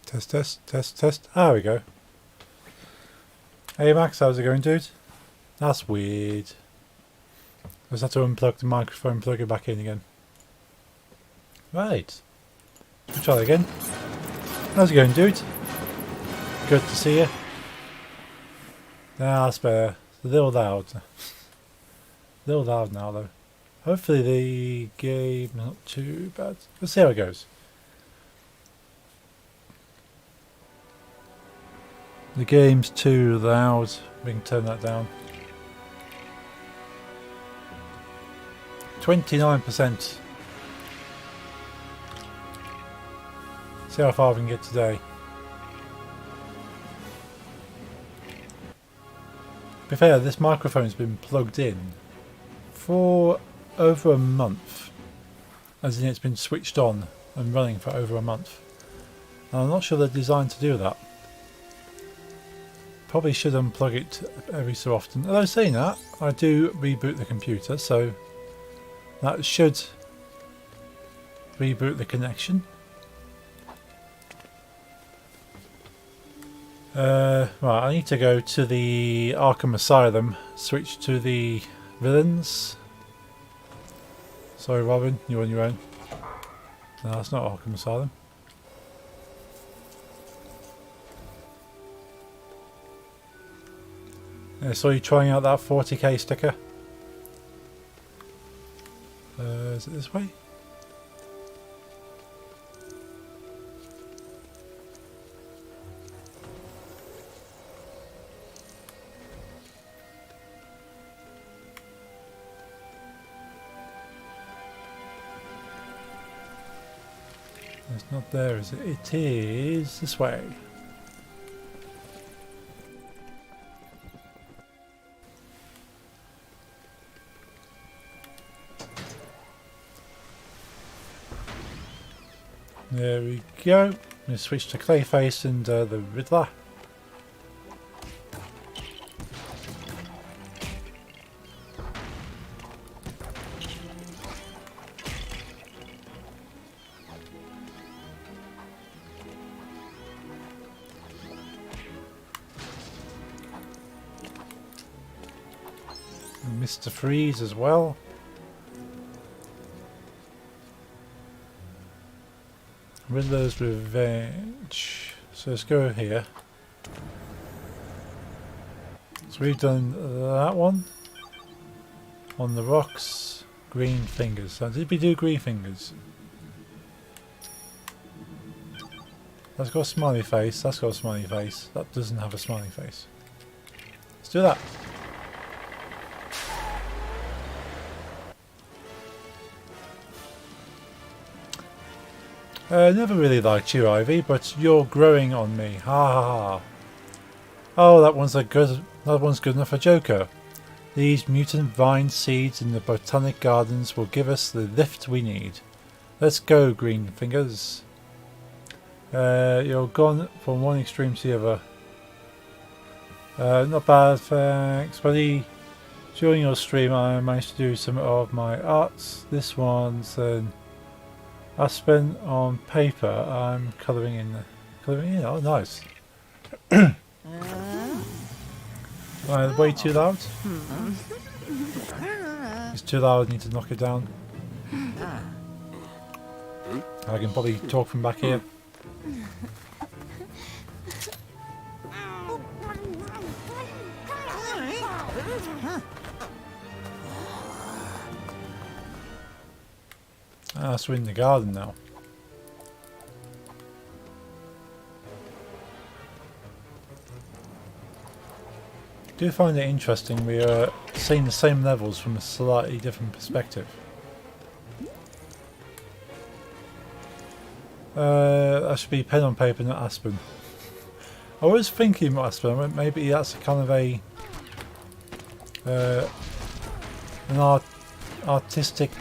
Test, test, test, test. There we go. Hey Max, how's it going, dude? That's weird. I just have to unplug the microphone, plug it back in again. Right. We'll try that again. How's it going, dude? Good to see you. Nah, that's better. It's a little loud. A little loud now, though. Hopefully the game not too bad. Let's see how it goes. The game's too loud. We can turn that down. 29%. See how far we can get today. To be fair, this microphone's been plugged in for over a month. As in, it's been switched on and running for over a month. And I'm not sure they're designed to do that. Probably should unplug it every so often. Although saying that, I do reboot the computer, so that should reboot the connection. Right, I need to go to the Arkham Asylum, switch to the villains. Sorry Robin, you're on your own. No, that's not Arkham Asylum. I saw you trying out that 40k sticker. Is it this way? It's not there, is it? It is this way. There we go. We switch to Clayface and the Riddler. And Mr. Freeze as well. Riddler's Revenge. So let's go here. So we've done that one. On the rocks. Green fingers. So did we do green fingers? That's got a smiley face. That's got a smiley face. That doesn't have a smiley face. Let's do that. Never really liked you, Ivy, but you're growing on me. Ha ha ha. Oh, that one's good enough for Joker. These mutant vine seeds in the botanic gardens will give us the lift we need. Let's go, green fingers. You're gone from one extreme to the other. Not bad, thanks, buddy. During your stream, I managed to do some of my arts. This one's I spent on paper. I'm colouring in. Oh, nice. Way too loud. It's too loud. I need to knock it down. I can probably talk from back here. Ah, so we're in the garden now. I do find it interesting we are seeing the same levels from a slightly different perspective. That should be pen on paper, not Aspen. I was thinking Aspen, maybe that's kind of a an artistic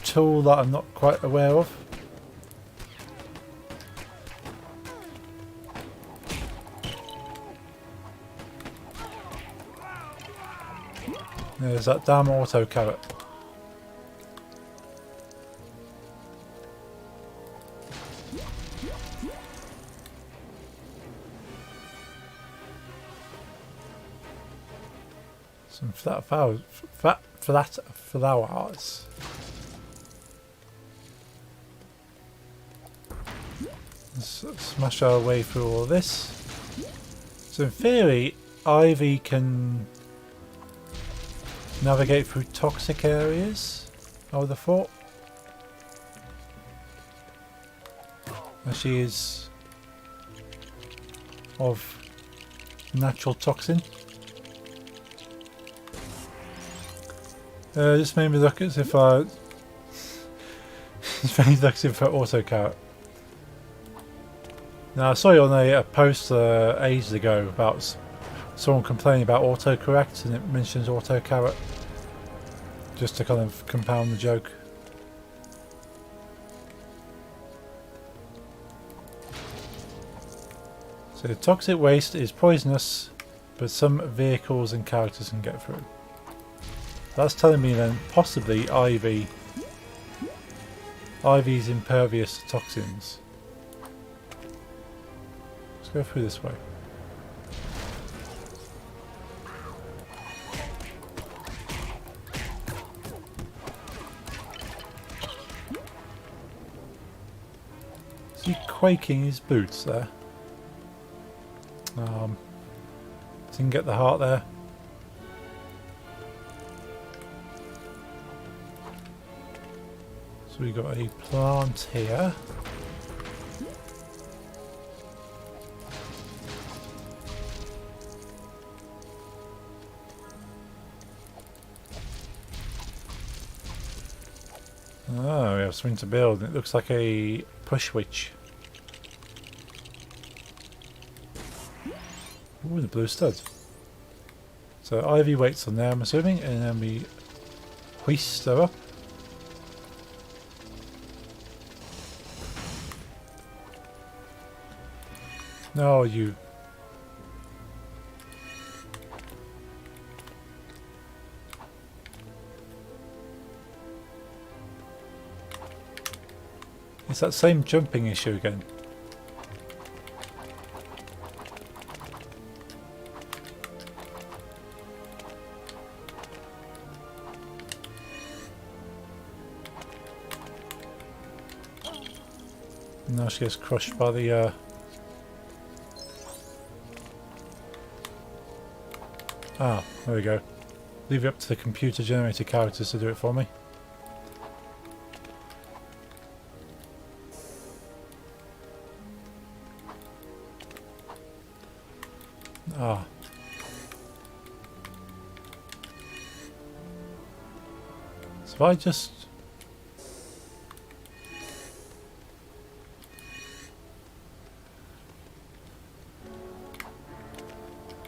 tool that I'm not quite aware of. There's that damn auto carrot. Some flowers. Flowers. Let's smash our way through all this. So in theory, Ivy can navigate through toxic areas, I would have thought. And she is of natural toxin. This made me look as if I... This made me look as if I auto carrot. Now I saw you on a post ages ago about someone complaining about autocorrect, and it mentions auto carrot just to kind of compound the joke. So toxic waste is poisonous, but some vehicles and characters can get through. That's telling me then possibly Ivy. Ivy's impervious to toxins. Let's go through this way. Is he quaking his boots there? Didn't get the heart there. So we got a plant here. Oh, we have something to build. It looks like a push switch. Ooh, the blue stud. So Ivy waits on there, I'm assuming, and then we hoist her up. No, you. It's that same jumping issue again. Now she gets crushed by the Ah, there we go. Leave it up to the computer generated characters to do it for me. Ah. So if I just...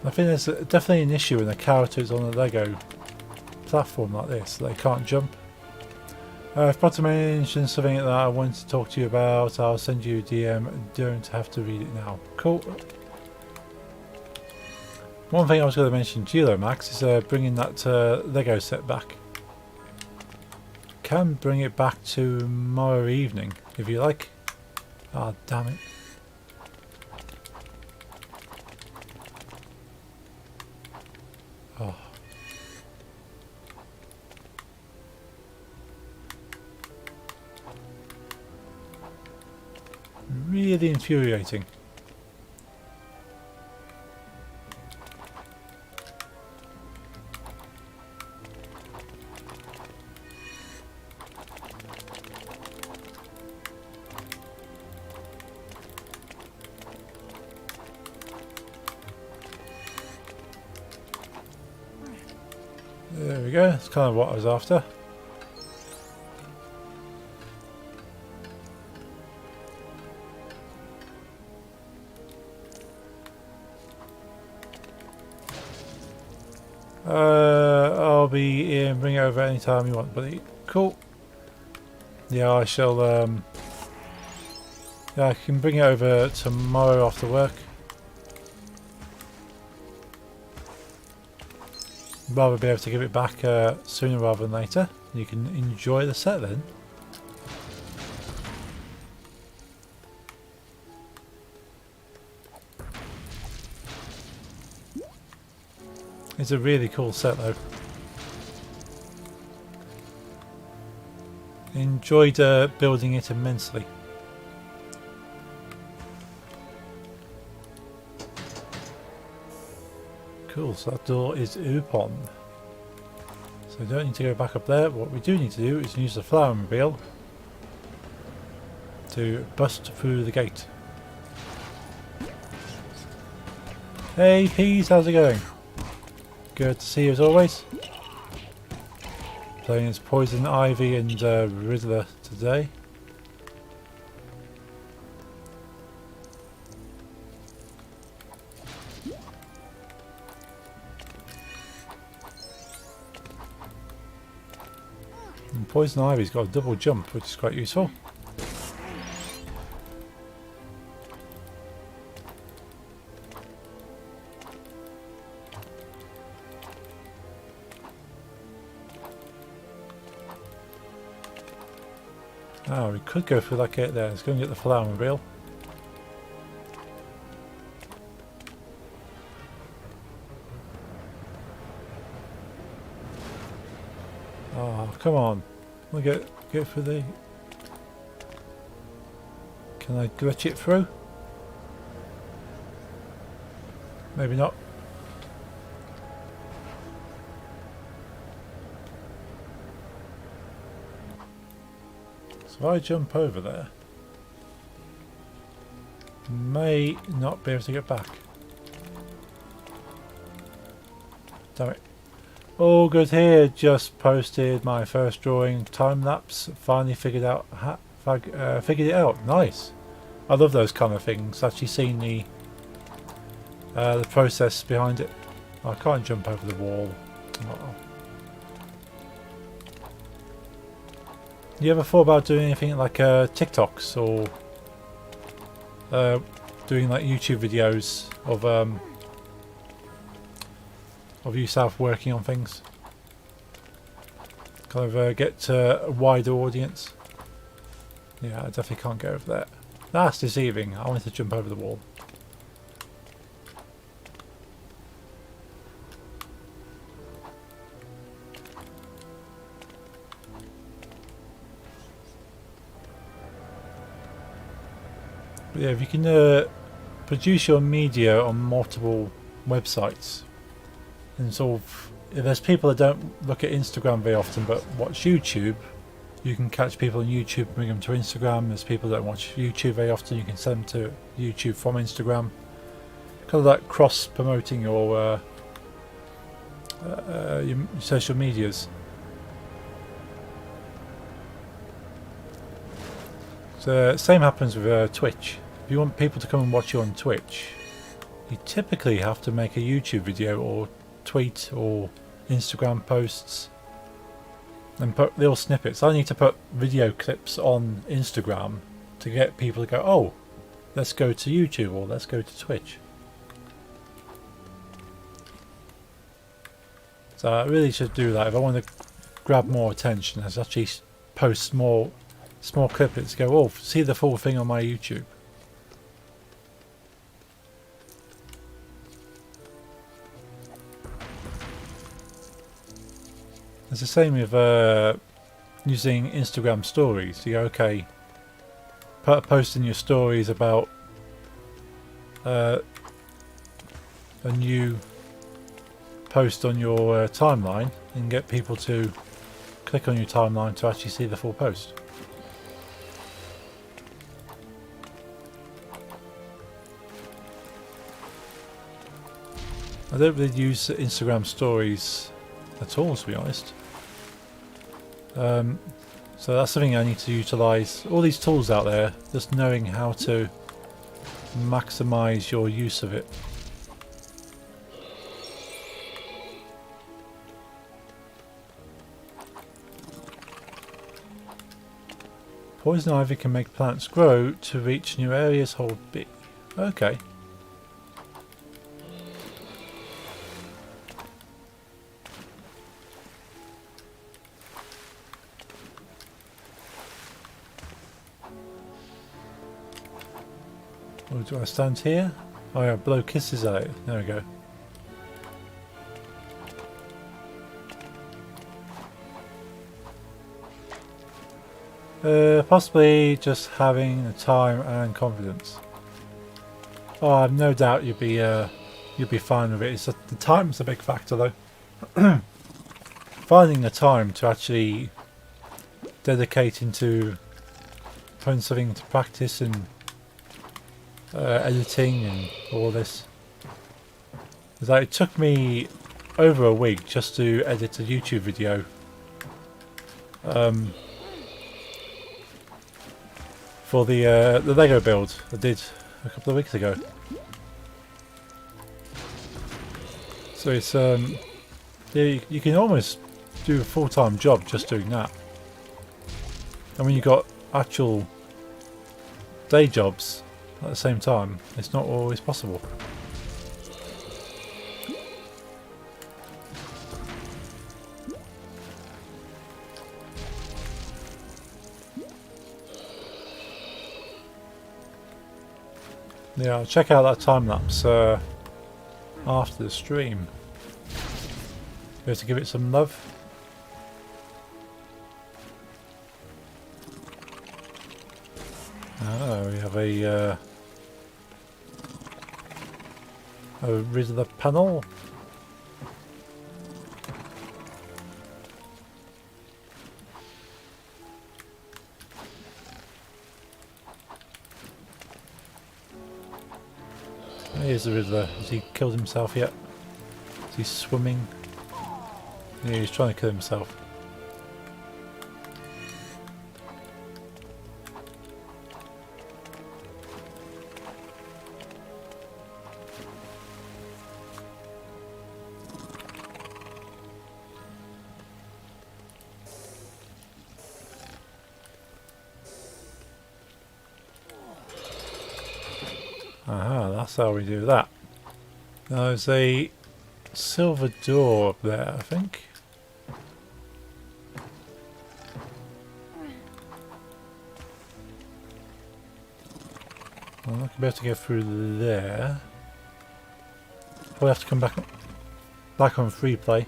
I think there's definitely an issue when a character is on a Lego platform like this. They can't jump. If Potter mentions something that I wanted to talk to you about, I'll send you a DM. Don't have to read it now. Cool. One thing I was going to mention to you, Max, is bringing that Lego set back. Can bring it back tomorrow evening, if you like. Ah, damn it. Oh. Really infuriating. There we go, that's kind of what I was after. I'll be in, bring it over anytime you want, buddy. Cool. Yeah, I shall, yeah, I can bring it over tomorrow after work. Rather be able to give it back sooner rather than later. You can enjoy the set then. It's a really cool set though. Enjoyed building it immensely. Cool, so that door is open. So we don't need to go back up there. What we do need to do is use the flower mobile to bust through the gate. Hey Peas, how's it going? Good to see you as always. Playing as Poison Ivy and Riddler today. And Poison Ivy's got a double jump, which is quite useful. Oh, we could go through that gate there. Let's go and get the flower mobile. Oh, come on. We'll get through the... Can I glitch it through? Maybe not. So if I jump over there, may not be able to get back. Damn it. All good here, just posted my first drawing time lapse. Finally figured out figured it out. Nice. I love those kind of things. Actually seen the process behind it. I can't jump over the wall. Uh-oh. You ever thought about doing anything like TikToks or doing like YouTube videos of yourself working on things? Kind of get a wider audience. Yeah, I definitely can't go over there. That's deceiving. I wanted to jump over the wall. But yeah, if you can produce your media on multiple websites, and sort of, if there's people that don't look at Instagram very often but watch YouTube, you can catch people on YouTube and bring them to Instagram. There's people that don't watch YouTube very often, you can send them to YouTube from Instagram. Kind of like cross promoting your social medias. So same happens with Twitch. If you want people to come and watch you on Twitch, you typically have to make a YouTube video or tweet or Instagram posts and put little snippets. I need to put video clips on Instagram to get people to go, oh, let's go to YouTube or let's go to Twitch. So I really should do that. If I want to grab more attention, I should actually post more small clips to go, oh, see the full thing on my YouTube. It's the same with using Instagram stories. You go, okay, post in your stories about a new post on your timeline and get people to click on your timeline to actually see the full post. I don't really use Instagram stories at all, to be honest. So that's something I need to utilise. All these tools out there, just knowing how to maximise your use of it. Poison ivy can make plants grow to reach new areas. Hold B. Okay. Oh, do I stand here? Oh yeah, blow kisses at it. There we go. Possibly just having the time and confidence. Oh, I've no doubt you'd be fine with it. It's the time's a big factor though. Finding the time to actually dedicate into putting something to practice and editing and all this. It's like it took me over a week just to edit a YouTube video. For the Lego build I did a couple of weeks ago. So it's yeah, you can almost do a full-time job just doing that. And when you've got actual day jobs at the same time, it's not always possible. Yeah, I'll check out that time lapse after the stream. We have to give it some love. Oh, we have a rid of the panel. Here's the Riddler. Has he killed himself yet? Is he swimming? Yeah, he's trying to kill himself. Aha, that's how we do that. Now there's a silver door up there, I think. I'm not going to be able to get through there. Probably have to come back on free play.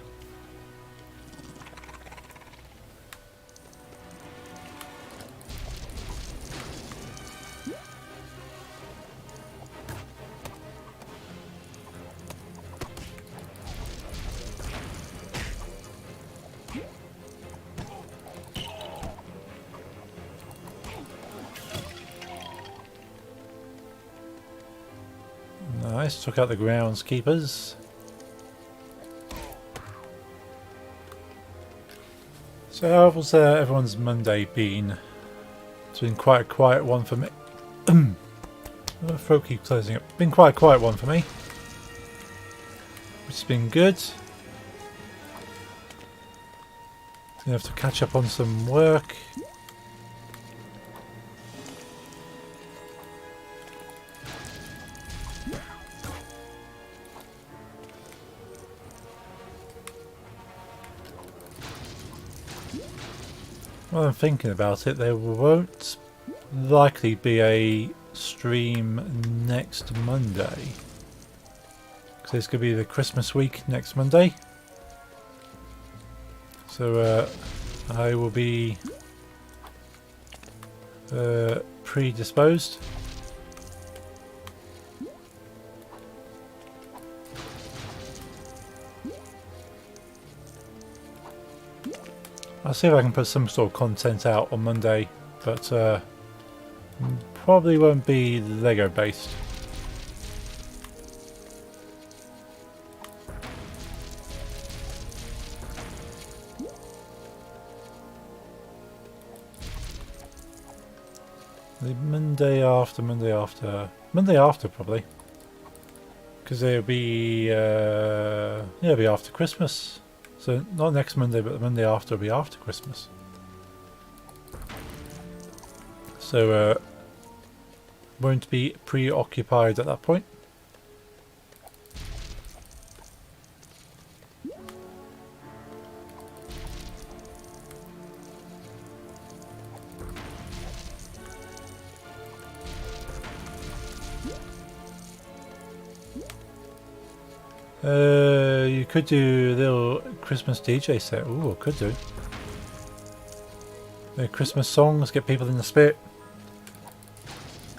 Nice, took out the groundskeepers. So how was everyone's Monday been? It's been quite a quiet one for me. My throat keeps closing up. Been quite a quiet one for me. Which has been good. Gonna have to catch up on some work. Well, I'm thinking about it, there won't likely be a stream next Monday. Because it's going to be the Christmas week next Monday. So I will be predisposed. I'll see if I can put some sort of content out on Monday, but probably won't be Lego based. The Monday after probably, because it'll be yeah, it'll be after Christmas. So not next Monday, but the Monday after will be after Christmas. So won't be preoccupied at that point. You could do a little Christmas DJ set. Ooh, I could do. the Christmas songs, get people in the spirit.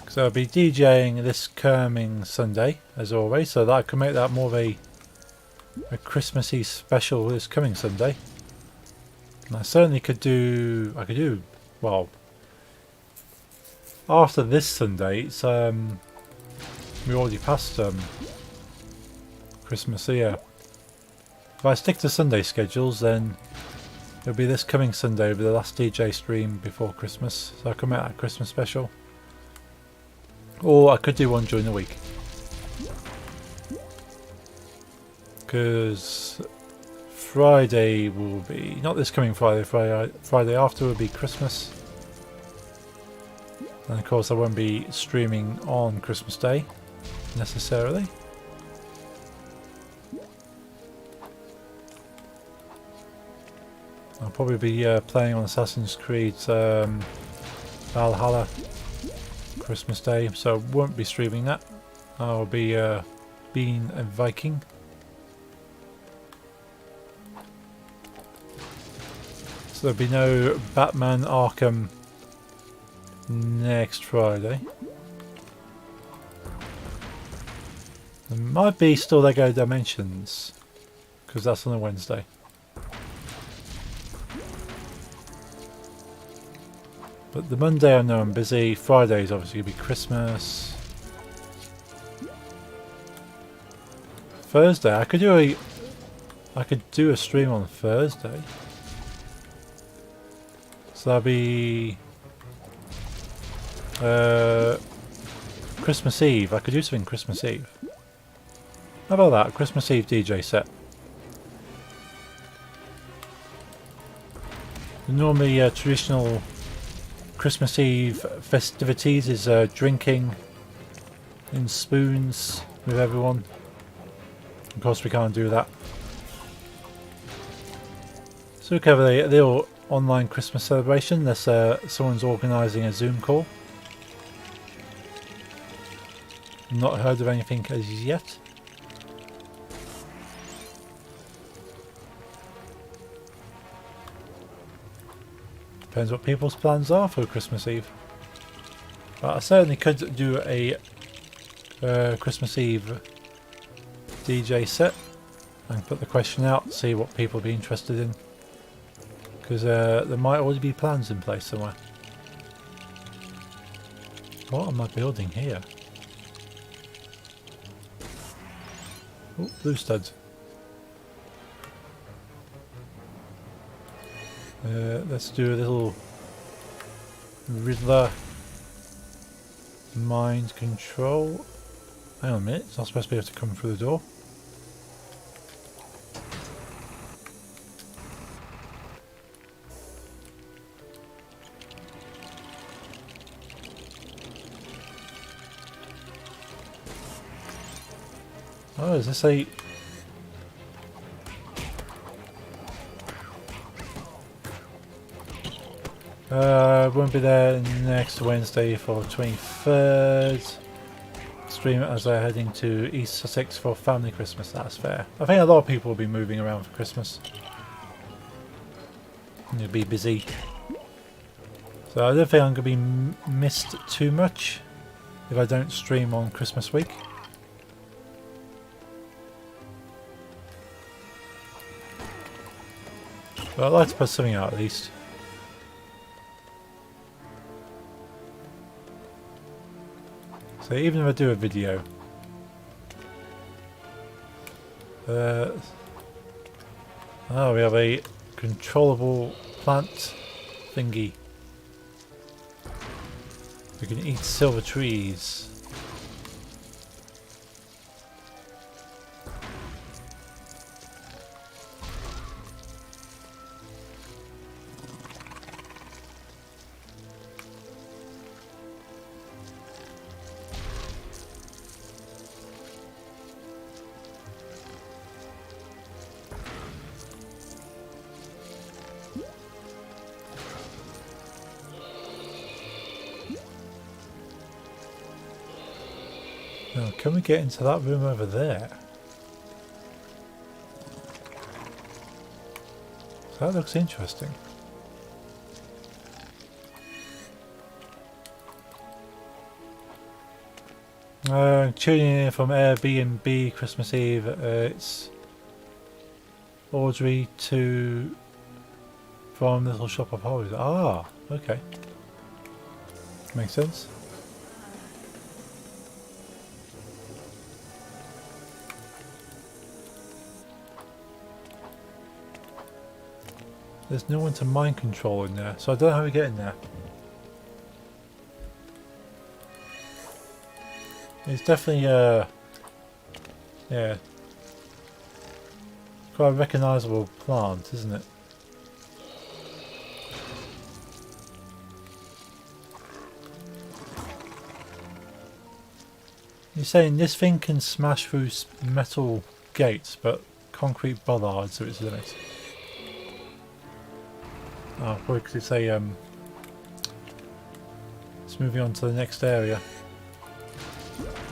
So I'll be DJing this coming Sunday, as always, so that I can make that more of a Christmassy special this coming Sunday. And I certainly could do, well, after this Sunday, it's, we already passed Christmas, so yeah. If I stick to Sunday schedules, then it'll be this coming Sunday, will be the last DJ stream before Christmas, so I can make that a Christmas special. Or I could do one during the week. Because Friday will be, not this coming Friday, Friday after will be Christmas. And of course I won't be streaming on Christmas Day, necessarily. I'll probably be playing on Assassin's Creed Valhalla Christmas Day, so won't be streaming that. I'll be being a Viking. So there'll be no Batman Arkham next Friday. There might be still Lego Dimensions, because that's on a Wednesday. But the Monday I know I'm busy. Friday is obviously going to be Christmas. Thursday I could do a stream on Thursday. So that'll be Christmas Eve. I could do something Christmas Eve. How about that? Christmas Eve DJ set. Normally traditional Christmas Eve festivities is drinking in spoons with everyone. Of course we can't do that. So we cover the little online Christmas celebration unless someone's organising a Zoom call. Not heard of anything as yet. Depends what people's plans are for Christmas Eve. But I certainly could do a Christmas Eve DJ set and put the question out, see what people would be interested in. Because there might already be plans in place somewhere. What am I building here? Oh, blue studs. Let's do a little Riddler mind control. Hang on a minute, it's not supposed to be able to come through the door. Oh, is this a... won't be there next Wednesday for 23rd. Stream it as they're heading to East Sussex for family Christmas. That's fair. I think a lot of people will be moving around for Christmas. And you'll be busy. So I don't think I'm going to be missed too much if I don't stream on Christmas week. But I'd like to put something out at least. So even if I do a video, oh, we have a controllable plant thingy. We can eat silver trees. Now, can we get into that room over there? That looks interesting. Tuning in from Airbnb Christmas Eve. It's Audrey to from Little Shop of Horrors. Ah, okay. Makes sense. There's no one to mind control in there, so I don't know how we get in there. It's definitely yeah, quite a recognisable plant, isn't it? You're saying this thing can smash through metal gates, but concrete bollards are its limit. Oh, probably because it's a it's moving on to the next area.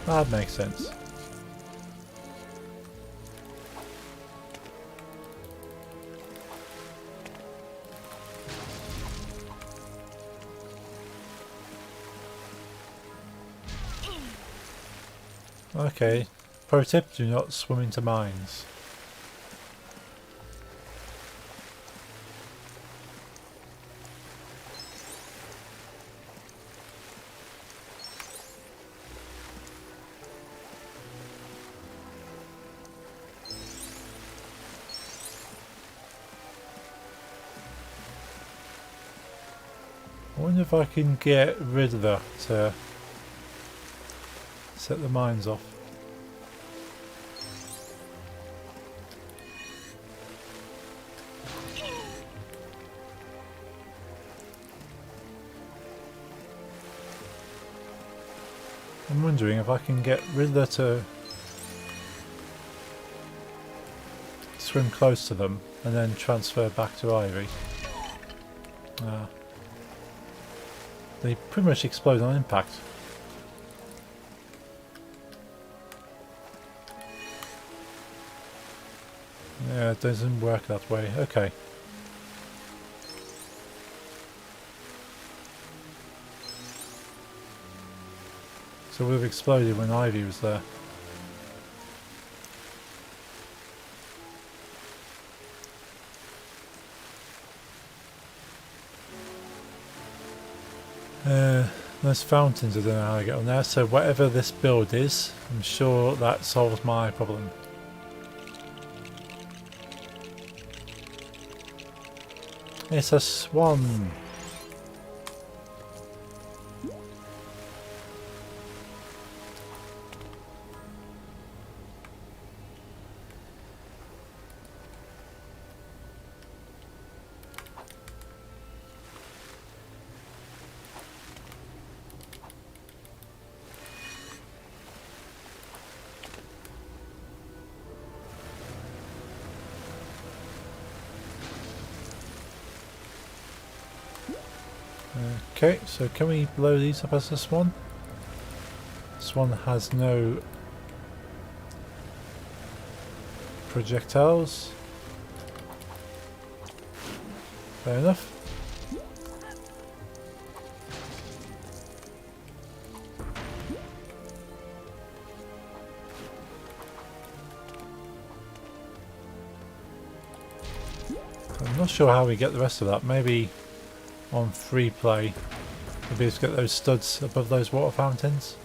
That makes sense. Okay. Pro tip, do not swim into mines. I wonder if I can get rid of that to set the mines off. I'm wondering if I can get rid of that to swim close to them and then transfer back to Ivy. They pretty much explode on impact. Yeah, it doesn't work that way. Okay. So we've exploded when Ivy was there. Those fountains, I don't know how to get on there, so whatever this build is, I'm sure that solves my problem. It's a swan! Okay, so can we blow these up as a swan? Swan has no projectiles. Fair enough. I'm not sure how we get the rest of that. Maybe on free play, maybe let's get those studs above those water fountains.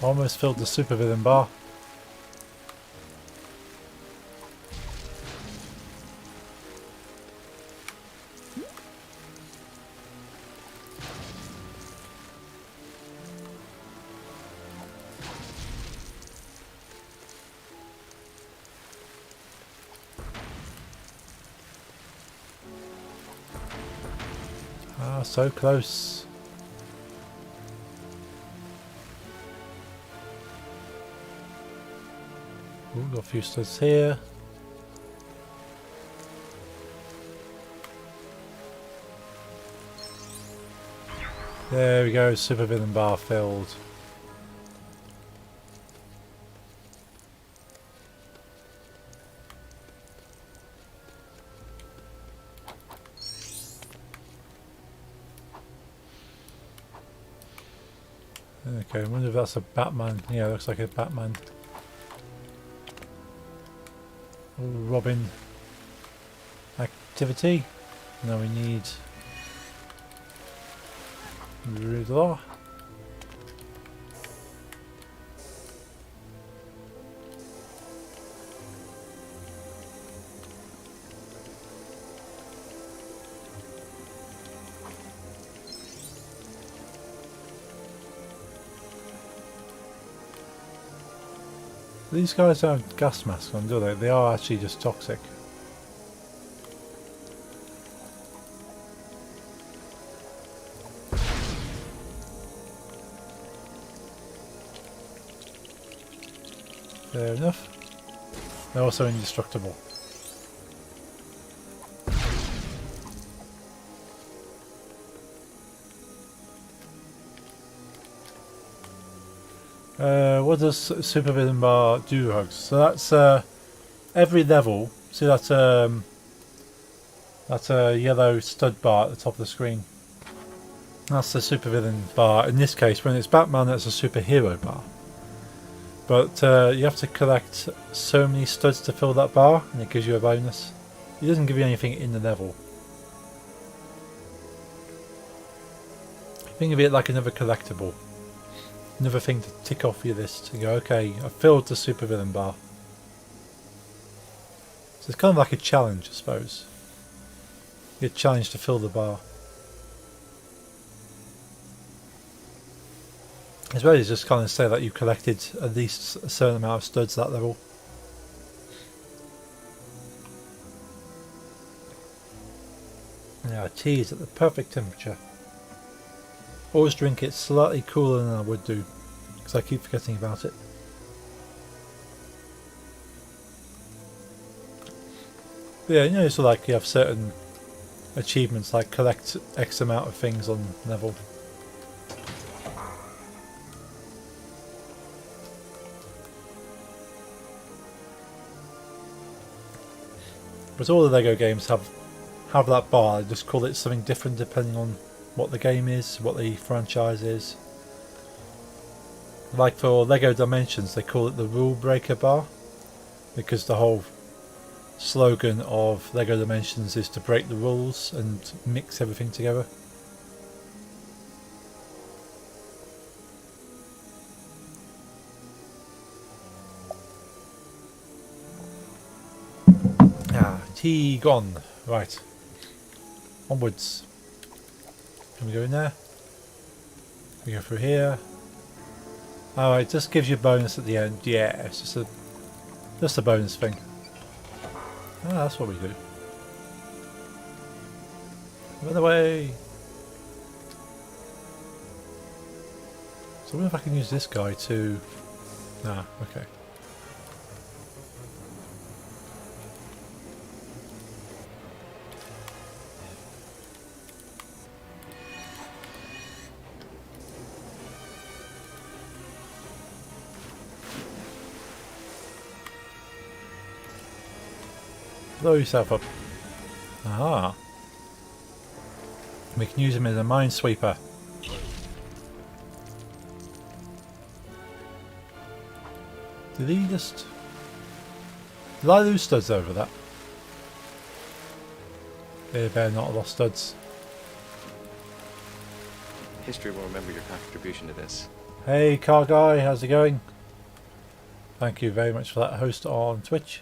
Almost filled the supervillain bar. Ah, so close. Ooh, got a few studs here. There we go, supervillain bar filled. Okay, I wonder if that's a Batman. Yeah, it looks like a Batman. Robin activity. Now we need Riddler. These guys don't have gas masks on, do they? They are actually just toxic. Fair enough. They're also indestructible. What does Supervillain Bar do, Hugs? So that's every level. See that yellow stud bar at the top of the screen? That's the Supervillain Bar. In this case, when it's Batman, that's a superhero bar. But you have to collect so many studs to fill that bar, and it gives you a bonus. It doesn't give you anything in the level. Think of it like another collectible. Another thing to tick off your list and go, okay, I've filled the Supervillain Bar. So it's kind of like a challenge, I suppose. You get challenged to fill the bar. I suppose it's just kind of say that you collected at least a certain amount of studs that level. Now tea is at the perfect temperature. Always drink it slightly cooler than I would do, because I keep forgetting about it. But yeah, you know, so like you have certain achievements like collect X amount of things on level. But all the Lego games have that bar. They just call it something different depending on what the game is, what the franchise is. Like for Lego Dimensions, they call it the Rule Breaker Bar, because the whole slogan of Lego Dimensions is to break the rules and mix everything together. Tea gone. Right. Onwards. Can we go in there? We go through here. Oh, it just gives you a bonus at the end. Yeah, it's just a bonus thing. Oh, that's what we do. Run away! So I wonder if I can use this guy to... Nah, okay. Blow yourself up. Aha. We can use him as a minesweeper. Did he just... Did I lose studs over that? They better not have lost studs. History will remember your contribution to this. Hey car guy, how's it going? Thank you very much for that host on Twitch.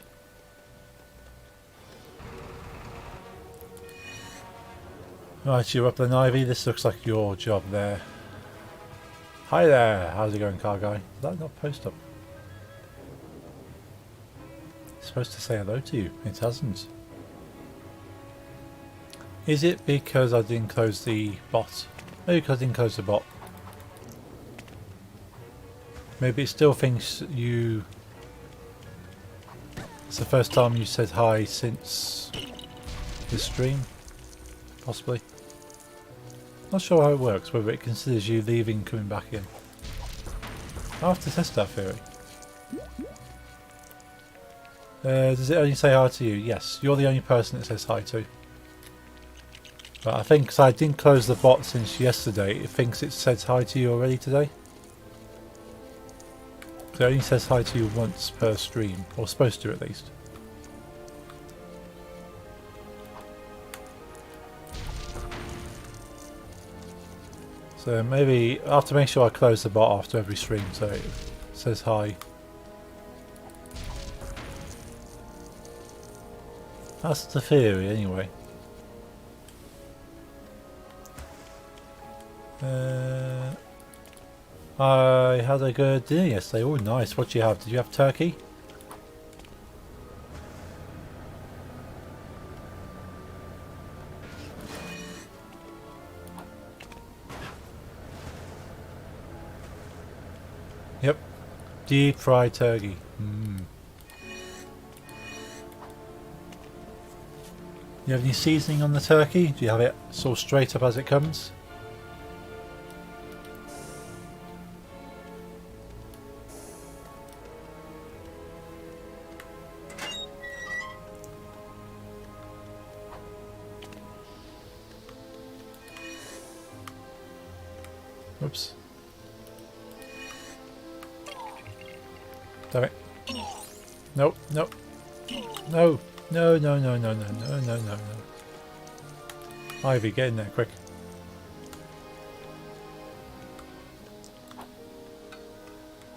Right, you're up then, Ivy. This looks like your job there. Hi there, how's it going, car guy? Is that not post up? It's supposed to say hello to you. It hasn't. Is it because I didn't close the bot? Maybe because I didn't close the bot. Maybe it still thinks you... It's the first time you said hi since the stream. Possibly. Not sure how it works, whether it considers you leaving and coming back in. I'll have to test that theory. Does it only say hi to you? Yes, you're the only person it says hi to. But I think, because I didn't close the bot since yesterday, it thinks it said hi to you already today. So it only says hi to you once per stream, or supposed to at least. So maybe I have to make sure I close the bot after every stream so it says hi. That's the theory anyway. I had a good dinner yesterday. Oh nice, what did you have? Did you have turkey? Yep, deep fried turkey. You have any seasoning on the turkey? Do you have it sort of straight up as it comes? Oops. Damn it. Nope, nope. No. No, no, no, no, no, no, no, no, no. Ivy, get in there, quick.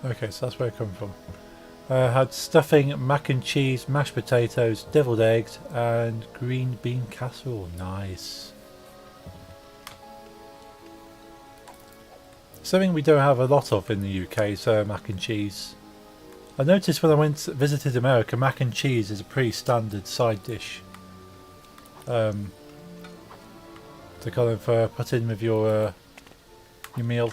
Okay, so that's where it comes from. Had stuffing, mac and cheese, mashed potatoes, deviled eggs, and green bean casserole. Nice. Something we don't have a lot of in the UK is mac and cheese. I noticed when I visited America, mac and cheese is a pretty standard side dish. To kind of put in with your meal.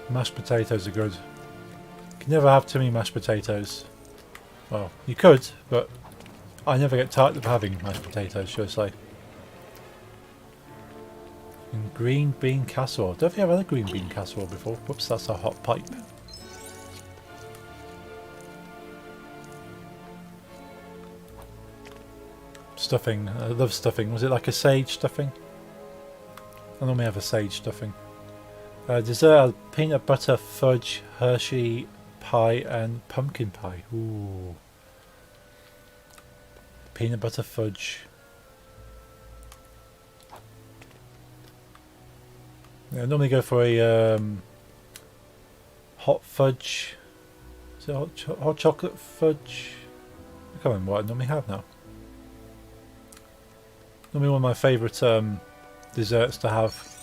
Mashed potatoes are good. You can never have too many mashed potatoes. Well, you could, but I never get tired of having mashed potatoes, should I say. And green bean casserole. Don't think I've had a green bean casserole before. Whoops, that's a hot pipe. Stuffing. I love stuffing. Was it like a sage stuffing? I normally have a sage stuffing. Dessert, peanut butter fudge, Hershey pie and pumpkin pie. Ooh. Peanut butter fudge. Yeah, I normally go for a hot fudge. Is it hot chocolate fudge? I can't remember what I normally have now. Normally one of my favourite desserts to have.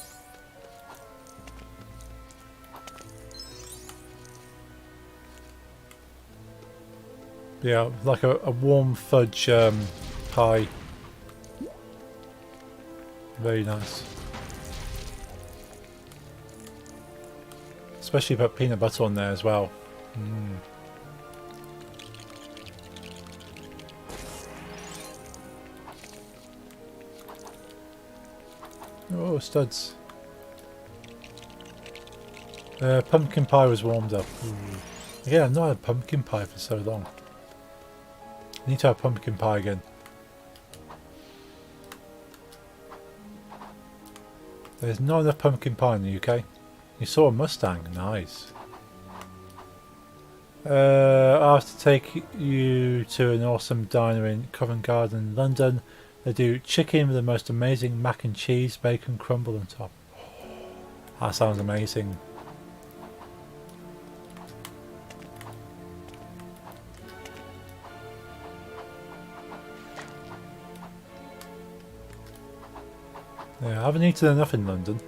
Yeah, like a warm fudge pie. Very nice. Especially put peanut butter on there as well. Oh, studs. Pumpkin pie was warmed up. Ooh. Yeah, I've not had pumpkin pie for so long. I need to have pumpkin pie again. There's not enough pumpkin pie in the UK. You saw a Mustang, nice. I have to take you to an awesome diner in Covent Garden, London. They do chicken with the most amazing mac and cheese, bacon crumble on top. That sounds amazing. Yeah, I haven't eaten enough in London.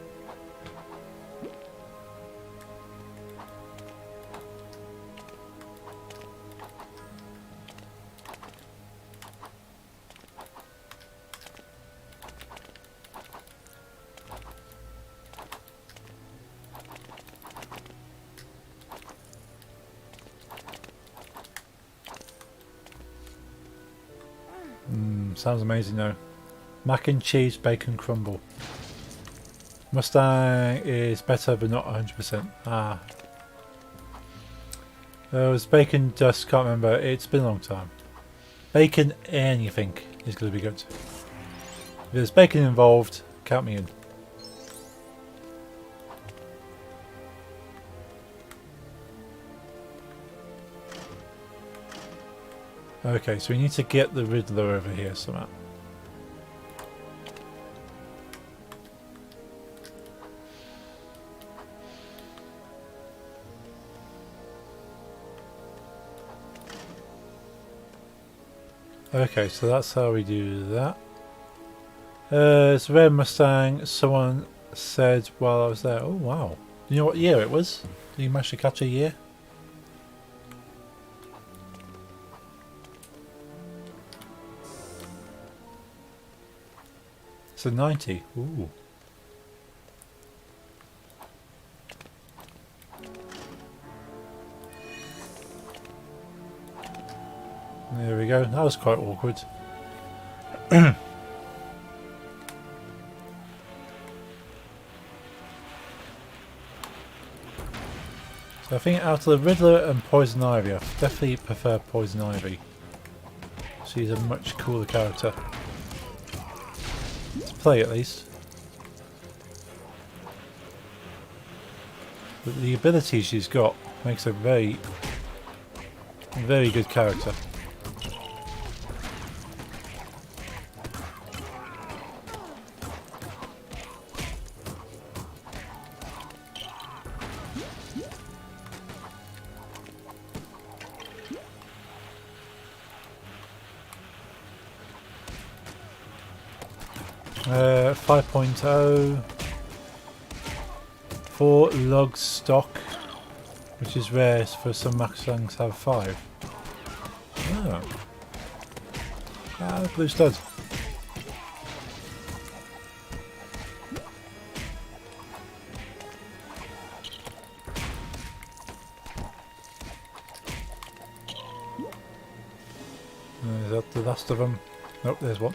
Sounds amazing though. Mac and cheese bacon crumble. Mustang is better but not 100%. It was bacon dust, can't remember. It's been a long time. Bacon, anything is going to be good. If there's bacon involved, count me in. Okay, so we need to get the Riddler over here somehow. Okay, so that's how we do that. It's a Red Mustang. Someone said while I was there. Oh wow! Do you know what year it was? Did you manage to catch a year? It's a 90. Ooh. There we go. That was quite awkward. So I think out of the Riddler and Poison Ivy, I definitely prefer Poison Ivy. She's a much cooler character. To play at least. But the ability she's got makes her very good character. Uh, 5.0 4 log stock, which is rare for some Mustangs to have 5. Oh. Ah, blue stud. Is that the last of them? Nope, there's one.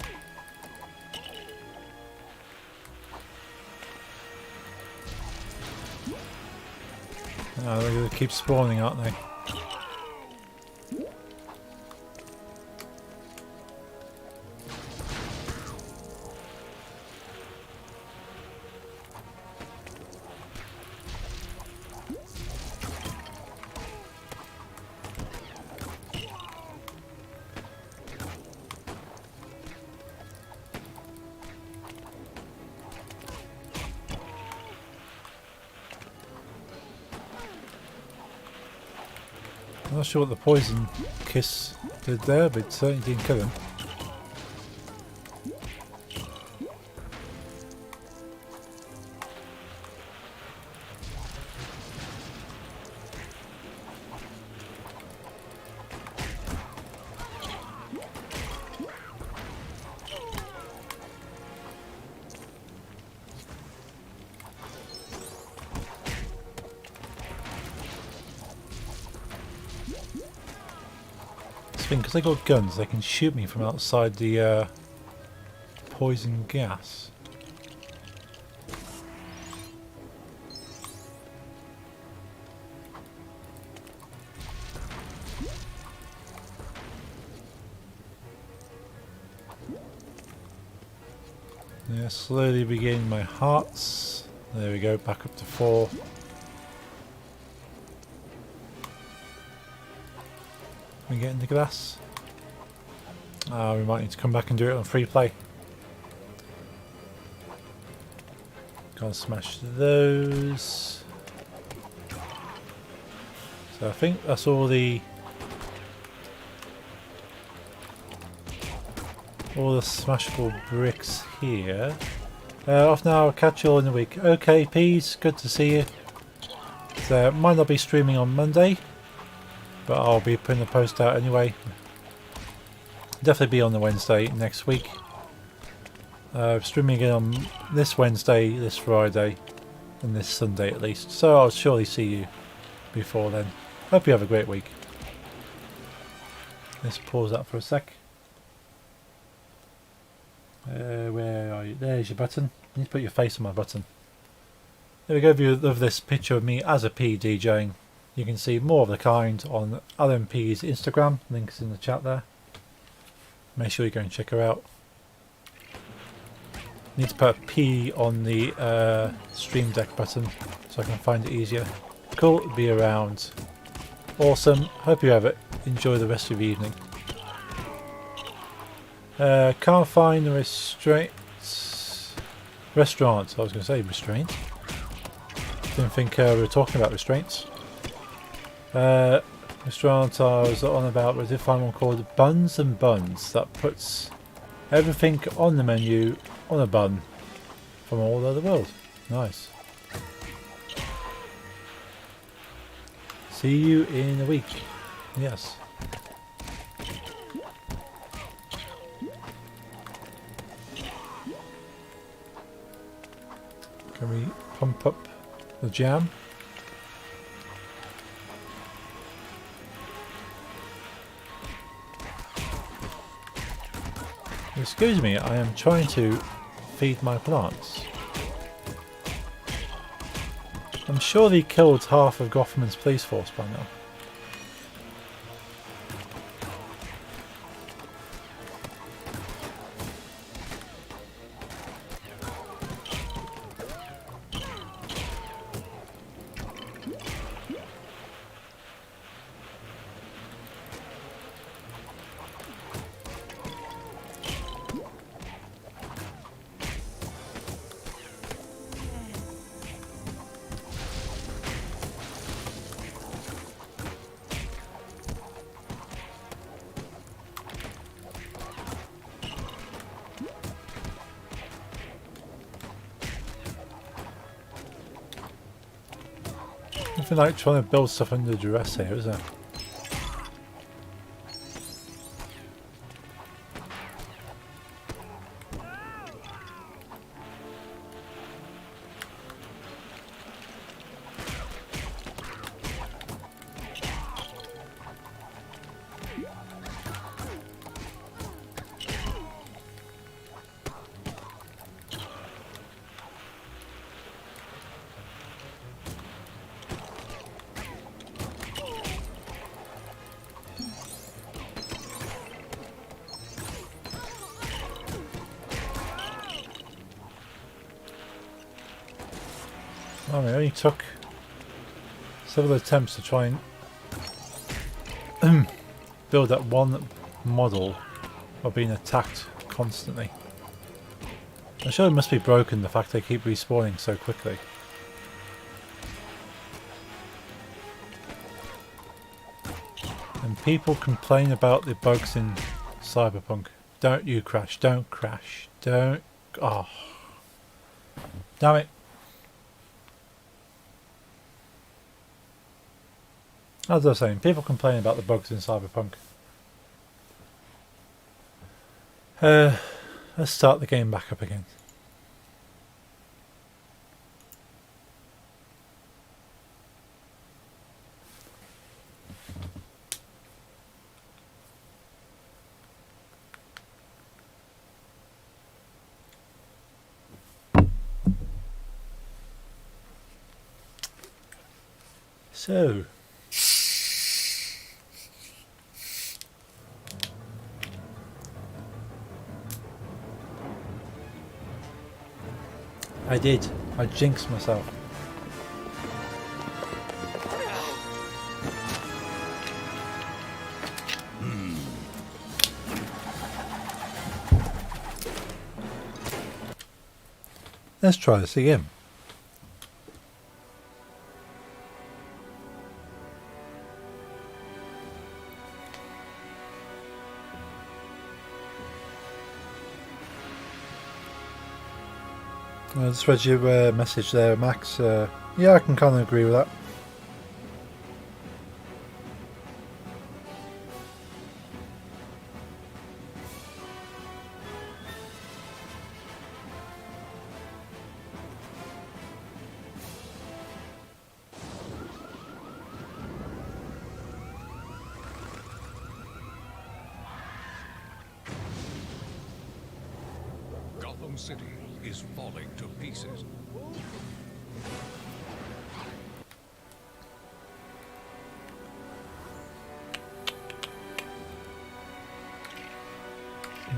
Oh, they're going to keep spawning, aren't they? I'm not sure what the poison kiss did there, but it certainly didn't kill him. Because they got guns, they can shoot me from outside the poison gas. Yeah, slowly regaining my hearts. There we go, back up to 4. We get in the glass. We might need to come back and do it on free play. Can't smash those. So I think that's all the smashable bricks here. Off now. I'll catch you all in a week. Okay, peas. Good to see you. So might not be streaming on Monday, but I'll be putting a post out anyway. Definitely be on the Wednesday next week. Streaming again on this Wednesday, this Friday, and this Sunday at least. So I'll surely see you before then. Hope you have a great week. Let's pause that for a sec. Where are you? There's your button. You need to put your face on my button. There we go. If you love this picture of me as a P DJing, you can see more of the kind on LMP's Instagram. Links in the chat there. Make sure you go and check her out. Need to put a P on the Stream Deck button so I can find it easier. Cool to be around. Awesome. Hope you have it. Enjoy the rest of your evening. Can't find the restaurant. I was going to say restraint. Didn't think we were talking about restraints. Restaurant I was on about, we did find one called Buns and Buns that puts everything on the menu on a bun from all over the world. Nice. See you in a week. Yes. Can we pump up the jam? Excuse me, I am trying to feed my plants. I'm sure they killed half of Gotham's police force by now. Nothing like trying to build stuff under duress here, is there? Oh, it only took several attempts to try and build that one model of being attacked constantly. I'm sure it must be broken, the fact they keep respawning so quickly. And people complain about the bugs in Cyberpunk. Don't you crash, don't crash, don't... Oh. Damn it. As I was saying, people complain about the bugs in Cyberpunk. Let's start the game back up again. So... I did. I jinxed myself. Let's try this again. I just read your message there, Max. Yeah, I can kind of agree with that. Gotham City is falling to pieces.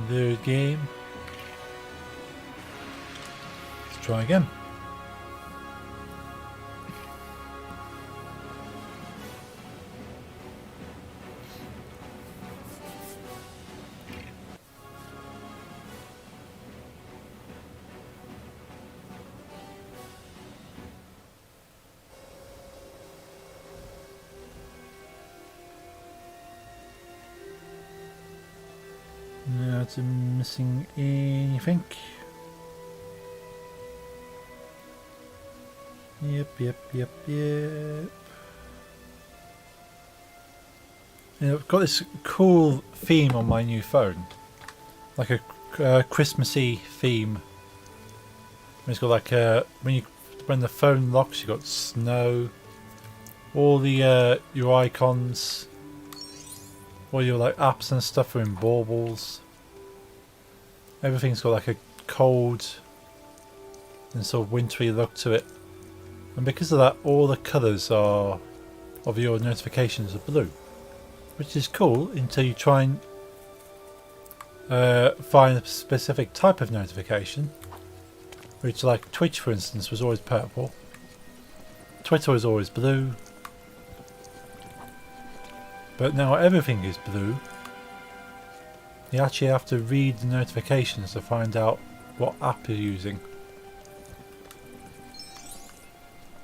The game. Let's try again. Not missing anything. Yep. And I've got this cool theme on my new phone, like a Christmassy theme. It's got like when the phone locks, you got snow, all the your icons, all your like apps and stuff are in baubles. Everything's got like a cold and sort of wintry look to it, and because of that, all the colours are of your notifications are blue, which is cool until you try and find a specific type of notification, which, like Twitch for instance, was always purple. Twitter was always blue, but now everything is blue. You actually have to read the notifications to find out what app you're using.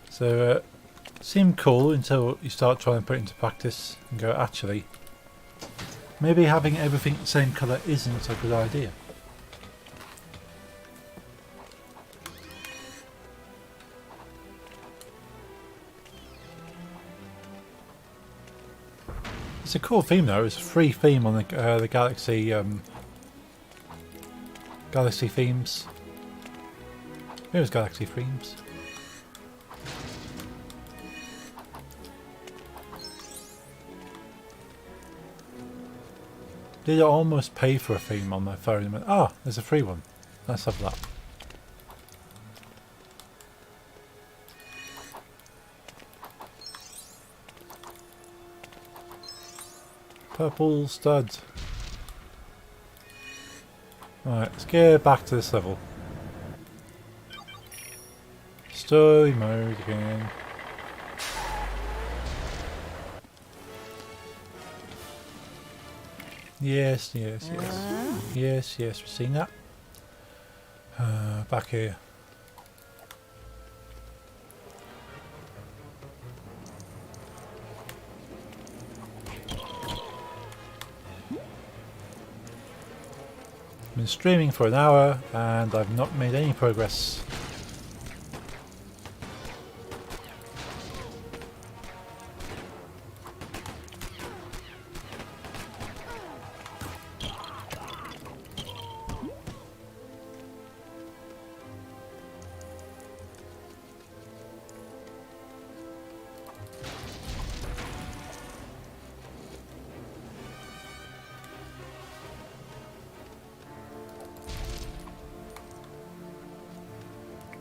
So seemed cool until you start trying to put it into practice and go, actually, maybe having everything the same colour isn't a good idea. It's a cool theme though. It's a free theme on the Galaxy Galaxy themes. It was Galaxy themes. Did I almost pay for a theme on my phone and went, ah, there's a free one. Let's have that. Purple stud. Alright, let's get back to this level. Story mode again. Yes, we've seen that. Back here. Been streaming for an hour and I've not made any progress.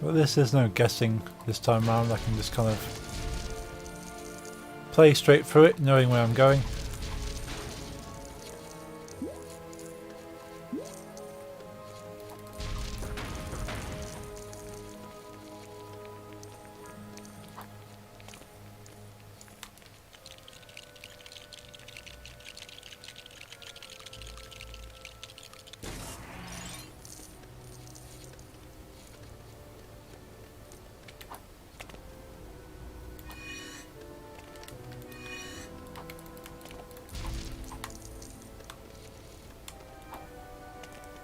But there's no guessing this time around. I can just kind of play straight through it, knowing where I'm going.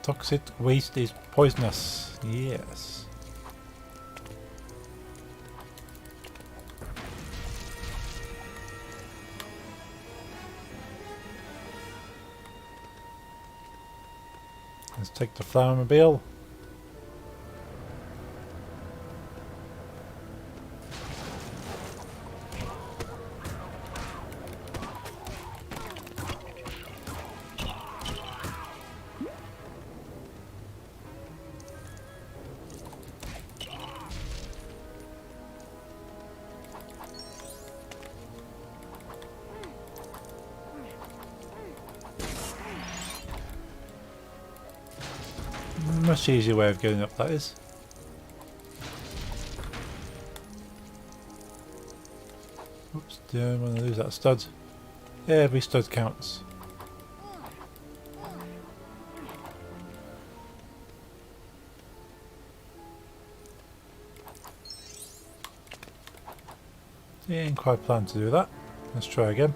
Toxic waste is poisonous. Yes. Let's take the Flowermobile. much easier way of getting up, that is. Oops, don't want to lose that stud. Yeah, every stud counts. Yeah, didn't quite plan to do that. Let's try again.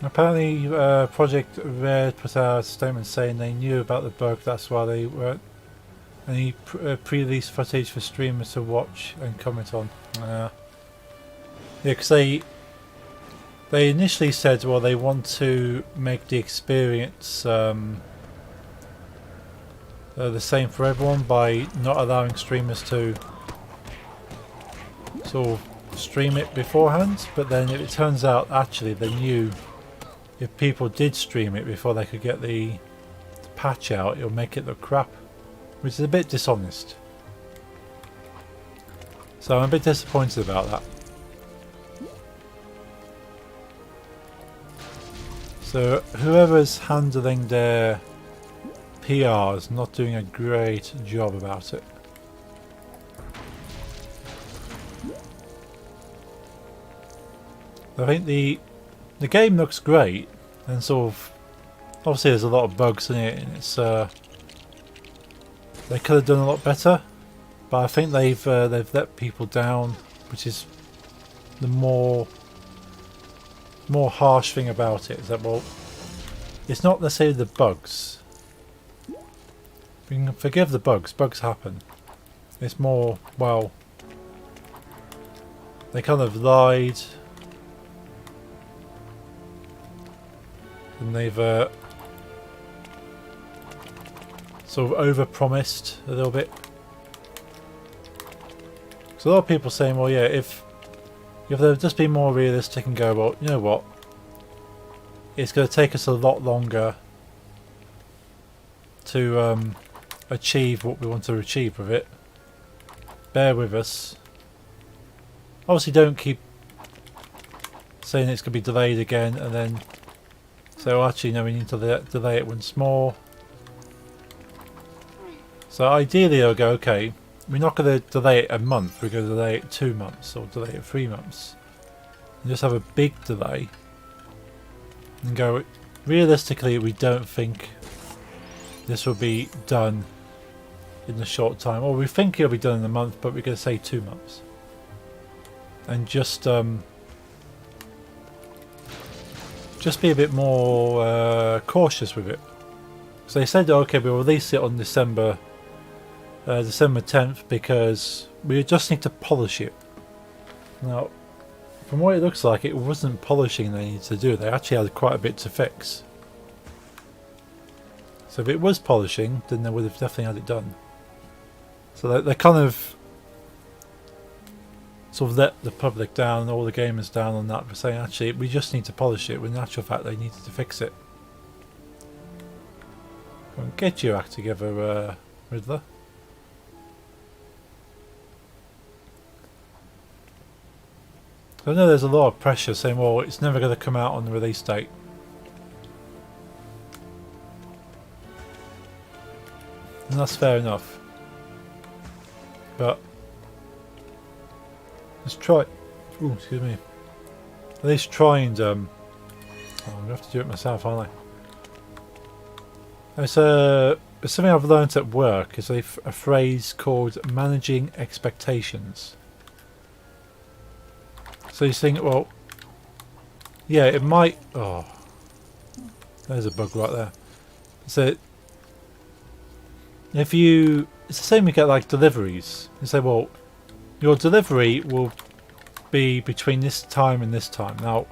Apparently, Project Red put out a statement saying they knew about the bug, that's why they weren't any pre-release footage for streamers to watch and comment on. Yeah, because they initially said, well, they want to make the experience the same for everyone by not allowing streamers to sort of stream it beforehand, but then it turns out actually they knew if people did stream it before they could get the patch out, it'll make it look crap, which is a bit dishonest. So I'm a bit disappointed about that. So whoever's handling their PR is not doing a great job about it. I think the game looks great, and sort of obviously there's a lot of bugs in it, and it's they could have done a lot better, but I think they've let people down, which is the more harsh thing about it. Is that, well, it's not necessarily the bugs. We can forgive the bugs. Bugs happen. It's more, well, they kind of lied. And they've sort of over-promised a little bit. So a lot of people saying, well, yeah, if they've just been more realistic and go, well, you know what, it's going to take us a lot longer to achieve what we want to achieve with it. Bear with us. Obviously, don't keep saying it's going to be delayed again and then so actually no, we need to delay it once more. So ideally they'll go, okay, we're not going to delay it a month, we're going to delay it 2 months or delay it 3 months. And just have a big delay and go, realistically we don't think this will be done in a short time, or we think it'll be done in a month, but we're going to say 2 months. And just be a bit more cautious with it. So they said, okay, we'll release it on December 10th because we just need to polish it. Now, from what it looks like, it wasn't polishing they needed to do. They actually had quite a bit to fix. So if it was polishing, then they would have definitely had it done. So they kind of sort of let the public down, all the gamers down on that for saying, actually, we just need to polish it, when in actual fact they needed to fix it. Go on, get your act together, Riddler. I know there's a lot of pressure saying, well, it's never going to come out on the release date. And that's fair enough. But let's try. Ooh, excuse me. At least try and. I'm gonna have to do it myself, aren't I? It's something I've learnt at work. Is a phrase called managing expectations. So you think, well, yeah, it might. Oh, there's a bug right there. So if you, it's the same. You get like deliveries. You say, well, your delivery will be between this time and this time. Now,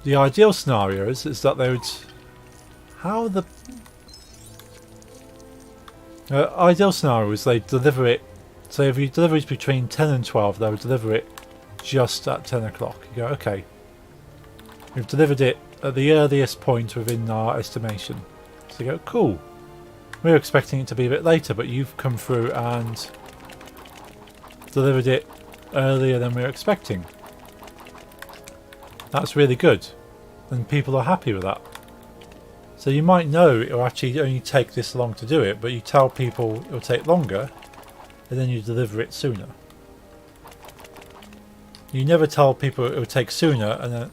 the ideal scenario is that they would... Ideal scenario is they deliver it. So if you deliver it between 10 and 12, they would deliver it just at 10 o'clock. You go, okay, we've delivered it at the earliest point within our estimation. So you go, cool. We were expecting it to be a bit later, but you've come through and delivered it earlier than we were expecting. That's really good, and people are happy with that. So you might know it will actually only take this long to do it, but you tell people it will take longer, and then you deliver it sooner. You never tell people it will take sooner, and then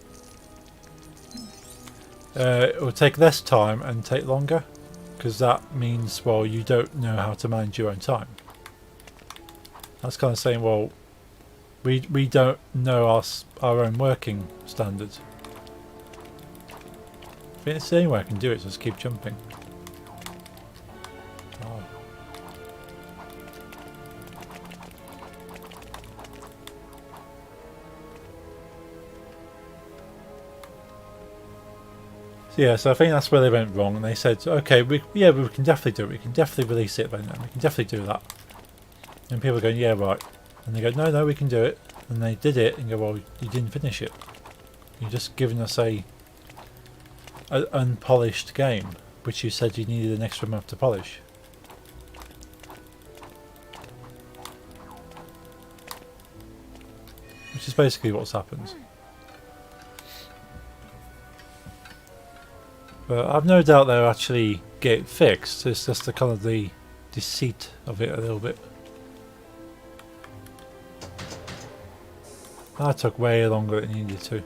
it will take less time and take longer, because that means, well, you don't know how to manage your own time. That's kind of saying, well, we don't know our own working standards. I think it's the only way I can do it, so just keep jumping. Oh. So yeah, so I think that's where they went wrong, and they said, okay, we can definitely do it, we can definitely release it by now, we can definitely do that. And people are going, yeah, right. And they go, no, we can do it. And they did it, and go, well, you didn't finish it. You're just giving us an unpolished game, which you said you needed an extra month to polish. Which is basically what's happened. But I've no doubt they'll actually get it fixed. It's just the kind of the deceit of it a little bit. That took way longer than it needed to.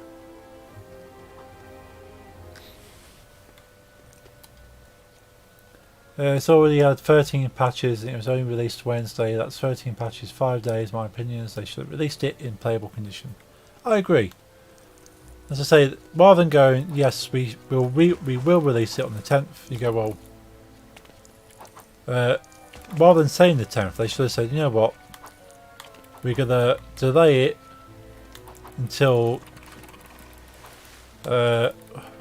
It's already had 13 patches and it was only released Wednesday. That's 13 patches, 5 days. My opinion is they should have released it in playable condition. I agree. As I say, rather than going, yes, we will release it on the 10th, you go, well, rather than saying the 10th, they should have said, you know what, we're going to delay it until we're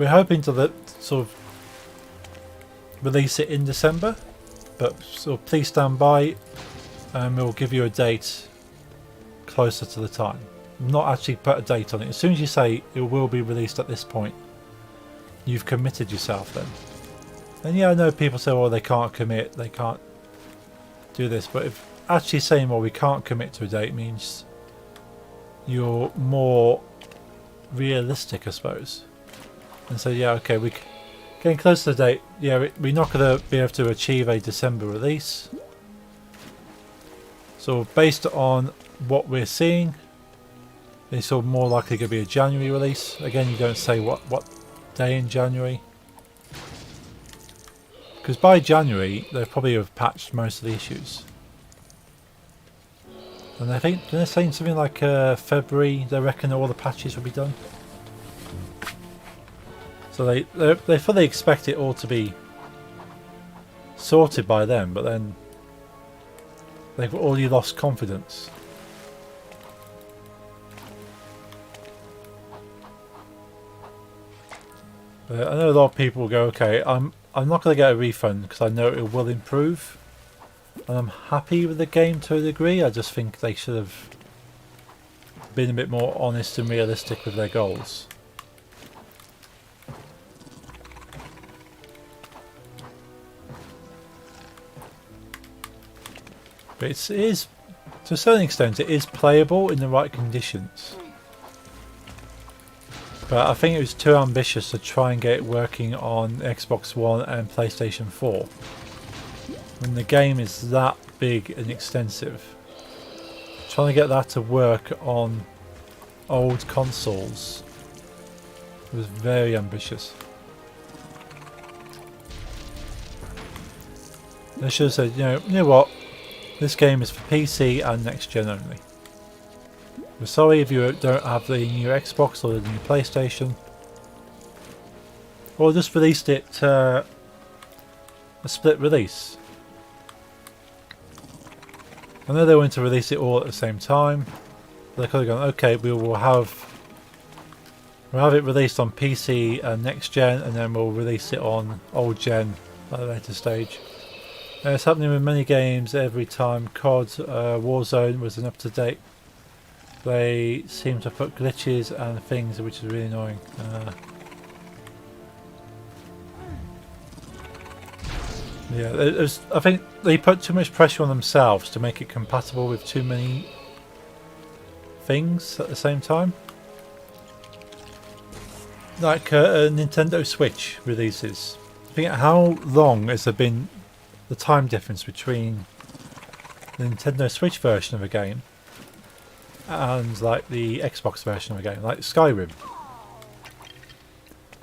hoping to sort of release it in December, but so please stand by and we'll give you a date closer to the time. Not actually put a date on it. As soon as you say it will be released at this point, you've committed yourself then. And yeah, I know people say, well, they can't commit, they can't do this, but if actually saying, well, we can't commit to a date means you're more realistic, I suppose. And so yeah, okay, we're getting close to the date. Yeah, we're not going to be able to achieve a December release. So based on what we're seeing, it's all more likely going to be a January release. Again, you don't say what day in January. Because by January, they probably have patched most of the issues. And I think they're saying something like February, they reckon all the patches will be done. So they fully expect it all to be sorted by then, but then they've already lost confidence. I know a lot of people go, okay, I'm not going to get a refund because I know it will improve. And I'm happy with the game to a degree. I just think they should have been a bit more honest and realistic with their goals. But it is, to a certain extent, it is playable in the right conditions. But I think it was too ambitious to try and get it working on Xbox One and PlayStation 4. When the game is that big and extensive, trying to get that to work on old consoles was very ambitious. They should have said, you know what, this game is for PC and next gen only. We're sorry if you don't have the new Xbox or the new PlayStation. Or just released it a split release. I know they want to release it all at the same time. They could have gone, okay, we'll have it released on PC and next gen, and then we'll release it on old gen at a later stage. It's happening with many games every time COD Warzone was an up-to-date. They seem to put glitches and things, which is really annoying. Yeah, I think they put too much pressure on themselves to make it compatible with too many things at the same time. Like a Nintendo Switch releases. Think how long has there been the time difference between the Nintendo Switch version of a game and like the Xbox version of a game, like Skyrim.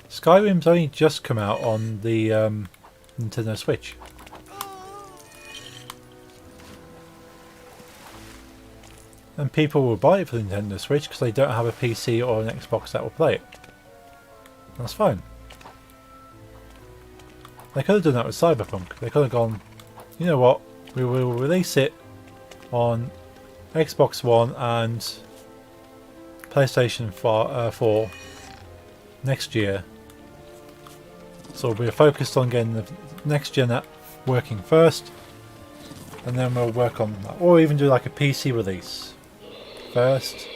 Skyrim's only just come out on the Nintendo Switch. And people will buy it for the Nintendo Switch because they don't have a PC or an Xbox that will play it. That's fine. They could have done that with Cyberpunk. They could have gone, you know what, we will release it on Xbox One and PlayStation 4 next year. So we're focused on getting the next gen app working first, and then we'll work on that. Or even do like a PC release first.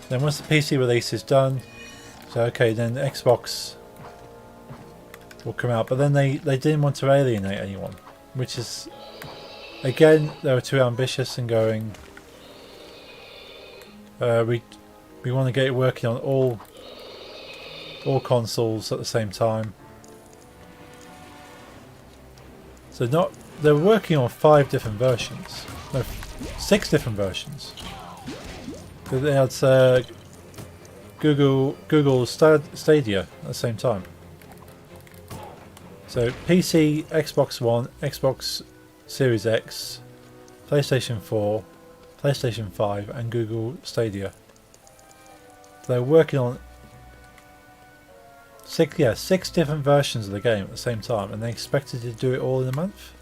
Then once the PC release is done, so okay, then the Xbox will come out. But then they didn't want to alienate anyone, which is, again, they were too ambitious in going, we want to get it working on all consoles at the same time. So they're working on 5 different versions. No, 6 different versions. They had Google Stadia at the same time. So PC, Xbox One, Xbox Series X, PlayStation 4, PlayStation 5 and Google Stadia. They're working on 6 different versions of the game at the same time, and they expected to do it all in a month?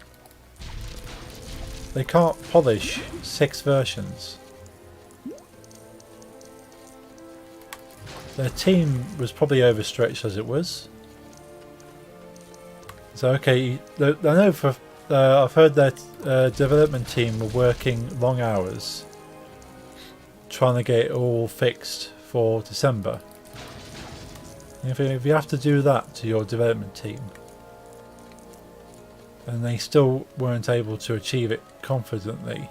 They can't polish 6 versions. Their team was probably overstretched as it was. So okay, I know for I've heard that development team were working long hours trying to get it all fixed for December. And if you have to do that to your development team and they still weren't able to achieve it confidently,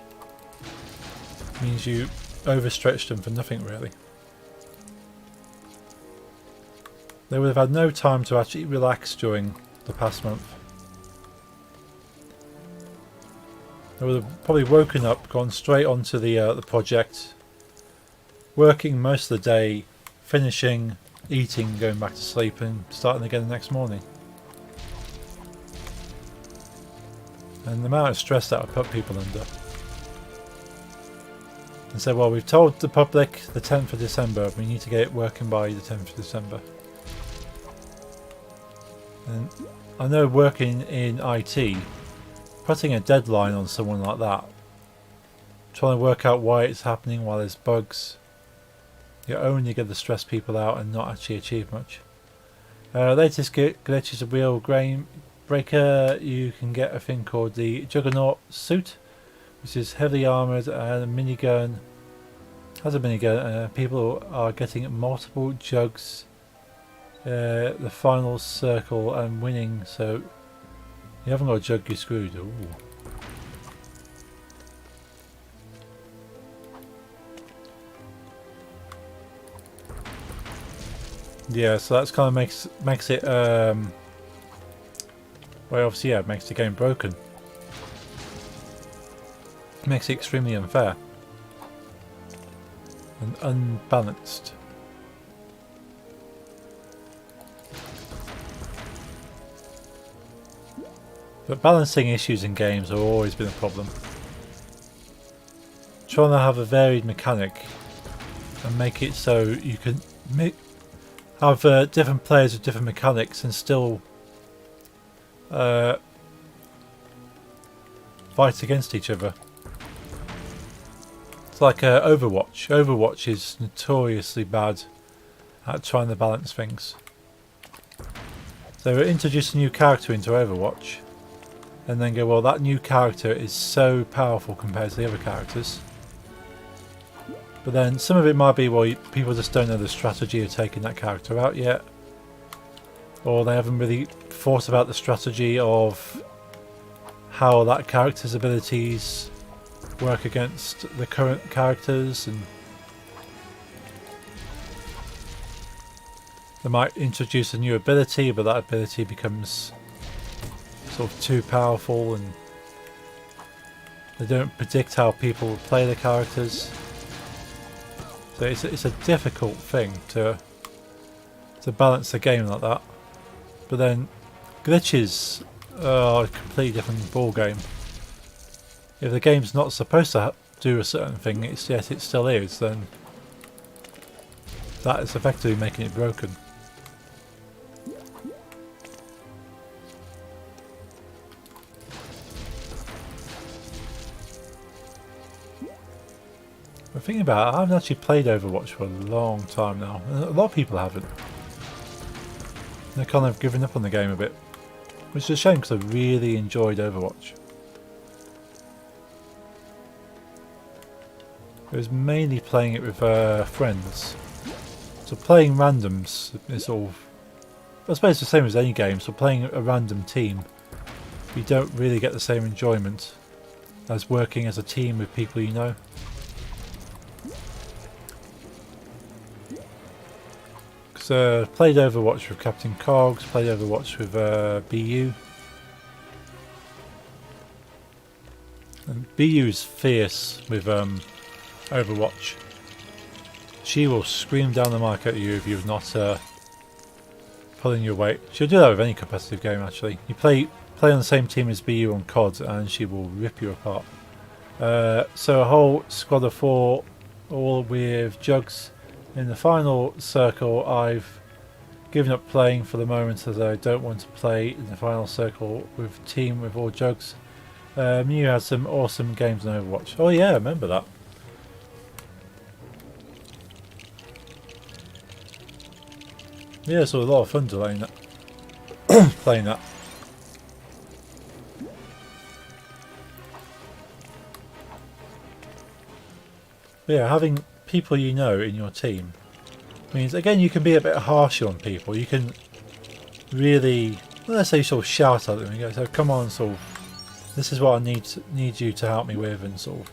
it means you overstretched them for nothing really. They would have had no time to actually relax during the past month. They would have probably woken up, gone straight onto the project, working most of the day, finishing, eating, going back to sleep and starting again the next morning. And the amount of stress that would put people under. And so, well, we've told the public the 10th of December, we need to get it working by the 10th of December. And I know working in IT, putting a deadline on someone like that, trying to work out why it's happening, why there's bugs, you're only going to stress people out and not actually achieve much. Latest glitch is a real grain breaker. You can get a thing called the Juggernaut suit, which is heavily armoured and a minigun. Has a minigun. People are getting multiple jugs. The final circle and winning, so you haven't got a jug, you're screwed. Ooh. Yeah, so that's kind of makes it well, obviously, yeah, it makes the game broken. It makes it extremely unfair and unbalanced. But balancing issues in games have always been a problem. Trying to have a varied mechanic and make it so you can have different players with different mechanics and still fight against each other. It's like Overwatch. Overwatch is notoriously bad at trying to balance things. So we introduced a new character into Overwatch. and then go, well, that new character is so powerful compared to the other characters. But then some of it might be, well, people just don't know the strategy of taking that character out yet. Or they haven't really thought about the strategy of how that character's abilities work against the current characters, and they might introduce a new ability, but that ability becomes sort of too powerful, and they don't predict how people will play the characters. So it's a difficult thing to balance the game like that. But then glitches are a completely different ball game. If the game's not supposed to do a certain thing, yet it still is, then that is effectively making it broken. I'm thinking about it, I haven't actually played Overwatch for a long time now. A lot of people haven't. They're kind of giving up on the game a bit, which is a shame because I really enjoyed Overwatch. It was mainly playing it with friends. So playing randoms is sort of, I suppose it's the same as any game, so playing a random team, you don't really get the same enjoyment as working as a team with people you know. Played Overwatch with Captain Cogs, played Overwatch with BU. And BU is fierce with Overwatch. She will scream down the mic at you if you're not pulling your weight. She'll do that with any competitive game actually. You play on the same team as BU on COD and she will rip you apart. So a whole squad of 4, all with Jugs. In the final circle, I've given up playing for the moment as I don't want to play in the final circle with team with all Jugs. Mew had some awesome games on Overwatch. Oh yeah, I remember that. Yeah, so a lot of fun delaying that. Playing that. But yeah, having people you know in your team means, again, you can be a bit harsher on people. You can really, let's say, sort of shout at them and go, so come on, sort of, this is what I need you to help me with, and sort of,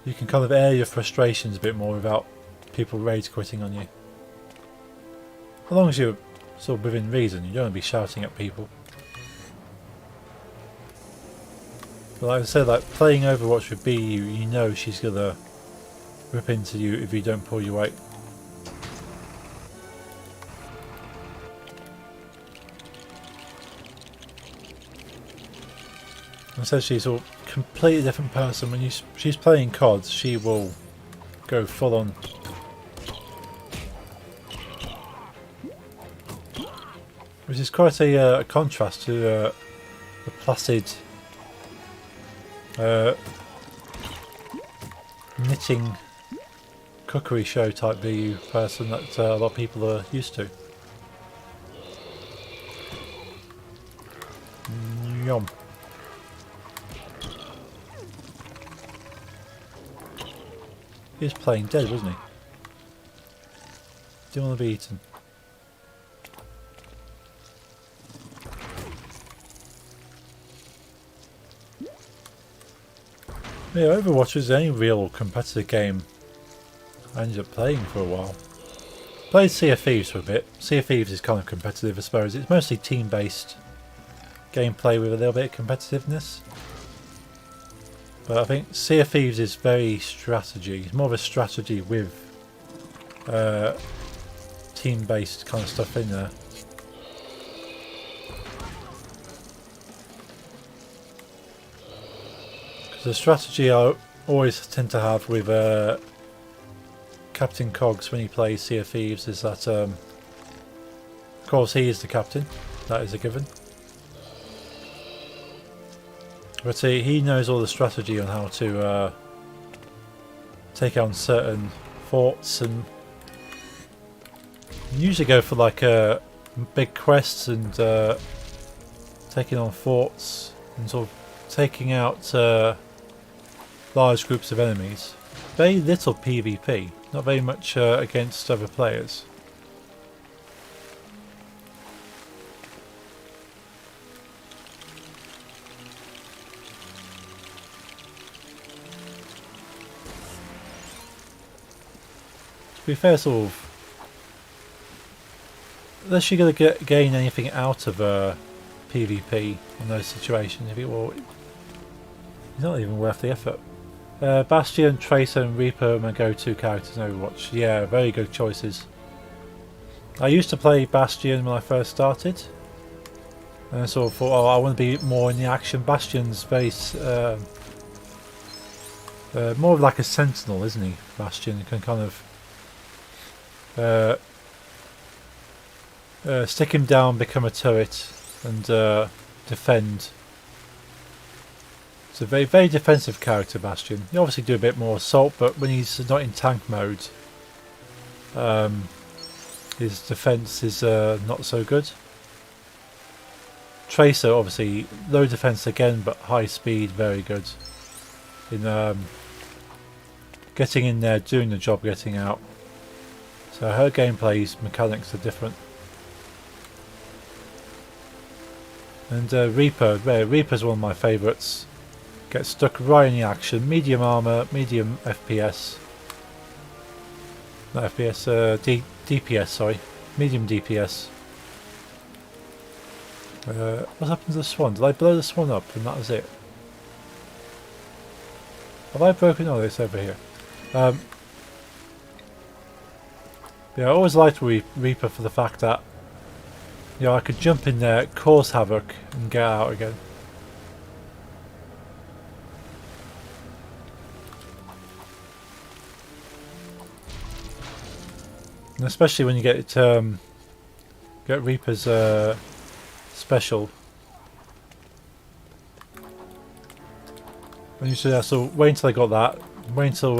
you can kind of air your frustrations a bit more without people rage quitting on you. As long as you're sort of within reason, you don't want to be shouting at people. But like I said, like playing Overwatch with BU, you know she's gonna rip into you if you don't pull your weight. And so she's a completely different person. When she's playing COD, she will go full on. Which is quite a contrast to the placid knitting cookery show type BU person that a lot of people are used to. Yum. He was playing dead, wasn't he? Didn't want to be eaten. Yeah, Overwatch was the only real competitive game I ended up playing for a while. Played Sea of Thieves for a bit. Sea of Thieves is kind of competitive, I suppose. It's mostly team-based gameplay with a little bit of competitiveness. But I think Sea of Thieves is very strategy. It's more of a strategy with team-based kind of stuff in there. The strategy I always tend to have with Captain Cogs when he plays Sea of Thieves is that, of course, he is the captain. That is a given. But he knows all the strategy on how to take on certain forts, and usually go for like big quests and taking on forts and sort of taking out large groups of enemies. Very little PvP, not very much against other players. To be fair, sort of, unless you're going to gain anything out of PvP in those situations, if it will, it's not even worth the effort. Bastion, Tracer and Reaper are my go-to characters in Overwatch. Yeah, very good choices. I used to play Bastion when I first started, and I sort of thought, oh, I want to be more in the action. Bastion's very more like a sentinel, isn't he? Bastion can kind of stick him down, become a turret, and defend. It's a very, very defensive character, Bastion. You obviously do a bit more assault, but when he's not in tank mode, his defense is not so good. Tracer, obviously, low defense again, but high speed, very good. In getting in there, doing the job, getting out. So her gameplay's mechanics are different. And Reaper, Reaper's one of my favourites. Gets stuck right in the action. Medium armour, medium FPS. Not FPS, DPS, sorry. Medium DPS. What happened to the swan? Did I blow the swan up and that was it? Have I broken all this over here? Yeah, I always liked Reaper for the fact that, you know, I could jump in there, cause havoc, and get out again. And especially when you get Reaper's special. And usually, so wait until I got that. Wait until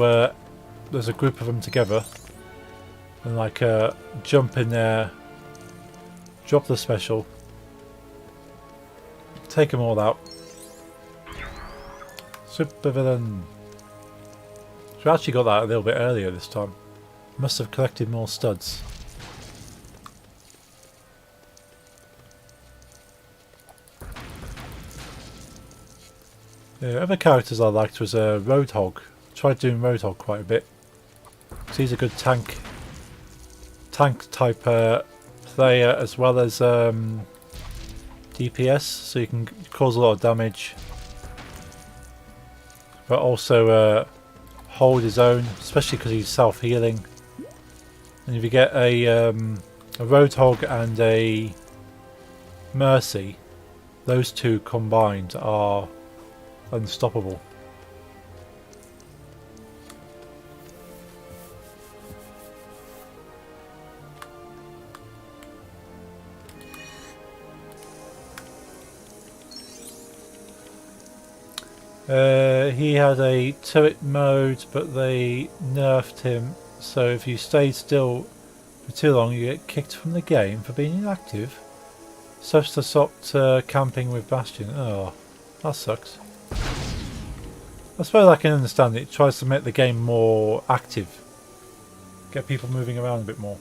there's a group of them together, and like jump in there, drop the special, take them all out. Super villain. So I actually got that a little bit earlier this time. Must have collected more studs. Yeah, other characters I liked was Roadhog. Tried doing Roadhog quite a bit. So he's a good tank type player as well as DPS, so you can cause a lot of damage, but also hold his own, especially because he's self-healing. And if you get a Roadhog and a Mercy, those two combined are unstoppable. He had a turret mode, but they nerfed him, so if you stayed still for too long you get kicked from the game for being inactive. Substa stopped camping with Bastion. Oh, that sucks. I suppose I can understand it. It tries to make the game more active. Get people moving around a bit more.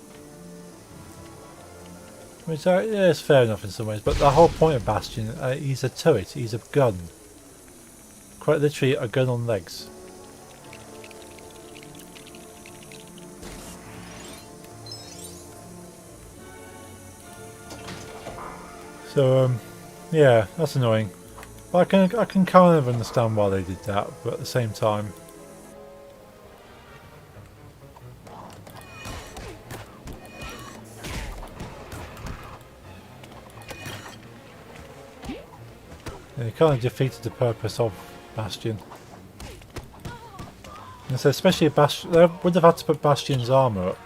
Which yeah, is fair enough in some ways, but the whole point of Bastion, he's a turret, he's a gun. Quite literally a gun on legs. So yeah, that's annoying. But I can kind of understand why they did that, but at the same time, it kind of defeated the purpose of Bastion. And so especially Bastion, they would have had to put Bastion's armour up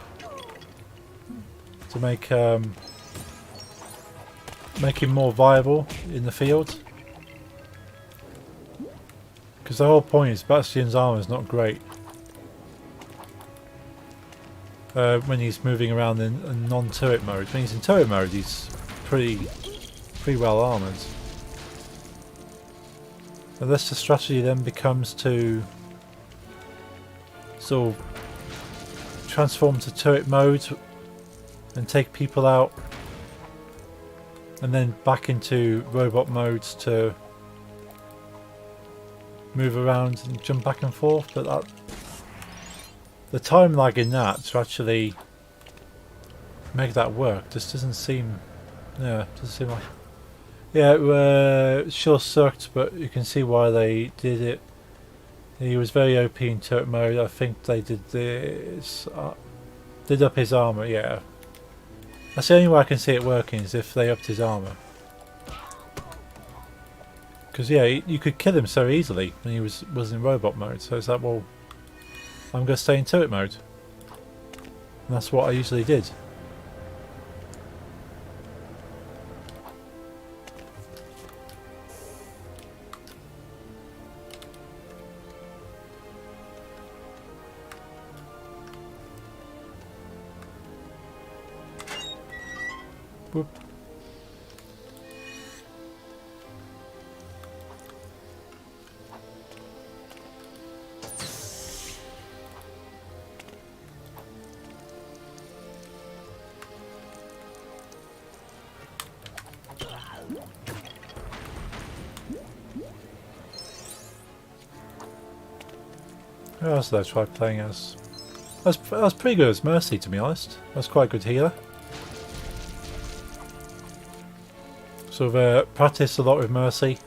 to make him more viable in the field. Because the whole point is Bastion's armour is not great when he's moving around in non-turret mode. When he's in turret mode, he's pretty well armoured. Unless the strategy then becomes to sort of transform to turret mode and take people out, and then back into robot modes to move around and jump back and forth. But that, the time lag in that to actually make that work just doesn't seem, yeah, doesn't seem like, yeah, it sure sucked, but you can see why they did it. He was very OP in turret mode. I think they did this, did up his armor, yeah. That's the only way I can see it working, is if they upped his armor. Because yeah, you could kill him so easily when he was in robot mode. So it's like, well, I'm going to stay in turret mode. And that's what I usually did. Whoop. Who else did I try playing as? I was pretty good as Mercy, to be honest. I was quite a good healer. So I've practiced a lot with Mercy.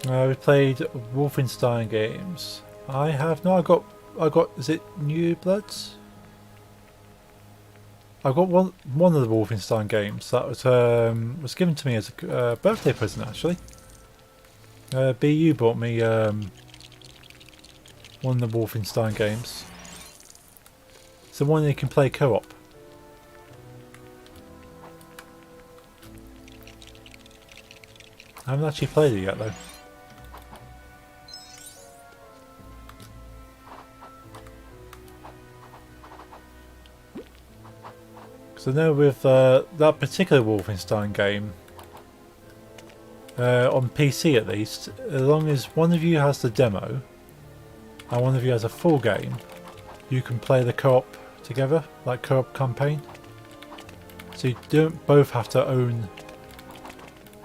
We played Wolfenstein games. I have no. I got. Is it New Bloods? I got one of the Wolfenstein games that was given to me as a birthday present, actually. BU bought me one of the Wolfenstein games. It's the one you can play co-op. I haven't actually played it yet though. Because I know with that particular Wolfenstein game, on PC at least, as long as one of you has the demo and one of you has a full game, you can play the co-op together, like co-op campaign. So you don't both have to own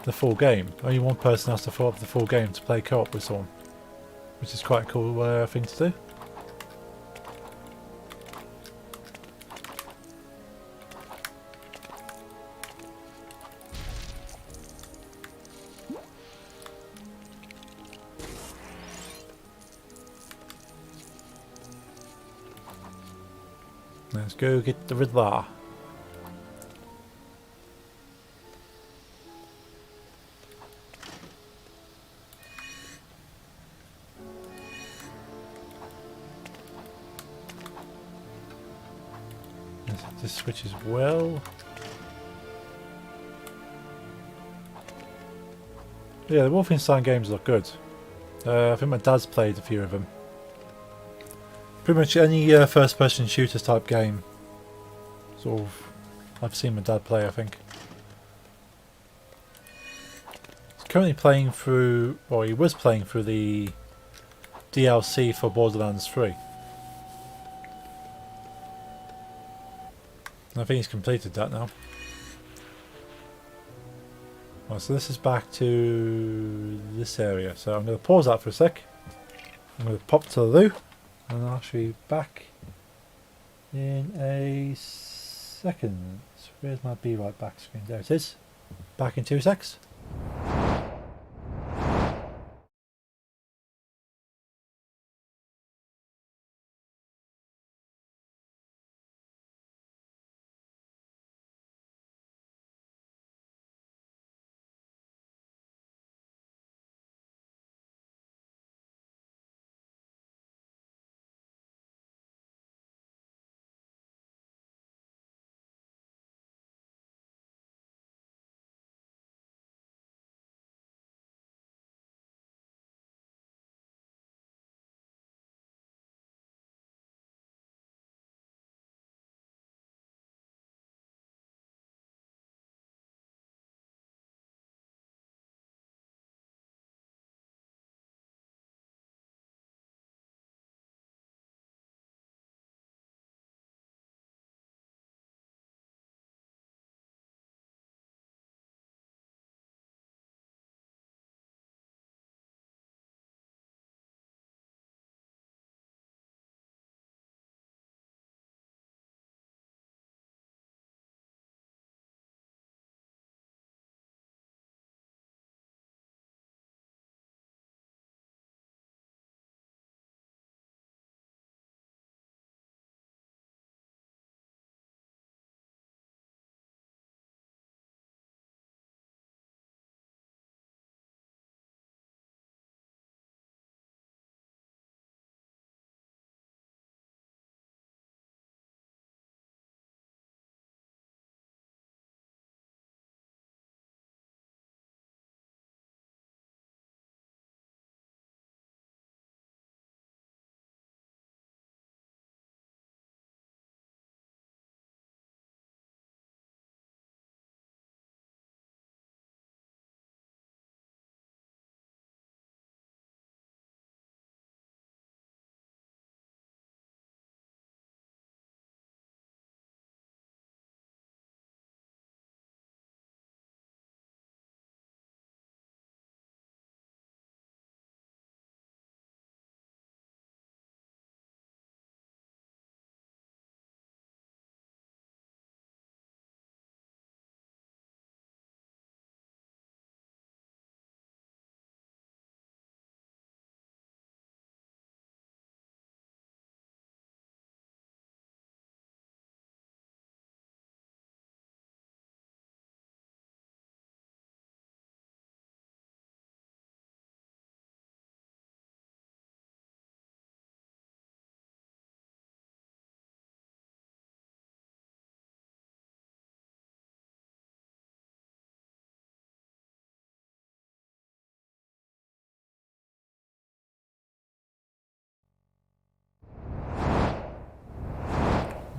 the full game. Only one person has to follow up the full game to play co-op with someone, which is quite a cool thing to do. Let's go get the Riddler. This switches well. Yeah, the Wolfenstein games look good. I think my dad's played a few of them. Pretty much any first-person shooters type game, sort of, I've seen my dad play, I think. He's currently playing through, or he was playing through the DLC for Borderlands 3. I think he's completed that now. Oh, so this is back to this area. So I'm going to pause that for a sec. I'm going to pop to the loo, and I'll show you back in a second. Where's my Be Right Back screen? There it is. Back in 2 secs.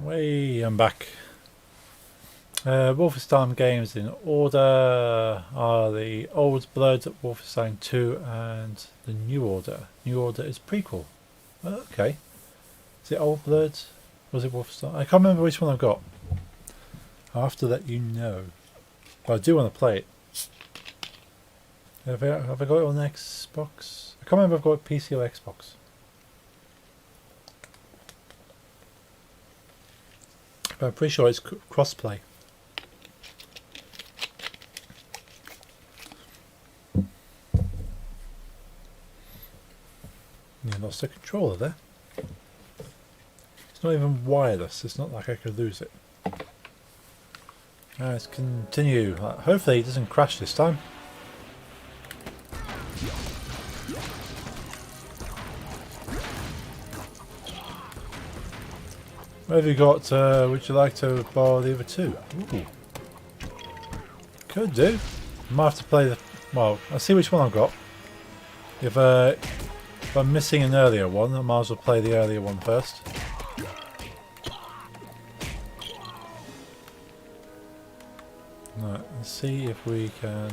Way, I'm back. Wolfenstein games in order are the Old Blood, Wolfenstein 2, and the New Order. New Order is prequel. Okay. Is it Old Blood? Was it Wolfenstein? I can't remember which one I've got. I'll have to let you know. But I do want to play it. Have I got it on Xbox? I can't remember if I've got it PC or Xbox. But I'm pretty sure it's cross-play. Yeah, lost the controller there. It's not even wireless. It's not like I could lose it. Let's continue. Hopefully it doesn't crash this time. Where have you got? Would you like to borrow the other two? Ooh. Could do. Might have to play the... Well, I'll see which one I've got. If I'm missing an earlier one, I might as well play the earlier one first. Right, let's see if we can...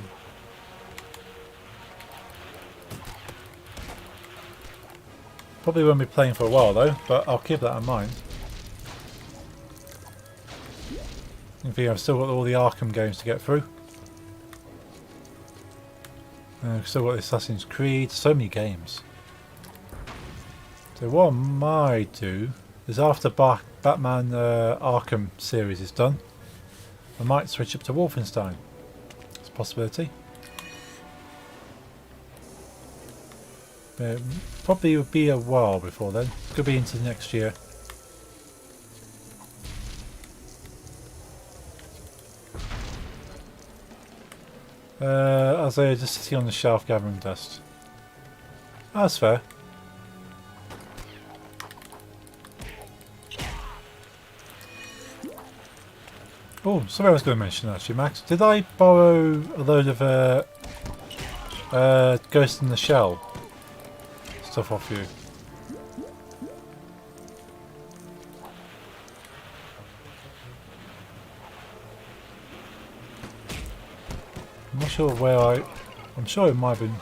Probably won't be playing for a while though, but I'll keep that in mind. I think I've still got all the Arkham games to get through. I've still got Assassin's Creed, so many games. So what I might do is after Batman Arkham series is done, I might switch up to Wolfenstein. It's a possibility. But probably would be a while before then. Could be into next year. As I just sitting on the shelf gathering dust. That's fair. Oh, something I was going to mention actually, Max. Did I borrow a load of Ghost in the Shell stuff off you? I'm not sure where I'm sure it might have been.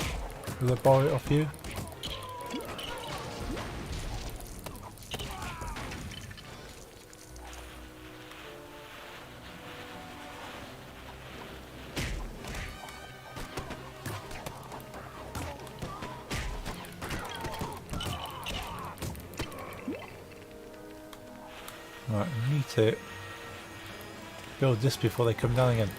Did I borrow it off you? Right, I need to build this before they come down again.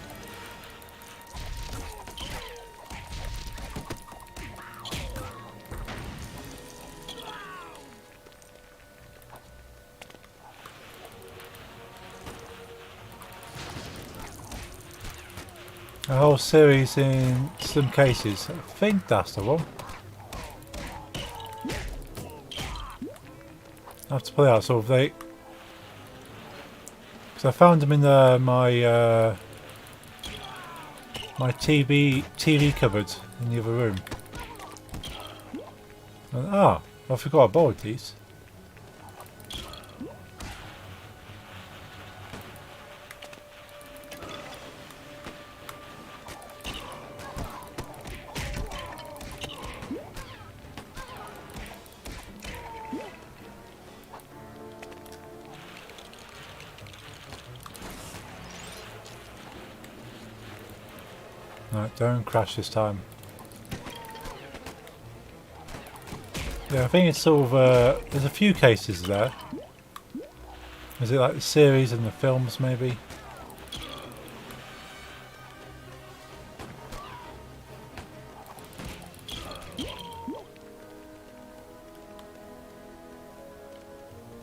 A whole series in some cases. I think that's the one. I have to play out sort of late. Because I found them in my TV cupboard in the other room. And, I forgot I borrowed these. No, don't crash this time. Yeah, I think it's sort of, there's a few cases there. Is it like the series and the films maybe?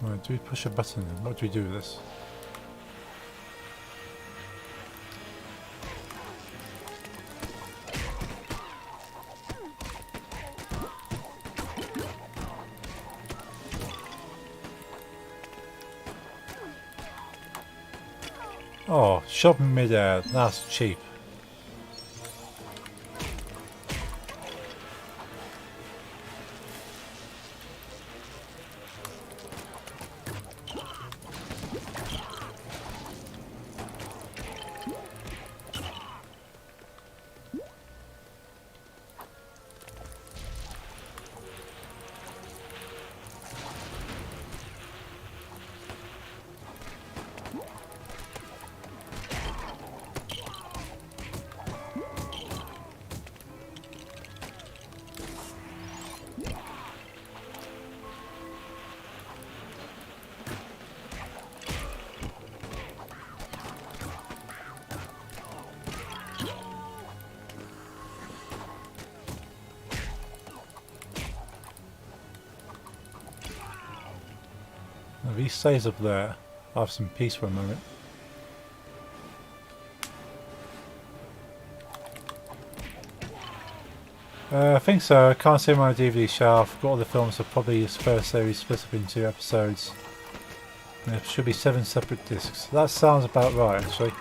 Right, do we push a button then? What do we do with this? Oh, shot in mid-air. That's cheap. if he stays up there, I'll have some peace for a moment. I think so. I can't see my DVD shelf. I've got all the films, so probably this first series split up into 2 episodes. And there should be 7 separate discs. That sounds about right, actually.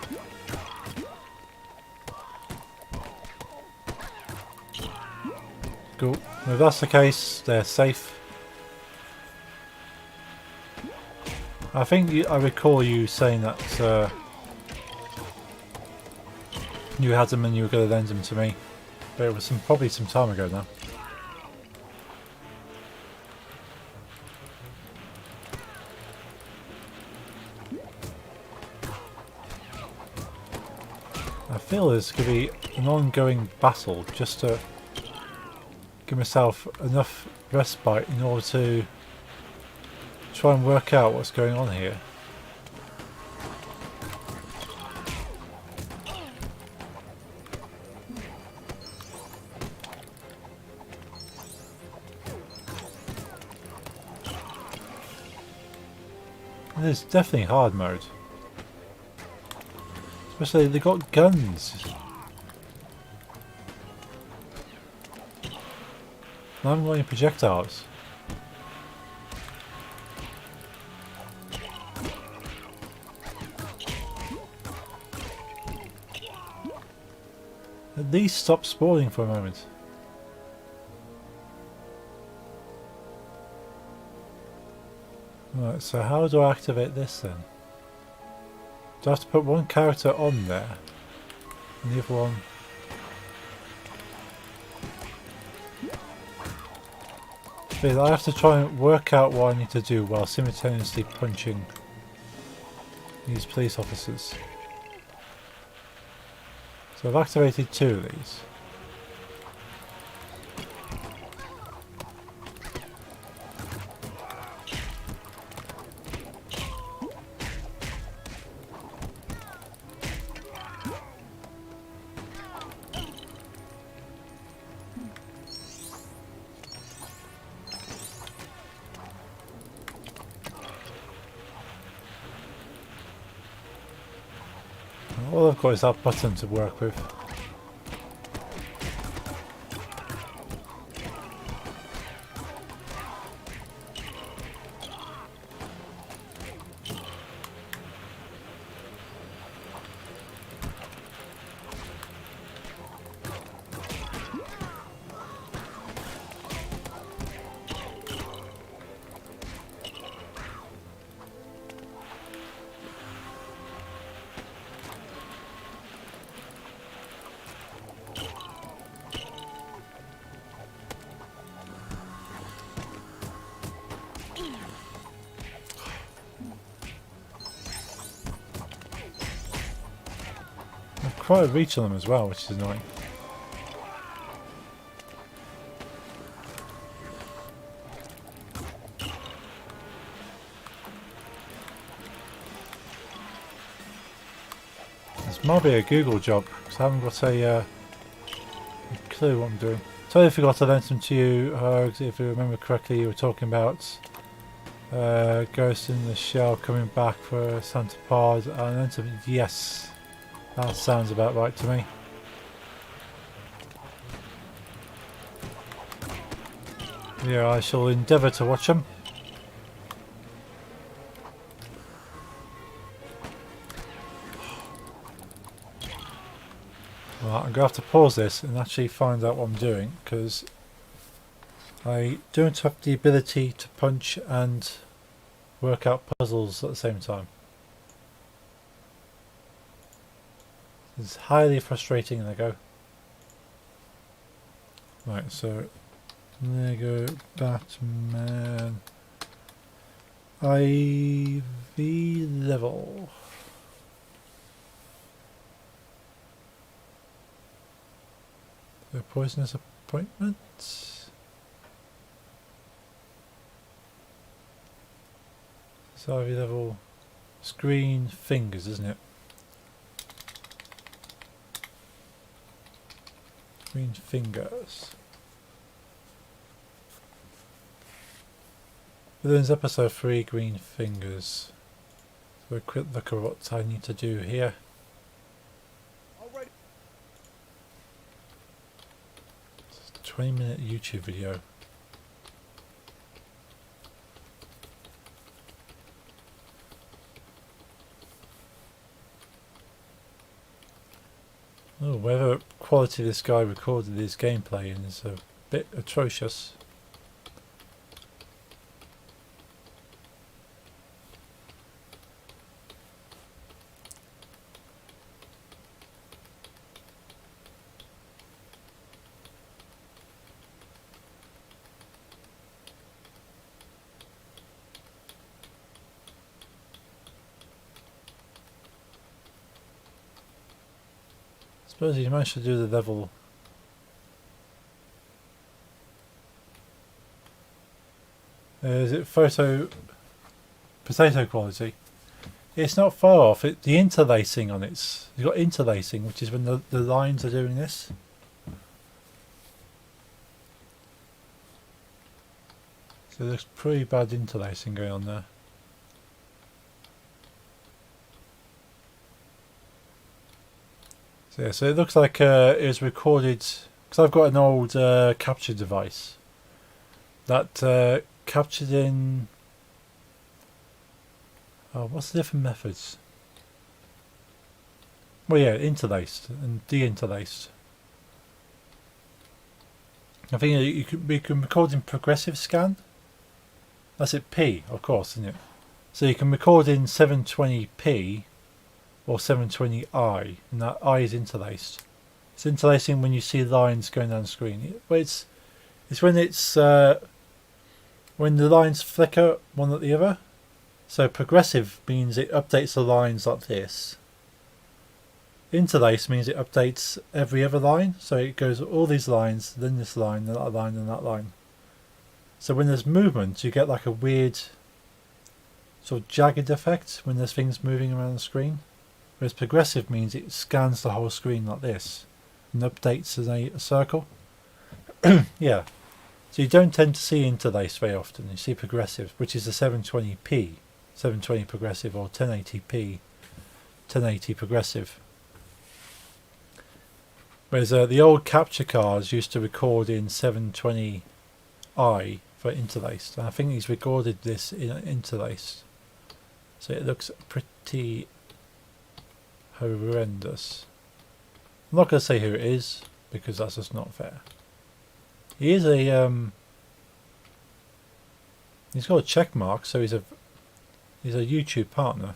Cool. If that's the case, they're safe. I think I recall you saying that you had them and you were going to lend them to me. But it was probably some time ago now. I feel there's going to be an ongoing battle just to give myself enough respite in order to try and work out what's going on here. It's definitely hard mode. Especially they got guns. I haven't got any projectiles. At least stop spawning for a moment. Right, so how do I activate this then? Do I have to put one character on there and the other one? But I have to try and work out what I need to do while simultaneously punching these police officers. So I've activated 2 of these. All I've got is that button to work with. Quite a reach on them as well, which is annoying. This might be a Google job because I haven't got a clue what I'm doing. Totally forgot to mention to you, if you remember correctly, you were talking about Ghost in the Shell coming back for Santa Pod, and then yes. That sounds about right to me. Yeah, I shall endeavour to watch them. Well, I'm going to have to pause this and actually find out what I'm doing, because I don't have the ability to punch and work out puzzles at the same time. It's highly frustrating. There go. Right, so Lego Batman IV level. The poisonous appointment. It's IV level. Screen fingers, isn't it? Green fingers. Villains episode 3 Green Fingers. So a quick look at what I need to do here. It's a 20-minute YouTube video. Oh, whatever quality this guy recorded his gameplay in is a bit atrocious. I suppose he managed to do the level. Is it potato quality? It's not far off. The interlacing on it's you've got interlacing, which is when the lines are doing this. So there's pretty bad interlacing going on there. So yeah, so it looks like it was recorded because I've got an old capture device that captured in. Oh, what's the different methods? Well, yeah, interlaced and deinterlaced. I think we can record in progressive scan. That's it, P, of course, isn't it? So you can record in 720p or 720i, and that I is interlaced. It's interlacing when you see lines going down the screen. But it's when when the lines flicker one at the other. So progressive means it updates the lines like this. Interlace means it updates every other line, so it goes all these lines, then this line, then that line, then that line. So when there's movement, you get like a weird sort of jagged effect when there's things moving around the screen. Whereas progressive means it scans the whole screen like this and updates as a circle. Yeah. So you don't tend to see interlace very often. You see progressive, which is the 720p, 720 progressive, or 1080p, 1080 progressive. Whereas the old capture cards used to record in 720i for interlaced. And I think he's recorded this in interlaced. So it looks pretty horrendous. I'm not going to say who it is because that's just not fair. He is a he's got a check mark, so he's a YouTube partner.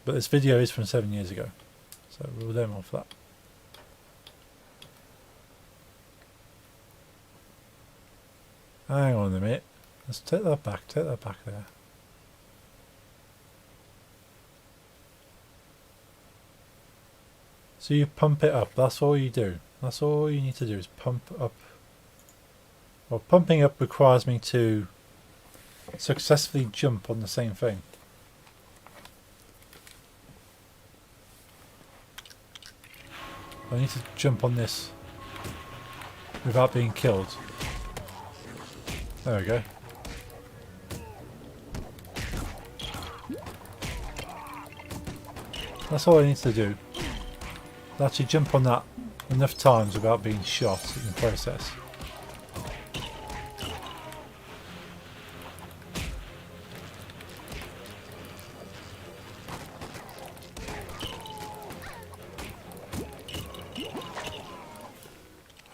But this video is from 7 years ago, so we'll let him off that. Hang on a minute. Let's take that back. Take that back there. So you pump it up. That's all you do. That's all you need to do is pump up. Well, pumping up requires me to successfully jump on the same thing. I need to jump on this without being killed. There we go. That's all I need to do. Actually jump on that enough times without being shot in the process.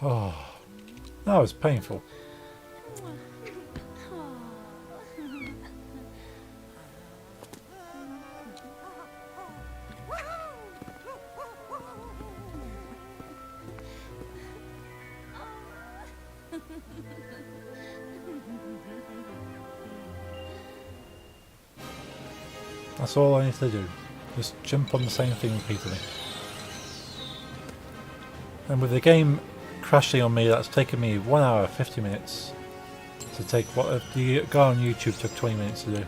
Oh, that was painful. That's all I need to do. Just jump on the same thing repeatedly. And with the game crashing on me, that's taken me 1 hour 50 minutes to take what the guy on YouTube took 20 minutes to do.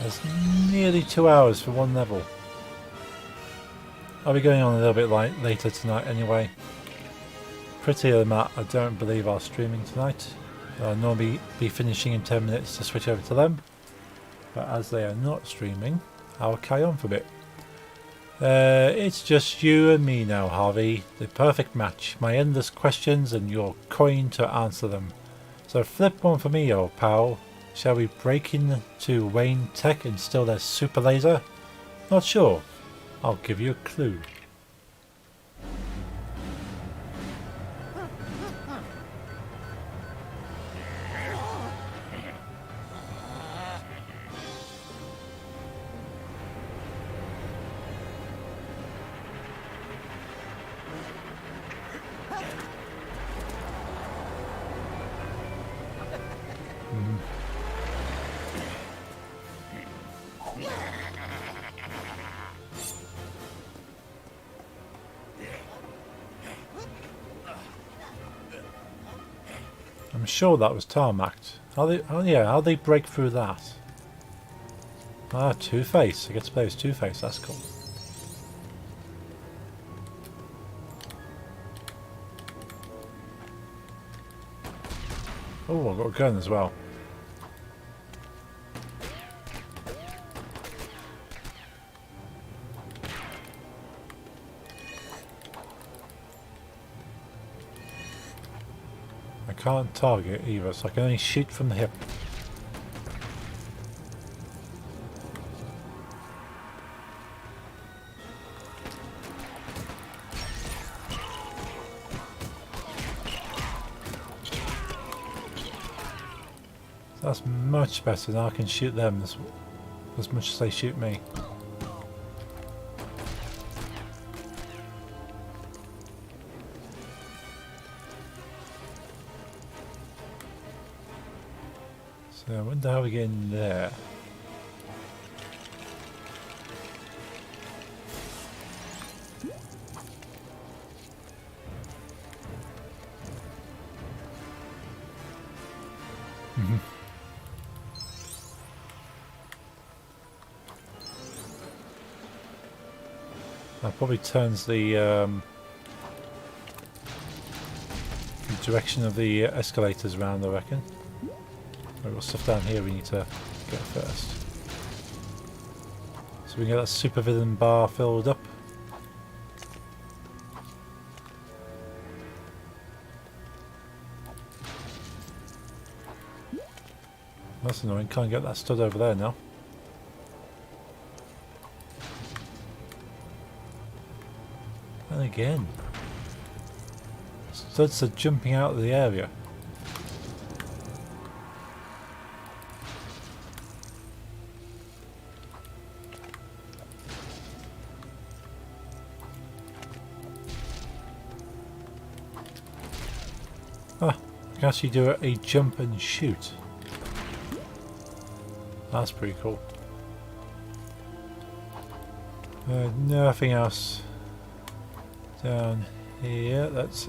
That's nearly 2 hours for one level. I'll be going on a little bit later tonight anyway. Pretty other than that, I don't believe I'll streaming tonight. I'll normally be finishing in 10 minutes to switch over to them. But as they are not streaming, I'll carry on for a bit. It's just you and me now, Harvey. The perfect match. My endless questions and your coin to answer them. So flip one for me, old pal. Shall we break into Wayne Tech and steal their super laser? Not sure. I'll give you a clue. I'm sure that was tarmacked. How they? Oh yeah, how they break through that? Ah, Two-Face. I get to play as Two-Face. That's cool. Oh, I've got a gun as well. I can't target either, so I can only shoot from the hip. That's much better. Now I can shoot them as much as they shoot me. So I wonder how we get in there. That probably turns the direction of the escalators around, I reckon. We've got stuff down here we need to get first. So we can get that supervillain bar filled up. That's annoying, can't get that stud over there now. And again. Studs are jumping out of the area. Ah, I can actually do a jump and shoot. That's pretty cool. Nothing else down here. Let's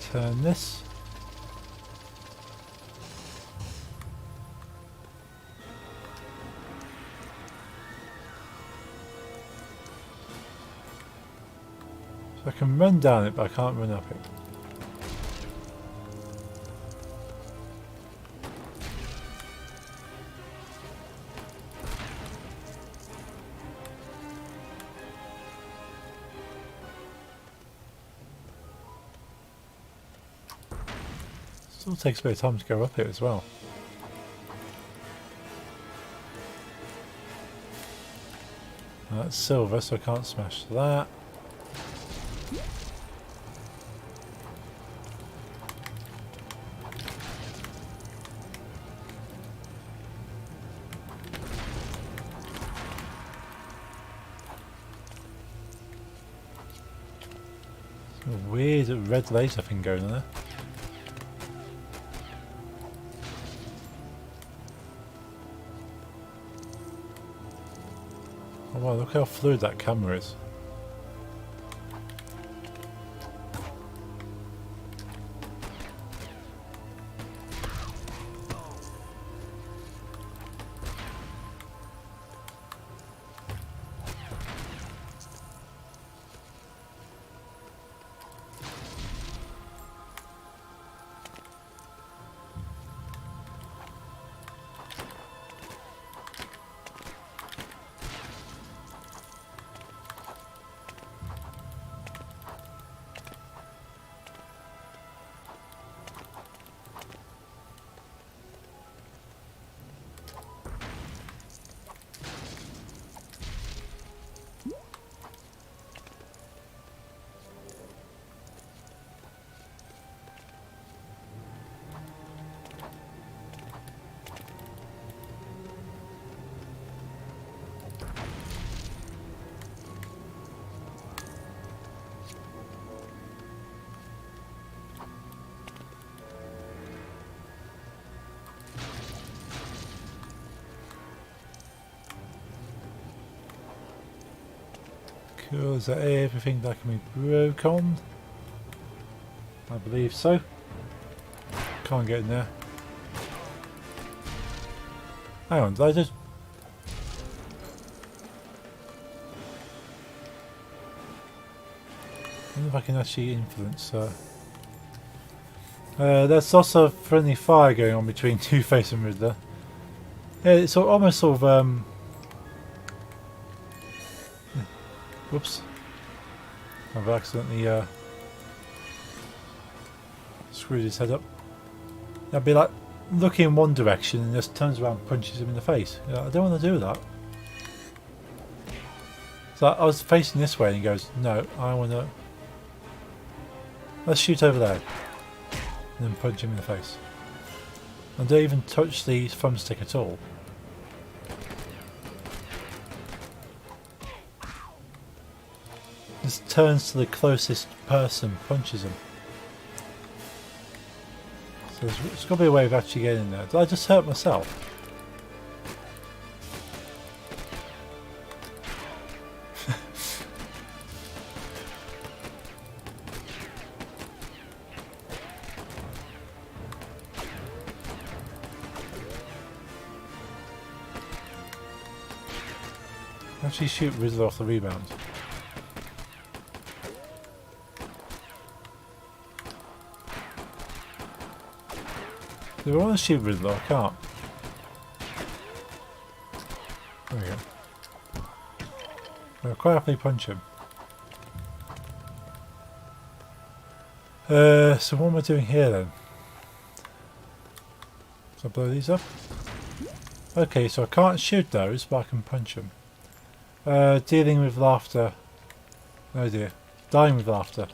turn this. So I can run down it, but I can't run up it. Still takes a bit of time to go up it as well. That's silver, so I can't smash that. A weird red laser thing going on there. Oh wow, look how fluid that camera is. Cool, is that everything that can be broke on? I believe so. Can't get in there. Hang on, did I just... I wonder if I can actually influence there's also friendly fire going on between Two-Face and Riddler. Yeah, it's almost sort of whoops. I've accidentally screwed his head up. I'd be like looking in one direction and just turns around and punches him in the face. You know, I don't want to do that. So I was facing this way and he goes, no, I want to... Let's shoot over there. And then punch him in the face. And don't even touch the thumbstick at all. Just turns to the closest person, punches him. So there's got to be a way of actually getting in there. Did I just hurt myself? Actually shoot Riddler off the rebound. Do I want to shoot Riddler? I can't. There we go. I'll quite happily punch him. So what am I doing here then? So I blow these up? Okay, so I can't shoot those, but I can punch them. Dealing with laughter. Oh dear. Dying with laughter.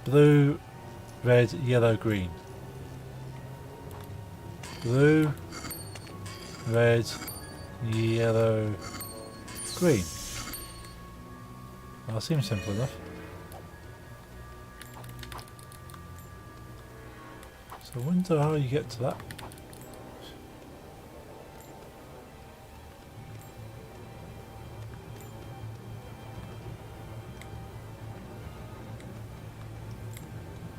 Blue, red, yellow, green. Blue, red, yellow, green. That seems simple enough. So I wonder how you get to that.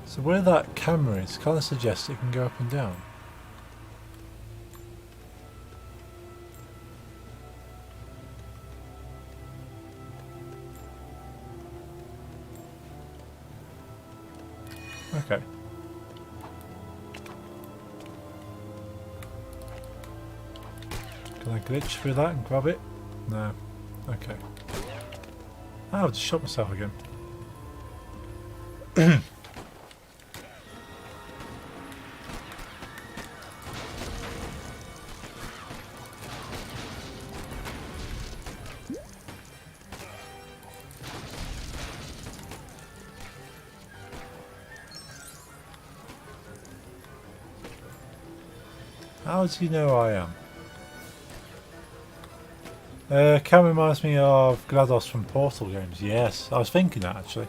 So where that camera is kind of suggests it can go up and down. Okay. Can I glitch through that and grab it? No. Okay. Oh, I've just shot myself again. How do you know I am? Cam reminds me of GLaDOS from Portal games. Yes, I was thinking that actually.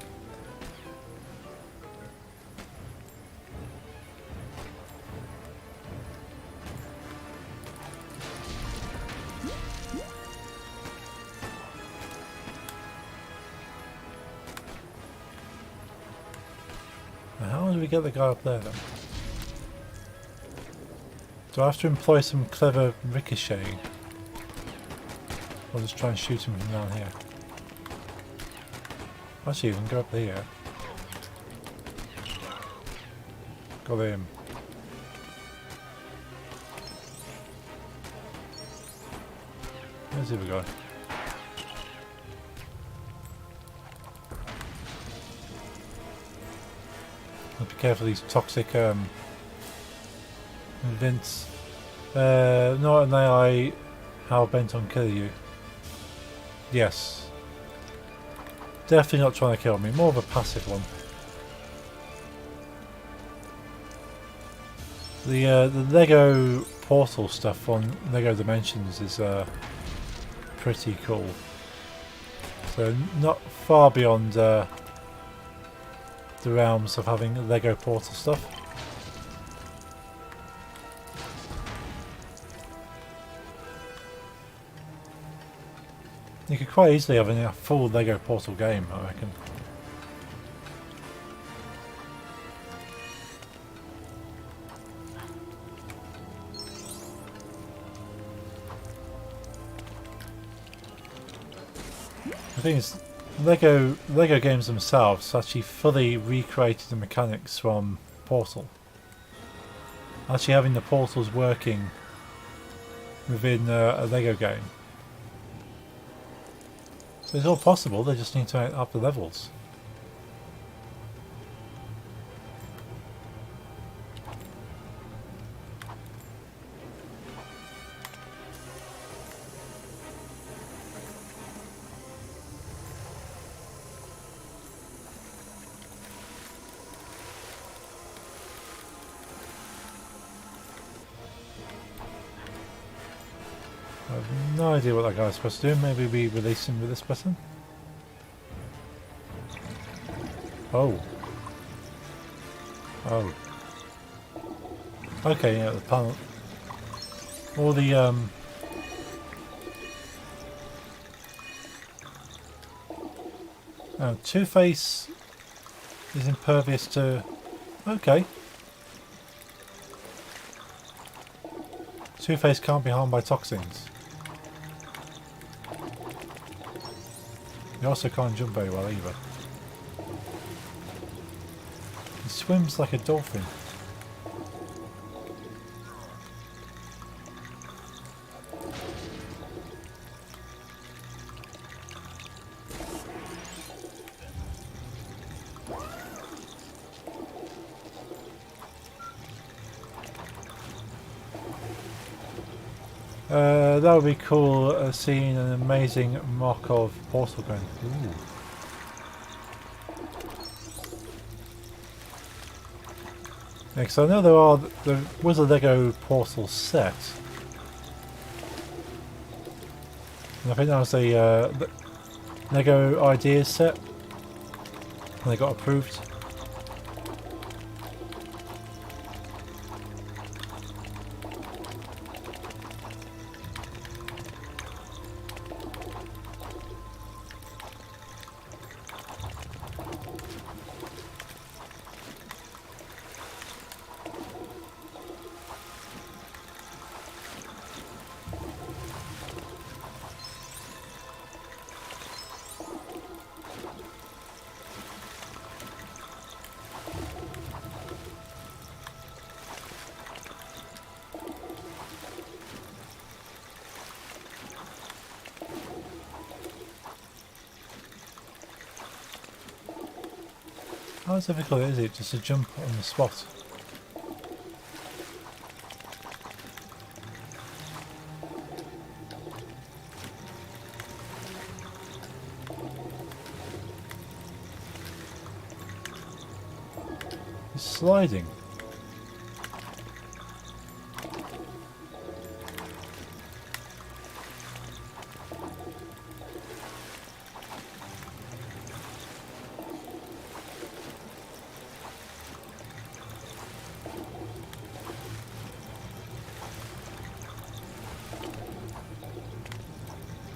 Now how do we get the guy up there then? Do I have to employ some clever ricocheting? Or just try and shoot him from down here? Actually, we can go up here. Got him. Where's the other guy? Be careful of these toxic Vince. Not an AI how bent on killing you. Yes. Definitely not trying to kill me, more of a passive one. The Lego portal stuff on Lego Dimensions is pretty cool. So not far beyond the realms of having Lego portal stuff. You could quite easily have a full Lego Portal game, I reckon. The thing is, Lego games themselves actually fully recreated the mechanics from Portal. Actually having the portals working within a Lego game. So it's all possible, they just need to up the levels. I have no idea what that guy's supposed to do. Maybe we release him with this button? Oh. Oh. Okay, yeah, the panel. All the, Oh, Two-Face is impervious to... Okay. Two-Face can't be harmed by toxins. He also can't jump very well either. He swims like a dolphin. That would be cool, seeing an amazing mock of Portal going. Ooh. Yeah, 'cause I know there was a Lego Portal set. And I think that was a Lego Ideas set. And they got approved. How difficult is it just to jump on the spot? It's sliding.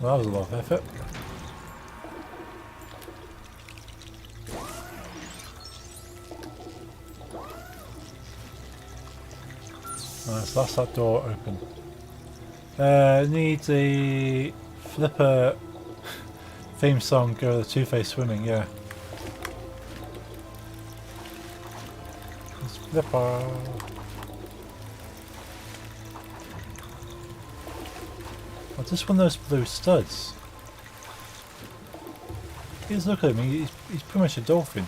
Well, that was a lot of effort. Right, so that's that door open. Need the Flipper theme song, go the Two-Face swimming, yeah. It's Flipper. Oh, just one of those blue studs. He's look at him, he's pretty much a dolphin.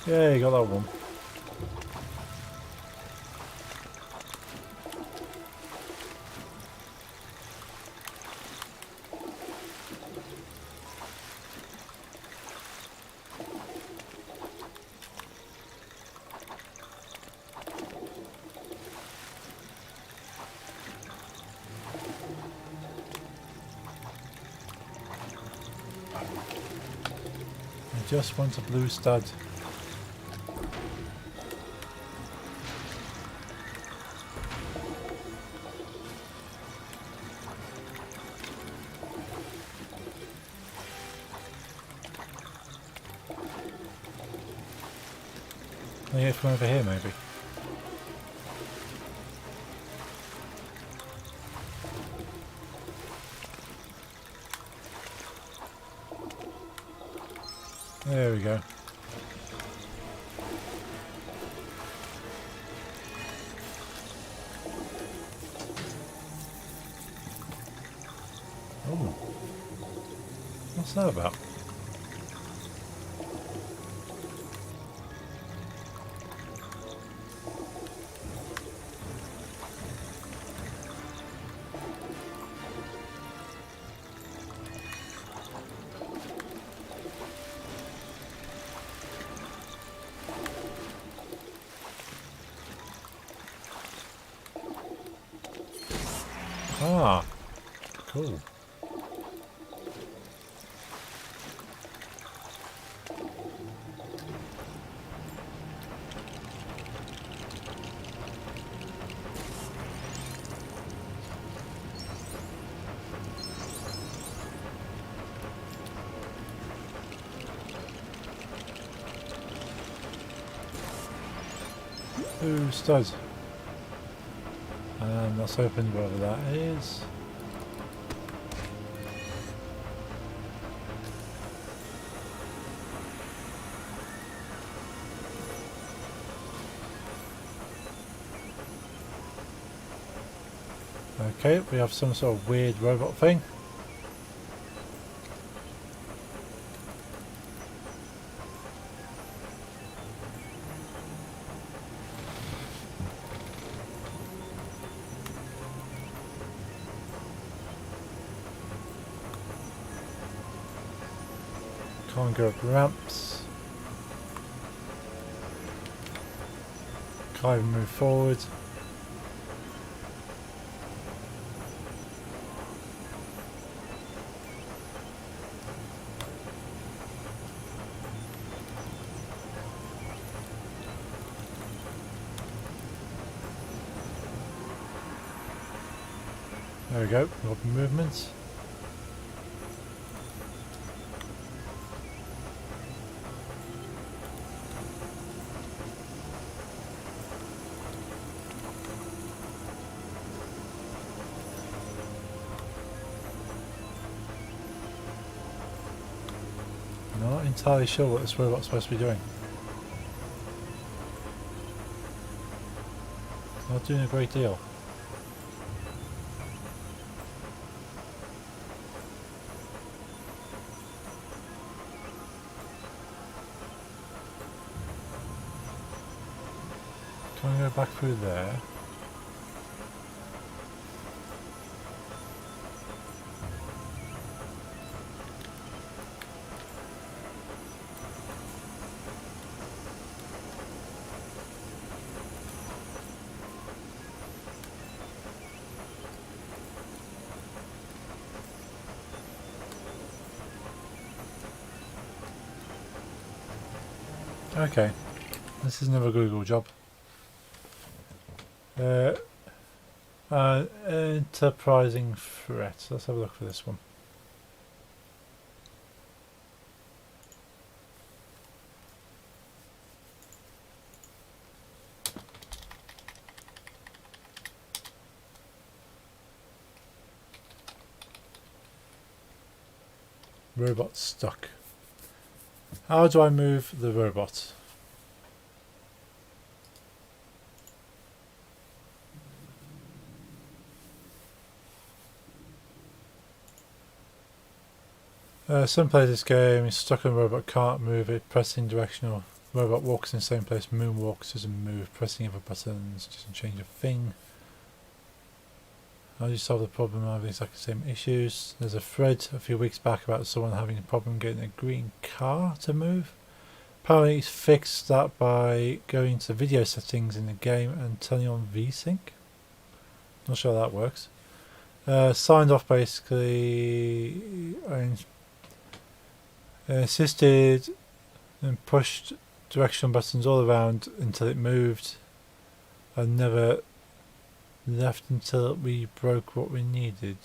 Yeah, you got that one. just want a blue stud. I get from over here, maybe. There we go. Oh, what's that about? Ah, cool. Ooh, studs. And let's open whatever that is. Okay, we have some sort of weird robot thing. Can't go up ramps. Can't even move forward. There we go, open movements. Not entirely sure what this robot's supposed to be doing. Not doing a great deal. Can I go back through there? Okay, this is another Google job. Enterprising threat. Let's have a look for this one. Robot stuck. How do I move the robot? Some play this game, is stuck on a robot, can't move it, pressing directional. Robot walks in the same place, moonwalks, doesn't move, pressing other buttons, doesn't change a thing. How do you solve the problem of having exactly the same issues? There's a thread a few weeks back about someone having a problem getting a green car to move. Apparently he's fixed that by going to video settings in the game and turning on VSync. Not sure how that works. Signed off basically, assisted and pushed directional buttons all around until it moved and never left until we broke what we needed.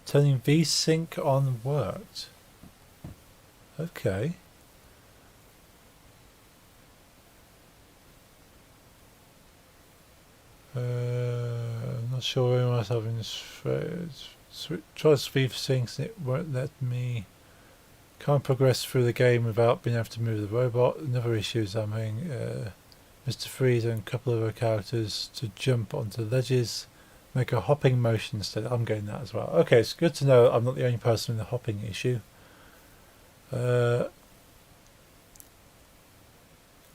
Turning VSync on worked. Okay. I'm not sure where myself in this phase. Try VSync and it won't let me. Can't progress through the game without being able to move the robot. Another issue is I'm having Mr. Freeze and a couple of other characters to jump onto ledges, make a hopping motion instead. I'm getting that as well. Okay, it's good to know I'm not the only person with the hopping issue. Got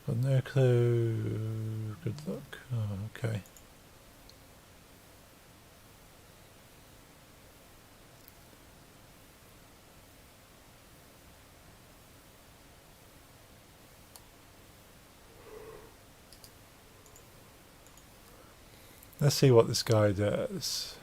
no clue. Good luck. Oh, okay. Let's see what this guy does.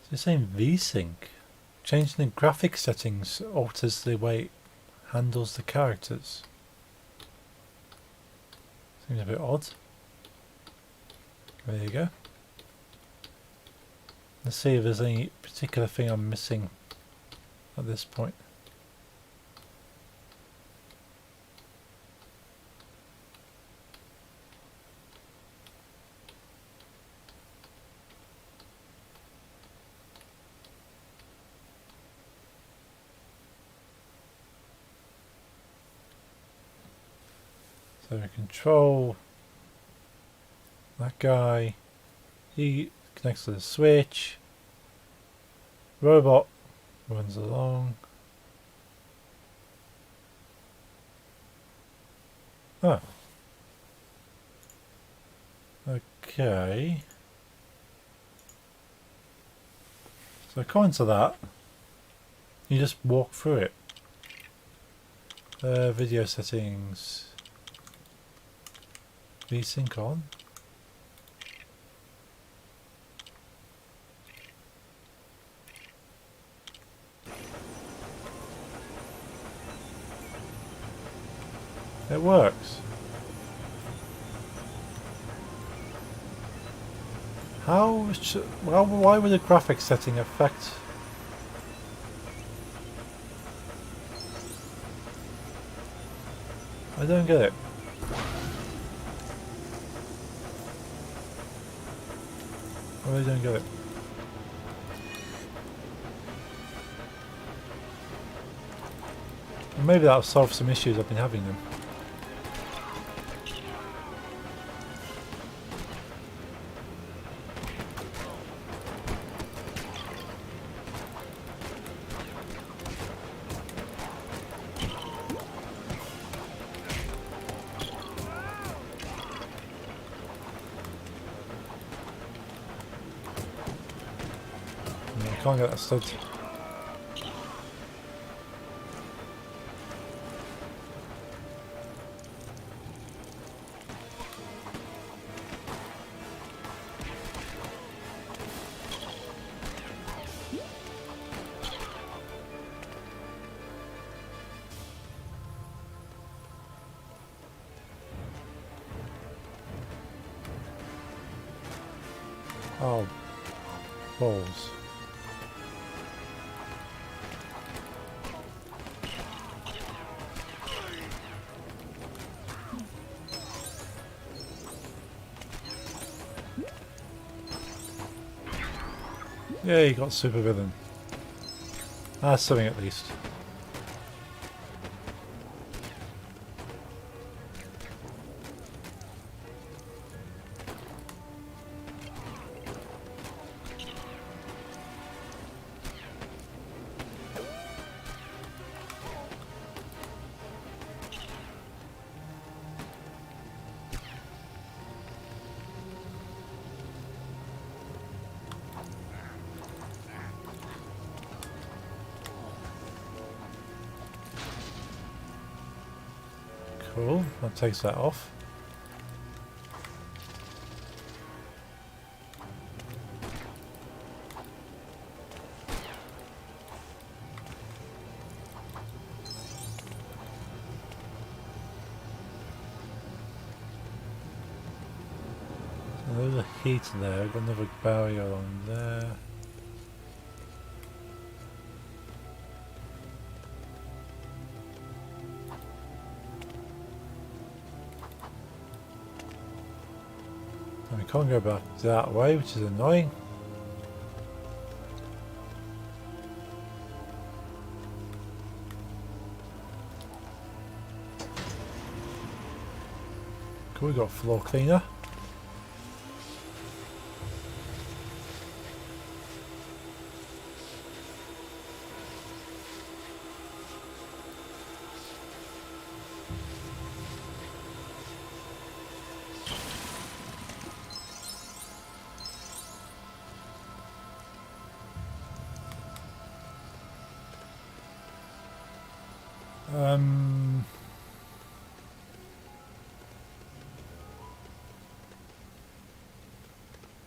It's saying VSync. Changing the graphic settings alters the way it handles the characters. Seems a bit odd. There you go. Let's see if there's any particular thing I'm missing at this point. So we control that guy. He connects to the switch. Robot runs along. Oh. Okay. So according to that, you just walk through it. Video settings. VSync on. It works. Why would the graphics setting affect? I don't get it. I really don't get it. Well, maybe that'll solve some issues I've been having then. Can't get that stud. Oh, balls. Yeah, you got super villain. That's something at least. Cool, that takes that off. There's a heater there. Got another barrier on there. And we can't go back that way, which is annoying. Cool, we got floor cleaner.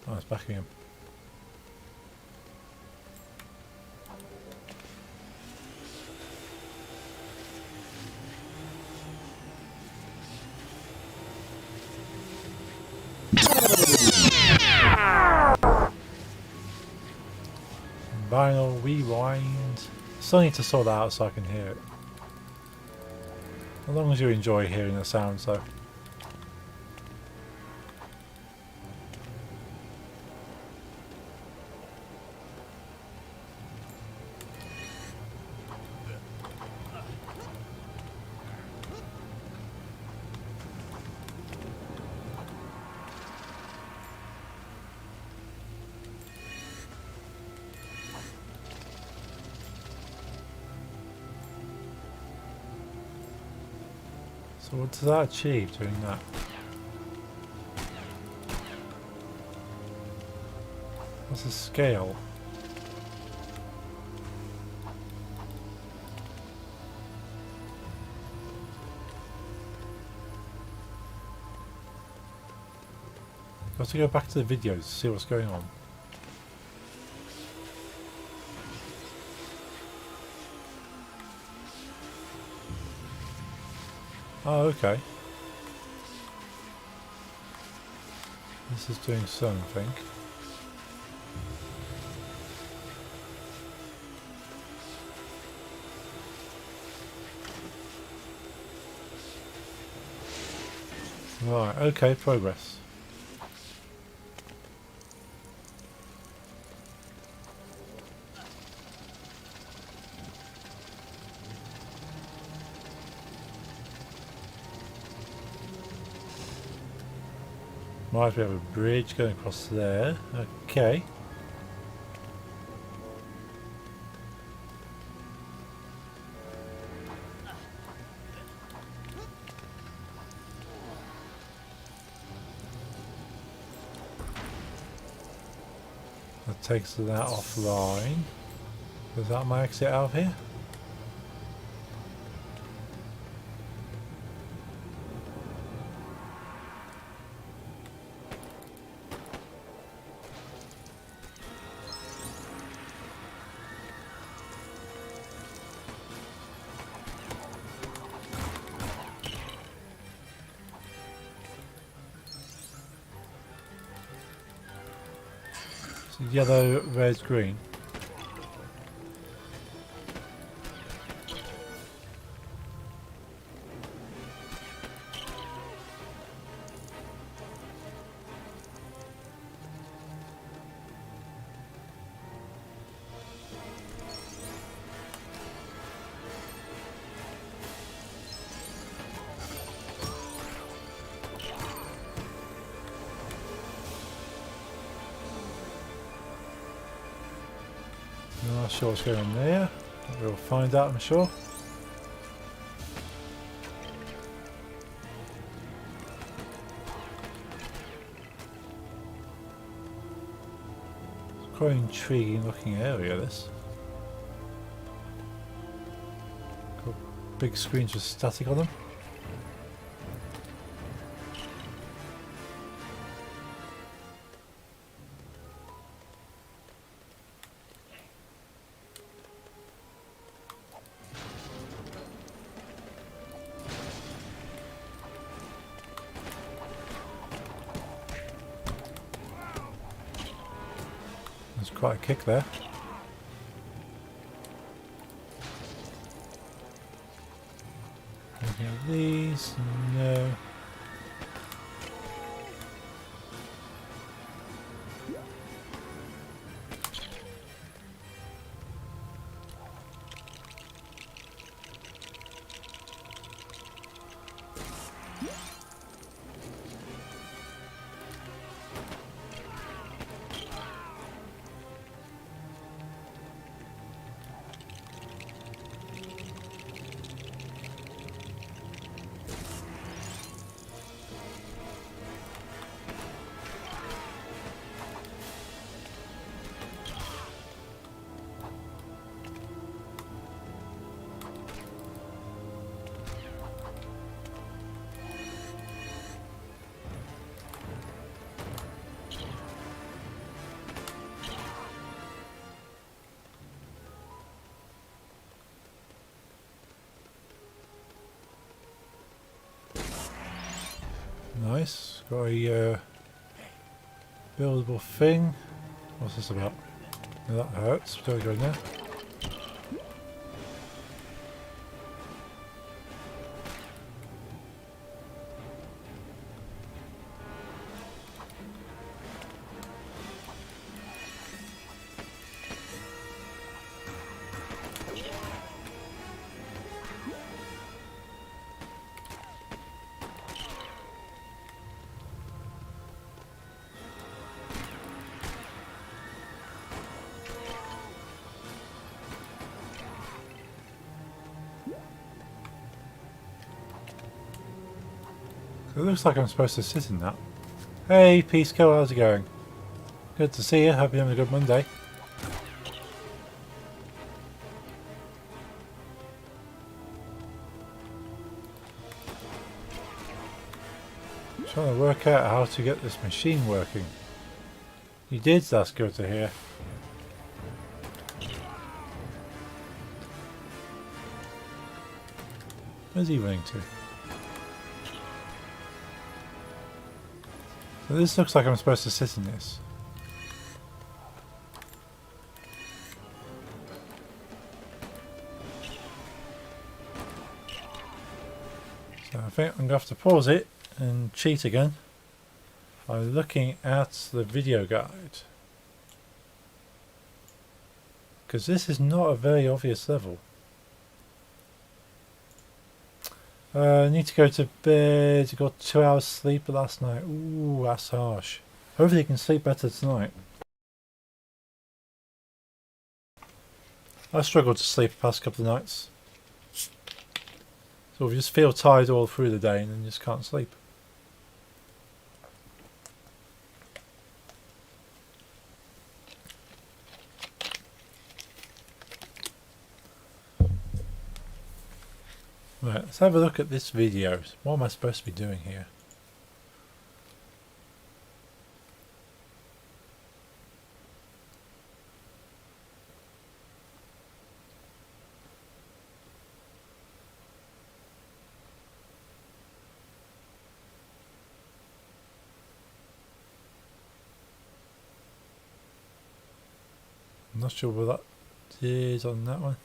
Oh, it's back again. Vinyl rewind. Still need to sort that out so I can hear it. As long as you enjoy hearing the sounds though. So what does that achieve doing that? What's the scale? I have to go back to the videos to see what's going on. Oh, okay. This is doing something. Right, okay, progress. Right, we have a bridge going across there. Okay. That takes that offline. Is that my exit out of here? Yellow, red, green. Not sure what's going on there. We'll find out, I'm sure. It's quite an intriguing looking area, this. Got big screens with static on them. quite a kick there. Any of these? No. Nice. Got a buildable thing. What's this about? No, that hurts. Don't go in there. It looks like I'm supposed to sit in that. Hey, Peace Kill, how's it going? Good to see you. Hope you're having a good Monday. Trying to work out how to get this machine working. You did, that's good to hear. Where's he running to? So this looks like I'm supposed to sit in this. So I think I'm going to have to pause it and cheat again by looking at the video guide. Because this is not a very obvious level. I need to go to bed. I got 2 hours sleep last night. Ooh, that's harsh. Hopefully you can sleep better tonight. I struggled to sleep the past couple of nights. So you just feel tired all through the day and then just can't sleep. Right, let's have a look at this video. What am I supposed to be doing here? I'm not sure what that is on that one.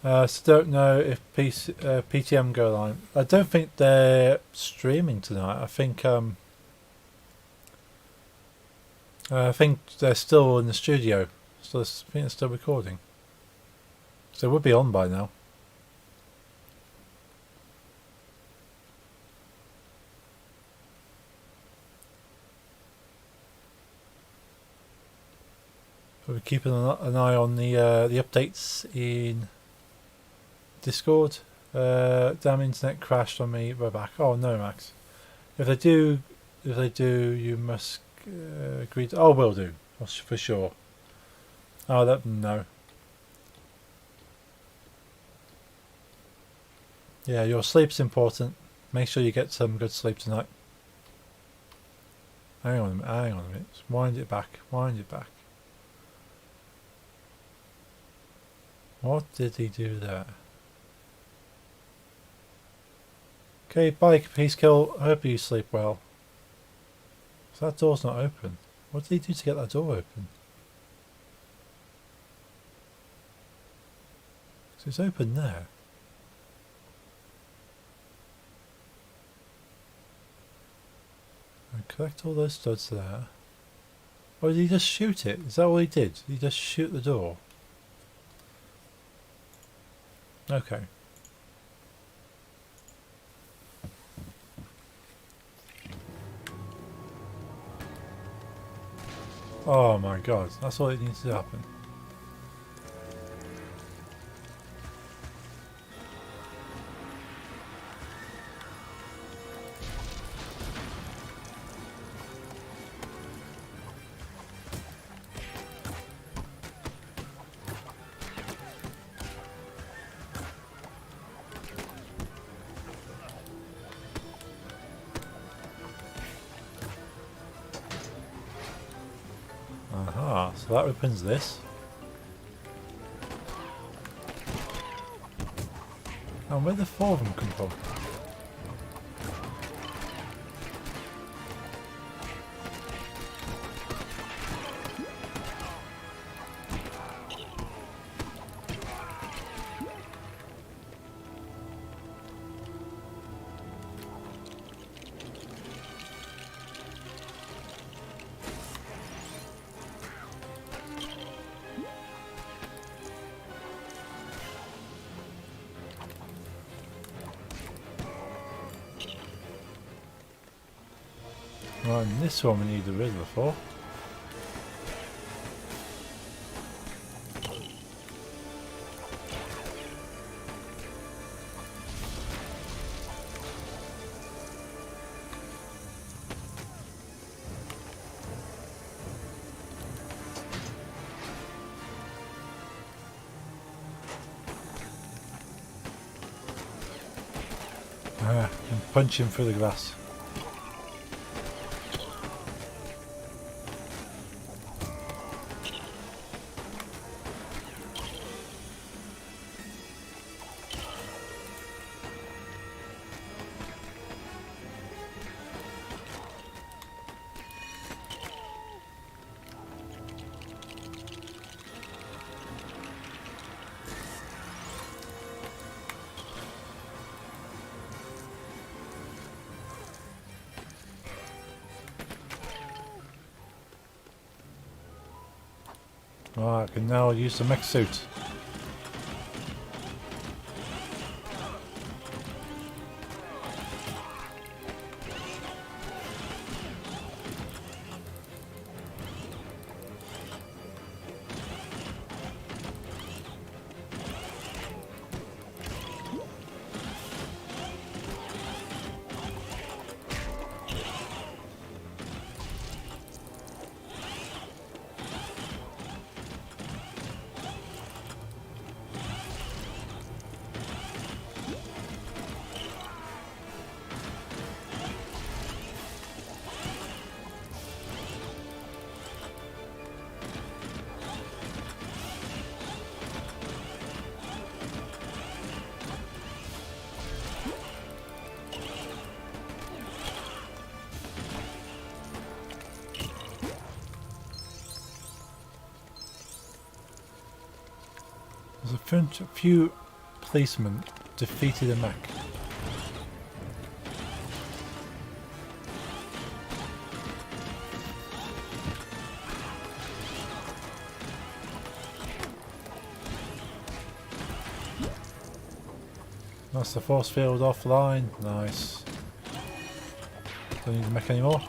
So don't know if PTM go live. I don't think they're streaming tonight. I think they're still in the studio. So I think they're still recording. So it would be on by now. We're keeping an eye on the updates in Discord. Damn, internet crashed on me. We're back. Oh no, Max. If they do, you must agree. Oh, will do for sure. Oh, let them know. Yeah, your sleep's important. Make sure you get some good sleep tonight. Hang on a minute. Wind it back. Wind it back. What did he do there? Okay, bye, Peace Kill. I hope you sleep well. So that door's not open. What did he do to get that door open? So it's open there. And collect all those studs there. Or did he just shoot it? Is that all he did? Did he just shoot the door? Okay. Oh my god, that's all it needs to happen. Aha, so that opens this. And where the four of them come from? Right, and this one we need the Riddler for. And punch him through the glass. Right, I can now use the mech suit. There's a few policemen defeated a mech. That's the force field offline. Nice. Don't need the mech anymore.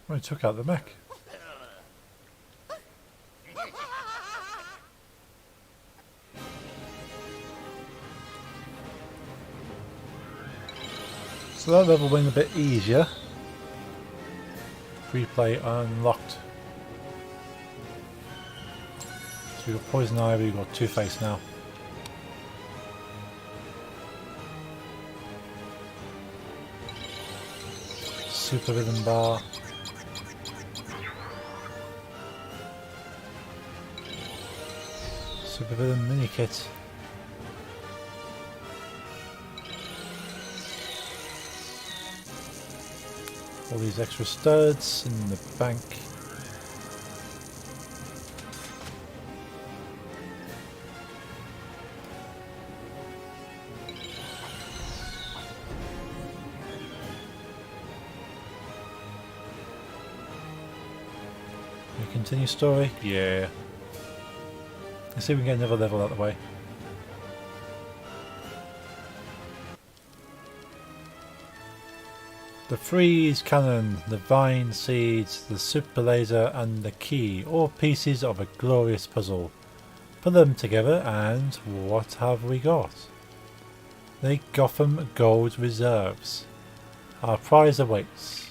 Well, he took out the mech. So that level went a bit easier. Free play unlocked. So we've got Poison Ivy, we've got Two-Face now. Super Rhythm Bar. Super Rhythm Mini Kit. All these extra studs in the bank. We continue story? Yeah. Let's see if we can get another level out of the way. The freeze cannon, the vine seeds, the super laser and the key, all pieces of a glorious puzzle. Put them together and what have we got? The Gotham Gold Reserves. Our prize awaits.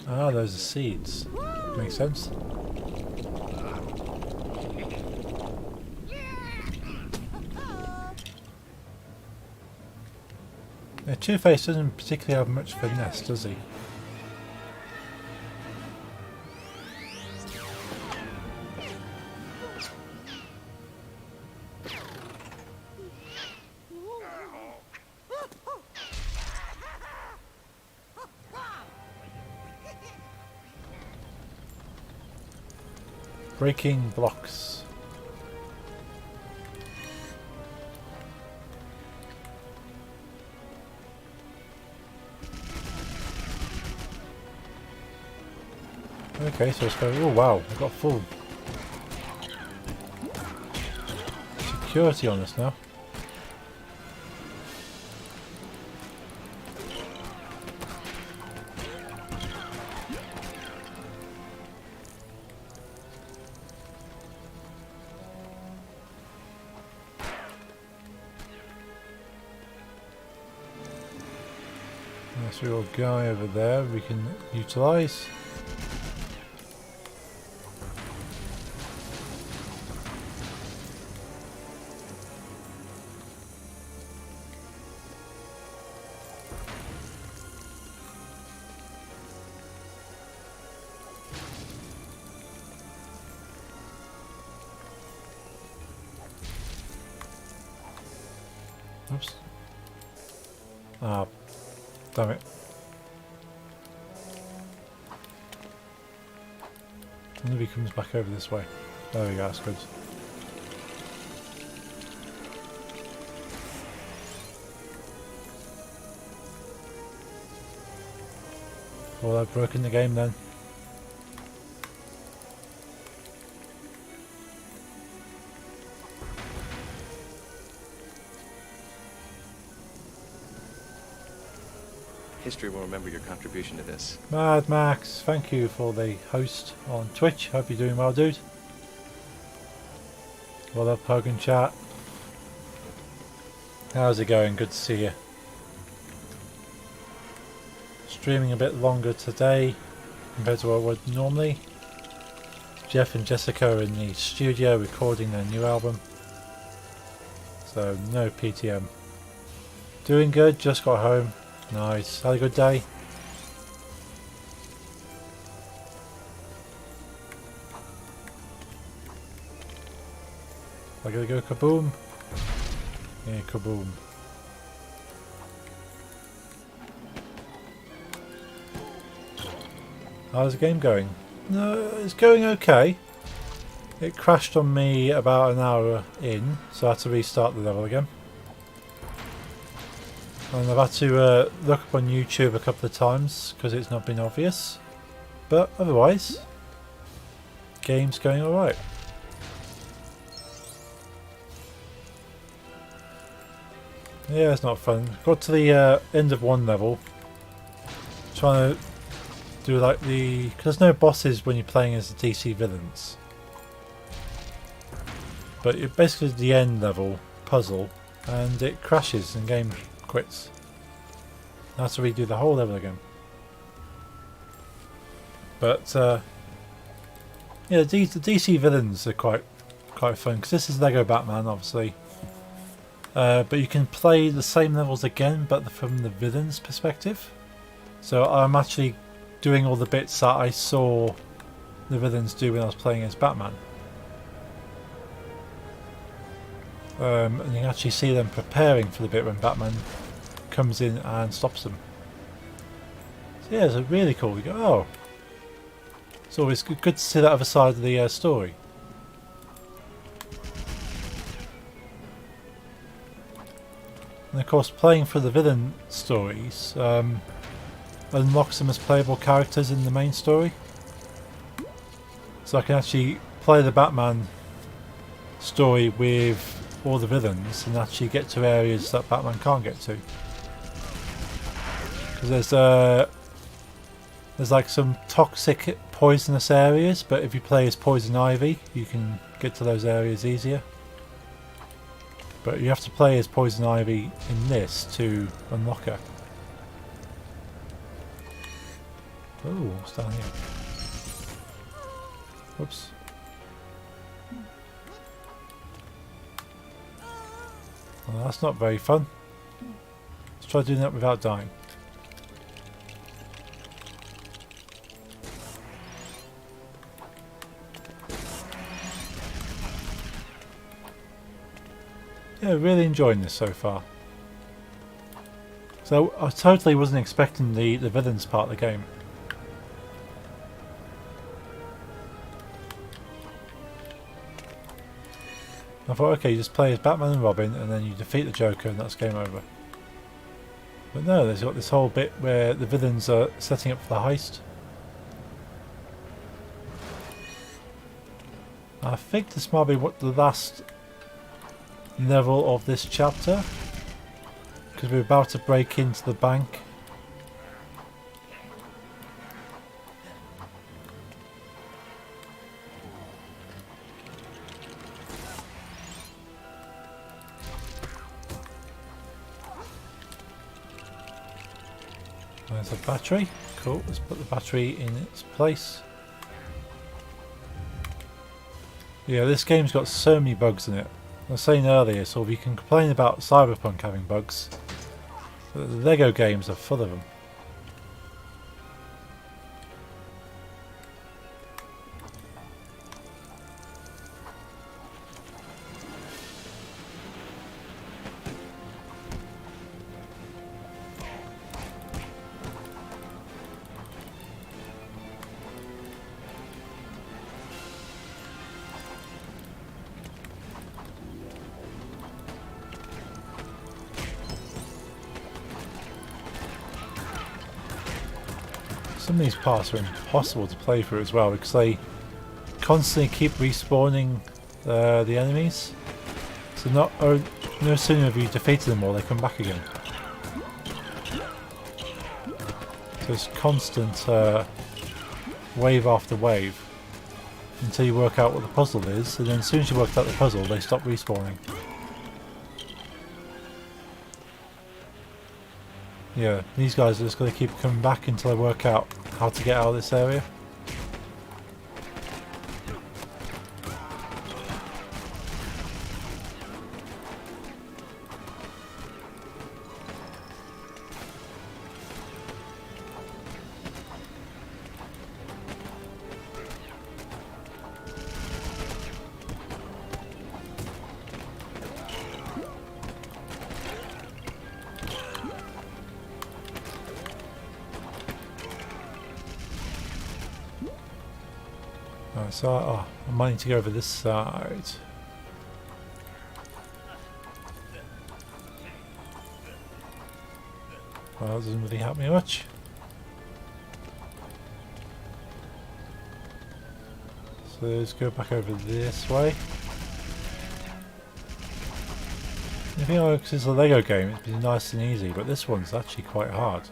Ah, those are seeds. Makes sense. Yeah, Two-Face doesn't particularly have much finesse, does he? Breaking blocks. Okay, so it's going. Oh wow, I've got full security on this now. Nice little guy over there we can utilise. Oops. Ah, damn it. I wonder if he comes back over this way. There we go, that's good. Well, I've broken the game then. History will remember your contribution to this. Mad Max, thank you for the host on Twitch. Hope you're doing well, dude. Well up, Hogan chat. How's it going? Good to see you. Streaming a bit longer today compared to what I would normally. Jeff and Jessica are in the studio recording their new album. So no PTM. Doing good, just got home. Nice. Had a good day. I gotta go kaboom. Yeah, kaboom. How's the game going? No, it's going okay. It crashed on me about an hour in, so I had to restart the level again. And I've had to look up on YouTube a couple of times because it's not been obvious. But otherwise, game's going alright. Yeah, it's not fun. Got to the end of one level. Trying to do like the... because there's no bosses when you're playing as the DC villains. But it basically the end level puzzle and it crashes and game quits. I have to redo the whole level again. But yeah, the DC villains are quite fun because this is Lego Batman, obviously. But you can play the same levels again, but from the villain's perspective. So I'm actually doing all the bits that I saw the villains do when I was playing as Batman. And you can actually see them preparing for the bit when Batman comes in and stops them. So yeah, it's really cool. You go, oh. It's always good to see that other side of the story. And of course, playing for the villain stories unlocks them as playable characters in the main story. So I can actually play the Batman story with all the villains and actually get to areas that Batman can't get to. Because there's like some toxic, poisonous areas, but if you play as Poison Ivy, you can get to those areas easier. But you have to play as Poison Ivy in this to unlock her. Oh, what's down here? Whoops. Well, that's not very fun. Let's try doing that without dying. Yeah, really enjoying this so far. So I totally wasn't expecting the villains part of the game. I thought, okay, you just play as Batman and Robin and then you defeat the Joker and that's game over. But no, there's got this whole bit where the villains are setting up for the heist. I think this might be what the last level of this chapter, because we're about to break into the bank. There's a battery. Cool, let's put the battery in its place. Yeah, this game's got so many bugs in it. I was saying earlier, so you can complain about Cyberpunk having bugs, but the Lego games are full of them. Some of these parts are impossible to play through as well because they constantly keep respawning the enemies. So no sooner have you defeated them all, they come back again. So it's constant wave after wave until you work out what the puzzle is, and then as soon as you work out the puzzle, they stop respawning. Yeah, these guys are just going to keep coming back until I work out how to get out of this area. Right, so I might need to go over this side. Well, that doesn't really help me much. So let's go back over this way. I think because it's a Lego game, it'd be nice and easy, but this one's actually quite hard.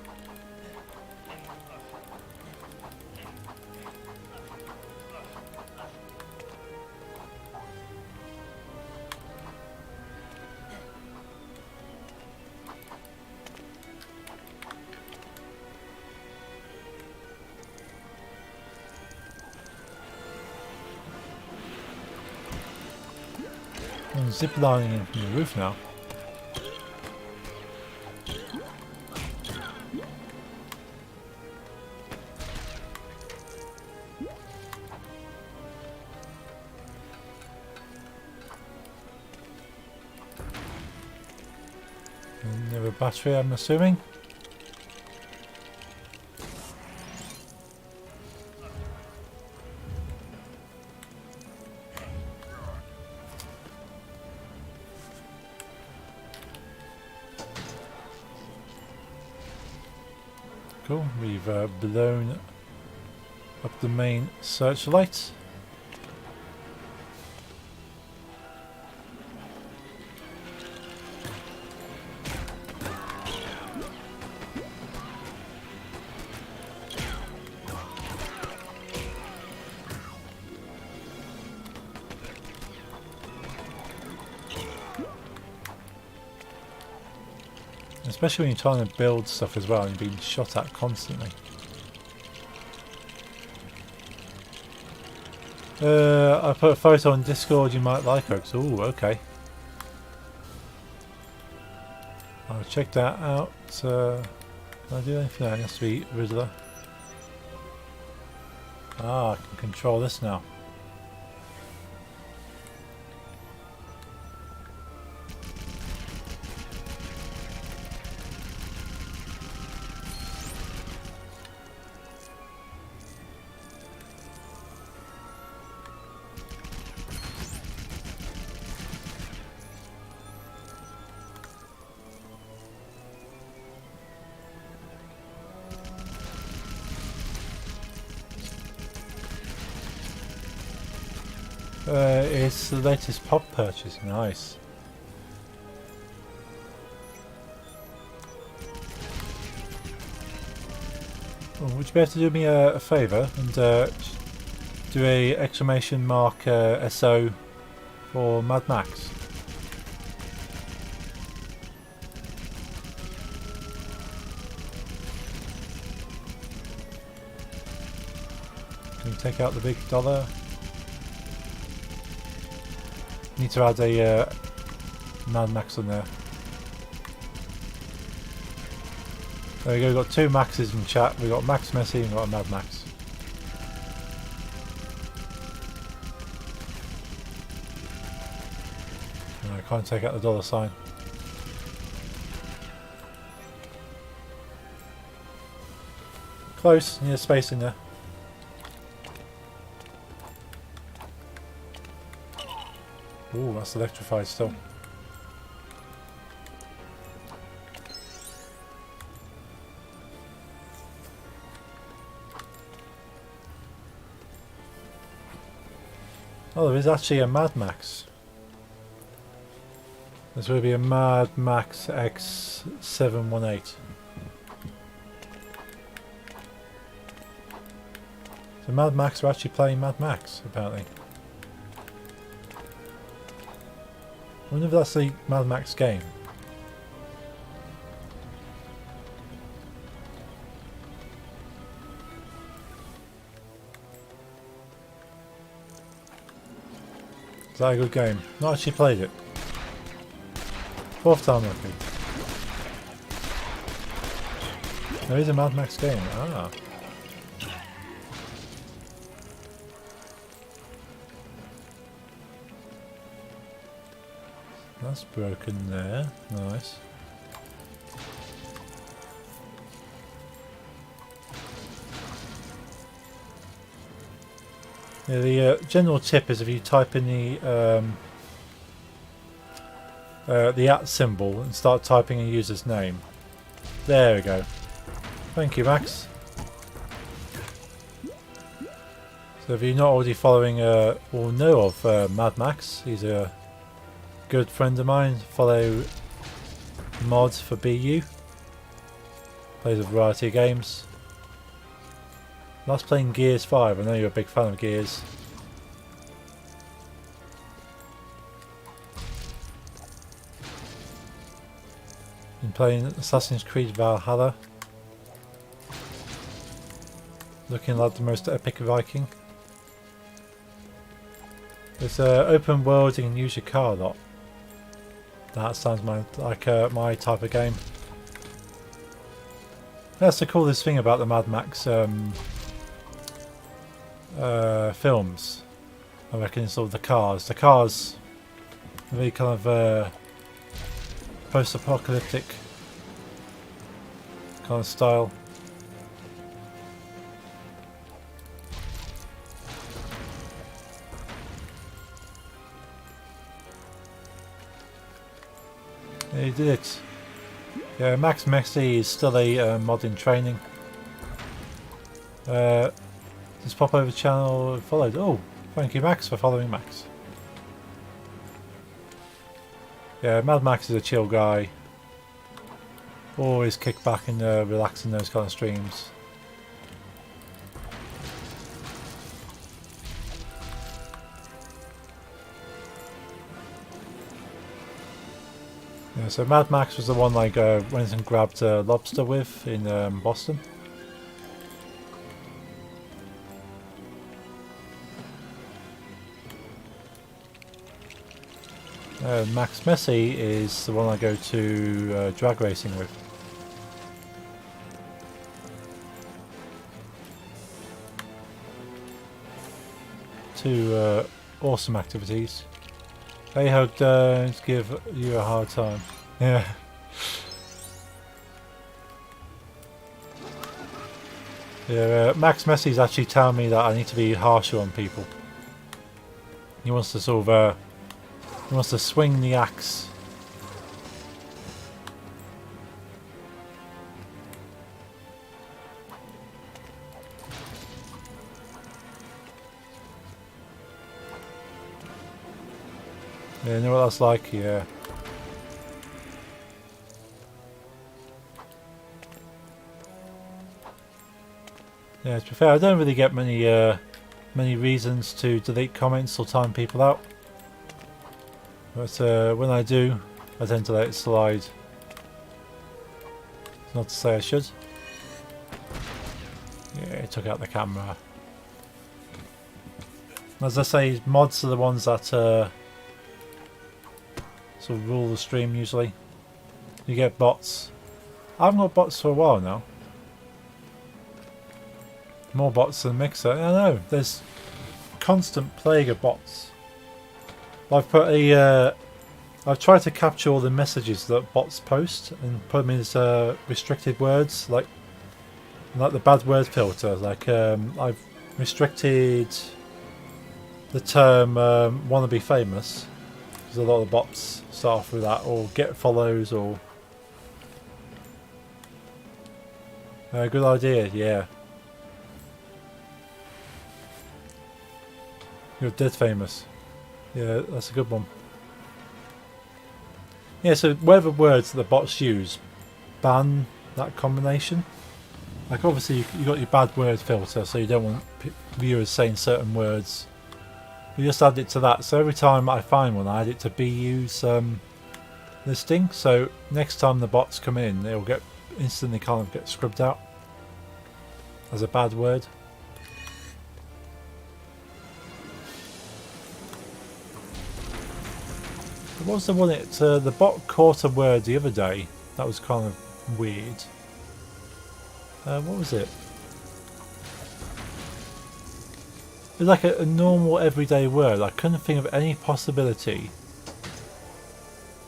I'm zip lining in from the roof now. Another battery, I'm assuming. Cool, we've blown up the main searchlight. Especially when you're trying to build stuff as well and you're being shot at constantly. I put a photo on Discord, you might like her. Ooh, okay. I'll check that out. Can I do anything? That has to be Riddler. Ah, I can control this now. It's the latest pop purchase. Nice. Oh, would you be able to do me a favour and do a exclamation mark SO for Mad Max? Can you take out the big dollar? Need to add a Mad Max on there. There we go, we've got two Maxes in chat. We've got Max Messi and we've got a Mad Max. No, I can't take out the dollar sign. Close, need a space in there. Ooh, that's electrified still. Oh, there is actually a Mad Max. This will be a Mad Max X718. So Mad Max are actually playing Mad Max, apparently. I wonder if that's the Mad Max game. Is that a good game? Not actually played it. Fourth time lucky. There is a Mad Max game. Ah. That's broken there. Nice. Yeah, the general tip is if you type in the @ symbol and start typing a user's name. There we go. Thank you, Max. So if you're not already following or know of Mad Max, he's a good friend of mine. Follow mods for BU. Plays a variety of games. Last playing Gears 5. I know you're a big fan of Gears. Been playing Assassin's Creed Valhalla. Looking like the most epic Viking. It's open world, you can use your car a lot. That sounds like my type of game. That's the coolest thing about the Mad Max films. I reckon it's all the cars. The cars really kind of post-apocalyptic kind of style. Yeah, he did it. Yeah, Max Messi is still a mod in training. Just pop over channel followed. Oh, thank you, Max, for following Max. Yeah, Mad Max is a chill guy. Always kick back and relax in those kind of streams. Yeah, so Mad Max was the one I went and grabbed lobster with in Boston. Max Messi is the one I go to drag racing with. Two awesome activities. Hey Hug, don't give you a hard time. Yeah. Yeah, Max Messi's actually telling me that I need to be harsher on people. He wants to sort of he wants to swing the axe. Yeah, you know what that's like? Yeah. Yeah, to be fair, I don't really get many reasons to delete comments or time people out. But when I do, I tend to let it slide. Not to say I should. Yeah, it took out the camera. As I say, mods are the ones that sort of rule the stream usually. You get bots. I haven't got bots for a while now. More bots than Mixer. I know, there's constant plague of bots. I've put I've tried to capture all the messages that bots post and put them as restricted words, like the bad word filter. Like I've restricted the term "wanna be famous" because a lot of the bots start off with that, or get follows, or good idea. Yeah, you're dead famous. Yeah, that's a good one. Yeah, so whatever words the bots use, ban that combination. Like obviously you got your bad word filter, so you don't want viewers saying certain words. You just add it to that. So every time I find one, I add it to BU's listing. So next time the bots come in, they'll get instantly kind of get scrubbed out as a bad word. What was the one the bot caught a word the other day that was kind of weird. What was it? It was like a normal everyday word. I couldn't think of any possibility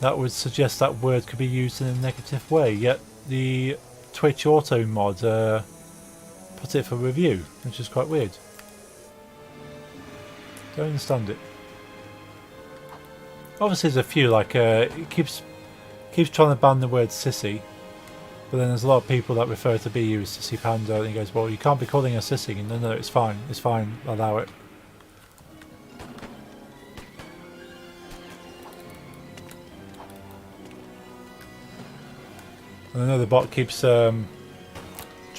that would suggest that word could be used in a negative way, yet the Twitch auto mod put it for review, which is quite weird. Don't understand it. Obviously, there's a few like it keeps trying to ban the word sissy, but then there's a lot of people that refer to BU as Sissy Panda, and he goes, "Well, you can't be calling her sissy." And no, it's fine. It's fine. Allow it. And another bot keeps trying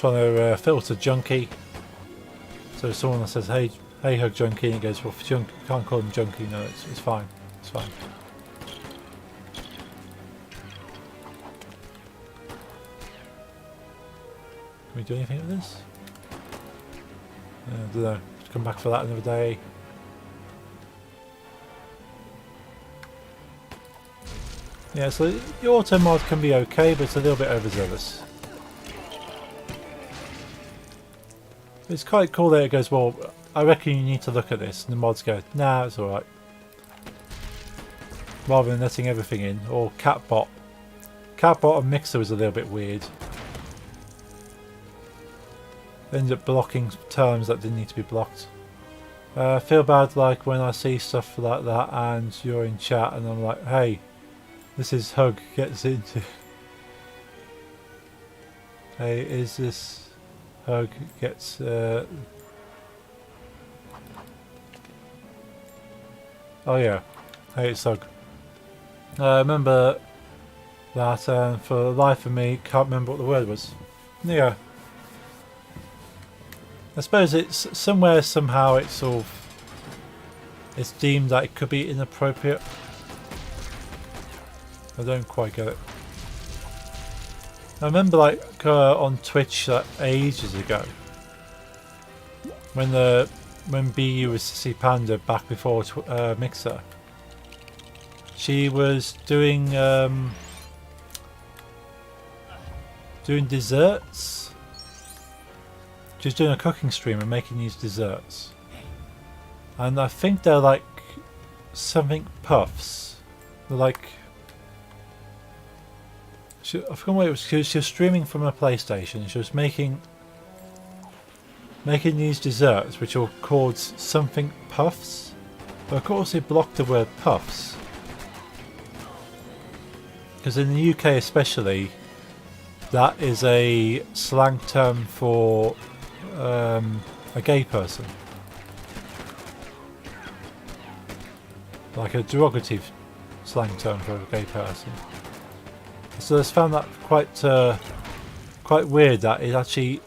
to filter Junkie. So if someone says, hey Hug Junkie, and he goes, well, you can't call him Junkie. No, it's fine. It's fine. Can we do anything with this? I don't know. Come back for that another day. Yeah, so the auto mod can be okay, but it's a little bit overzealous. It's quite cool that it goes, well, I reckon you need to look at this, and the mods go, nah, it's alright. Rather than letting everything in, or Catbot. Catbot and Mixer was a little bit weird. They ended up blocking terms that didn't need to be blocked. I feel bad like when I see stuff like that and you're in chat and I'm like, hey, this is Hug gets into. Hey, is this Hug gets oh yeah, hey, it's Hug. I remember that, and for the life of me, can't remember what the word was. Yeah. I suppose it's somewhere, somehow it's sort of, it's deemed that it could be inappropriate. I don't quite get it. I remember like on Twitch ages ago, when BU was Sissy Panda back before Mixer, she was doing desserts. She was doing a cooking stream and making these desserts, and I think they're like something puffs. They're like, I forgot what it was. She was streaming from a PlayStation. She was making these desserts, which are called something puffs. But of course, they blocked the word puffs, because in the UK especially, that is a slang term for a gay person, like a derogative slang term for a gay person. So I just found that quite weird that it actually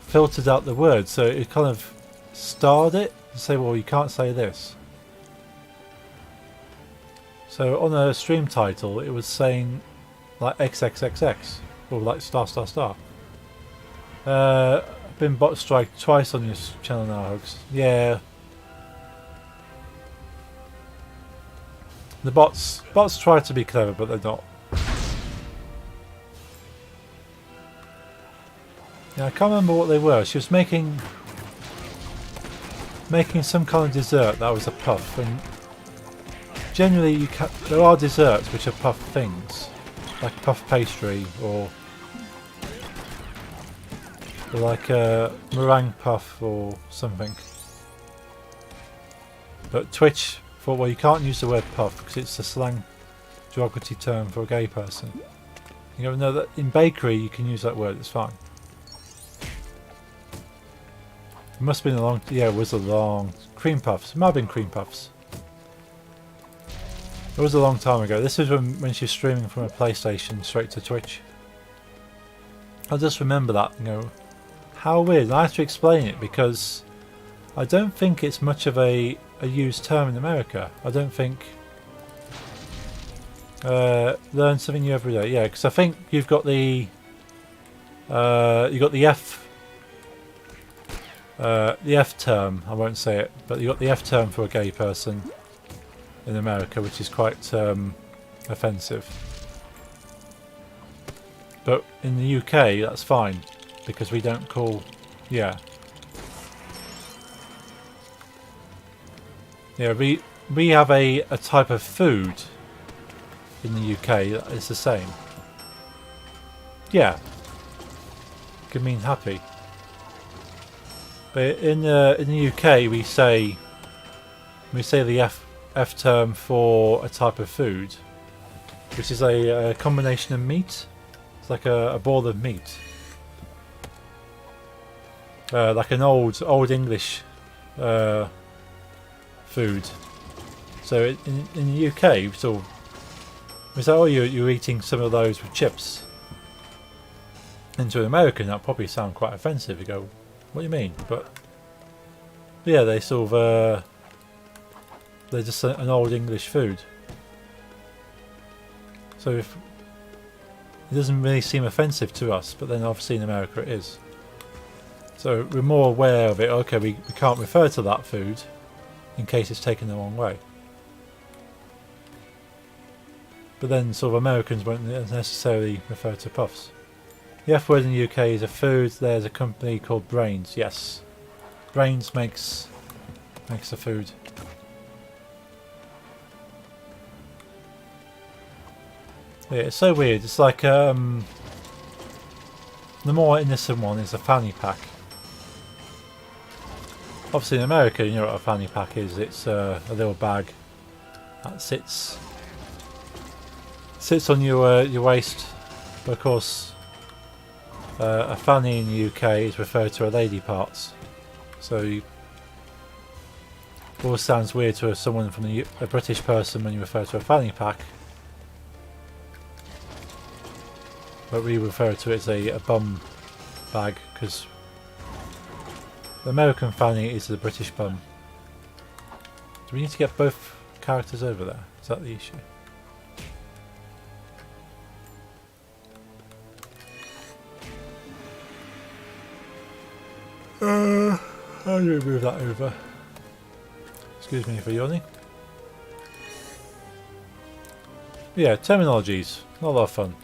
filtered out the word, so it kind of starred it to say, well, you can't say this. So on a stream title it was saying like XXXX or like star star star. Been bot striked twice on this channel now, Hugs. Yeah. The bots try to be clever, but they're not. Yeah, I can't remember what they were. She was making some kind of dessert that was a puff, and generally there are desserts which are puff things, like puff pastry or like a meringue puff or something. But Twitch thought, well, you can't use the word puff because it's a slang derogatory term for a gay person. You go, no, that in bakery you can use that word, it's fine. It must have been a long, yeah, it was a long, cream puffs, it might have been cream puffs. It was a long time ago. This was when she was streaming from a PlayStation straight to Twitch. I just remember that, you know, how weird. And I have to explain it because I don't think it's much of a used term in America. I don't think learn something new every day. Yeah, because I think you've got the F term. I won't say it, but you got the F term for a gay person in America, which is quite offensive. But in the UK, that's fine because we don't call, yeah. Yeah, we have a type of food in the UK that is the same. Yeah, could mean happy. But in the UK we say we say the F term for a type of food, which is a combination of meat. It's like a ball of meat, like an old English food. So in the UK, so we say, oh, you're eating some of those with chips. And to an American, that probably sound quite offensive. You go, what do you mean? But yeah, they sort of they're just an old English food. So if it doesn't really seem offensive to us, but then obviously in America it is. So we're more aware of it. Okay, we can't refer to that food in case it's taken the wrong way. But then sort of Americans won't necessarily refer to puffs. The F word in the UK is a food. There's a company called Brains. Yes, Brains makes the food. Yeah, it's so weird. It's like the more innocent one is a fanny pack. Obviously in America, you know what a fanny pack is. It's a little bag that sits on your waist. But of course, a fanny in the UK is referred to a lady parts. So it always sounds weird to someone from a British person when you refer to a fanny pack. But we refer to it as a bum bag, because the American fanny is the British bum. Do we need to get both characters over there? Is that the issue? How do we move that over? Excuse me for yawning. Yeah, terminologies. Not a lot of fun.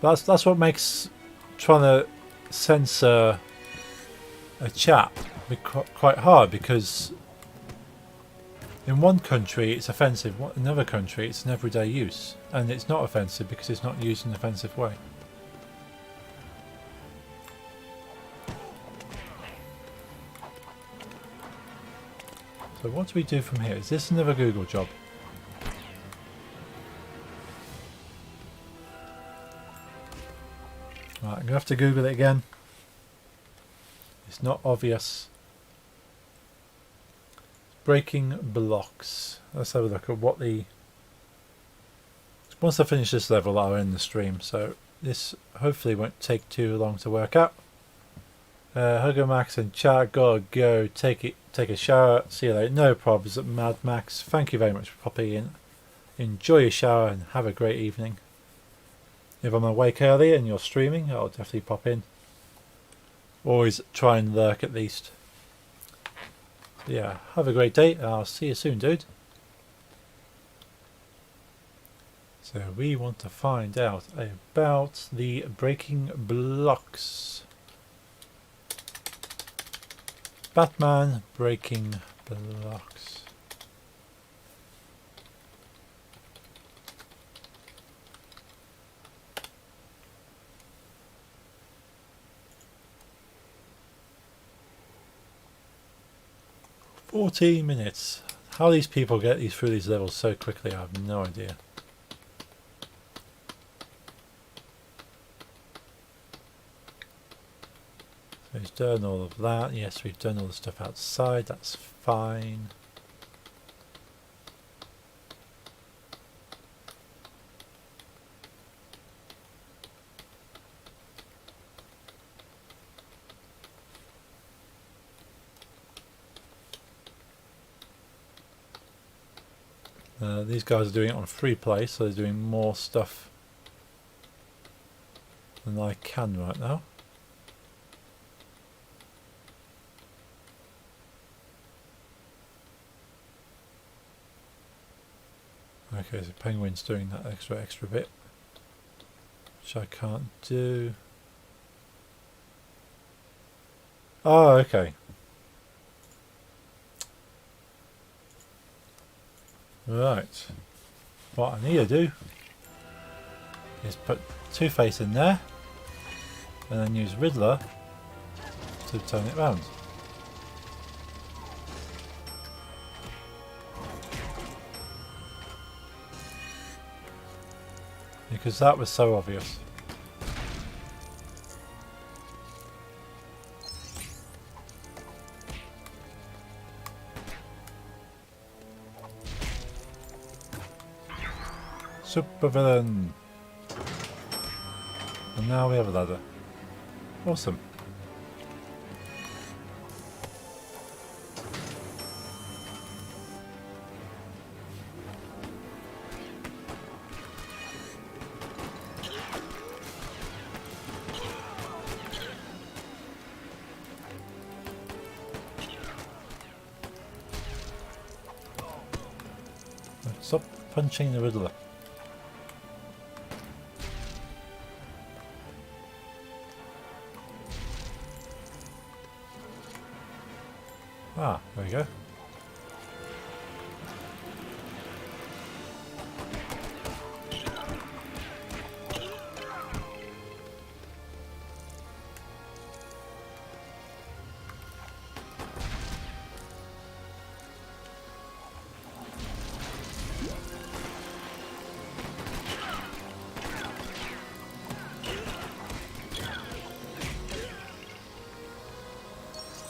That's what makes trying to censor a chat quite hard, because in one country it's offensive, in another country it's an everyday use, and it's not offensive because it's not used in an offensive way. So what do we do from here? Is this another Google job? Right, I'm going to have to Google it again. It's not obvious. Breaking blocks. Let's have a look at what the... Once I finish this level, I'll end the stream. So this hopefully won't take too long to work out. Hugger Max and chat, gotta go take a shower. See you later. No problems at Mad Max. Thank you very much for popping in. Enjoy your shower and have a great evening. If I'm awake early and you're streaming, I'll definitely pop in. Always try and lurk at least. Yeah, have a great day. I'll see you soon, dude. So we want to find out about the breaking blocks. Batman breaking blocks. "14 minutes. How these people get through these levels so quickly, I have no idea. So he's done all of that. Yes, we've done all the stuff outside. That's fine. These guys are doing it on free play, so they're doing more stuff than I can right now. Okay, so Penguin's doing that extra bit, which I can't do. Oh, okay. Right. What I need to do is put Two-Face in there and then use Riddler to turn it round. Because that was so obvious. Supervillain! And now we have a ladder. Awesome. Stop punching the Riddler. Ah, there we go.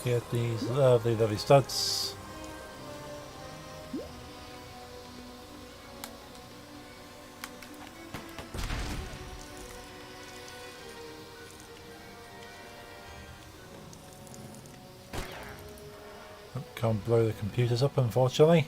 Get these lovely, lovely studs. Can't blow the computers up, unfortunately.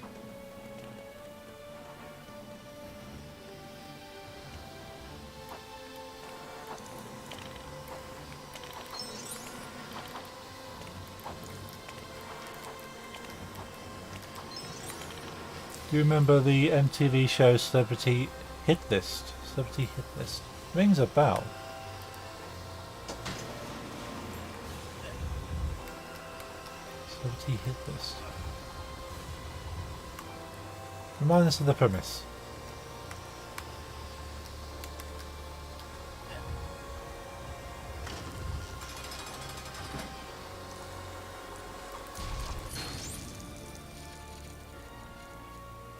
Do you remember the MTV show Celebrity Hit List? Celebrity Hit List. Rings a bell. Celebrity Hit List. Remind us of the premise.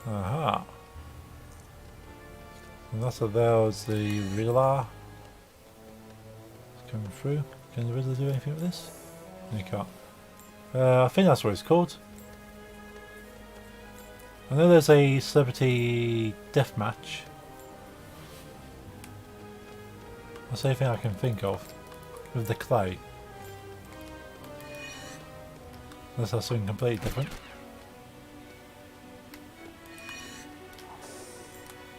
Aha. And that's there's the Riddler coming through. Can the Riddler do anything with this? No, he can't. I think that's what it's called. I know there's a celebrity deathmatch. That's the only thing I can think of with the clay. Unless that's something completely different.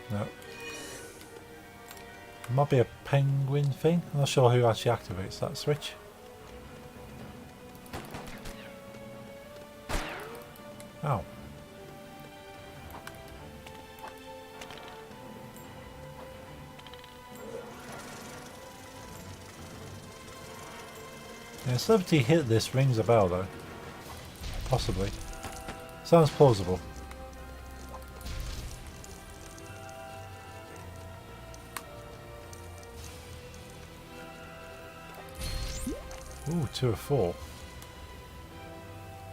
No. It might be a penguin thing. I'm not sure who actually activates that switch. Ow. Yeah, Celebrity Hit List rings a bell though. Possibly. Sounds plausible. Ooh, 2 of 4.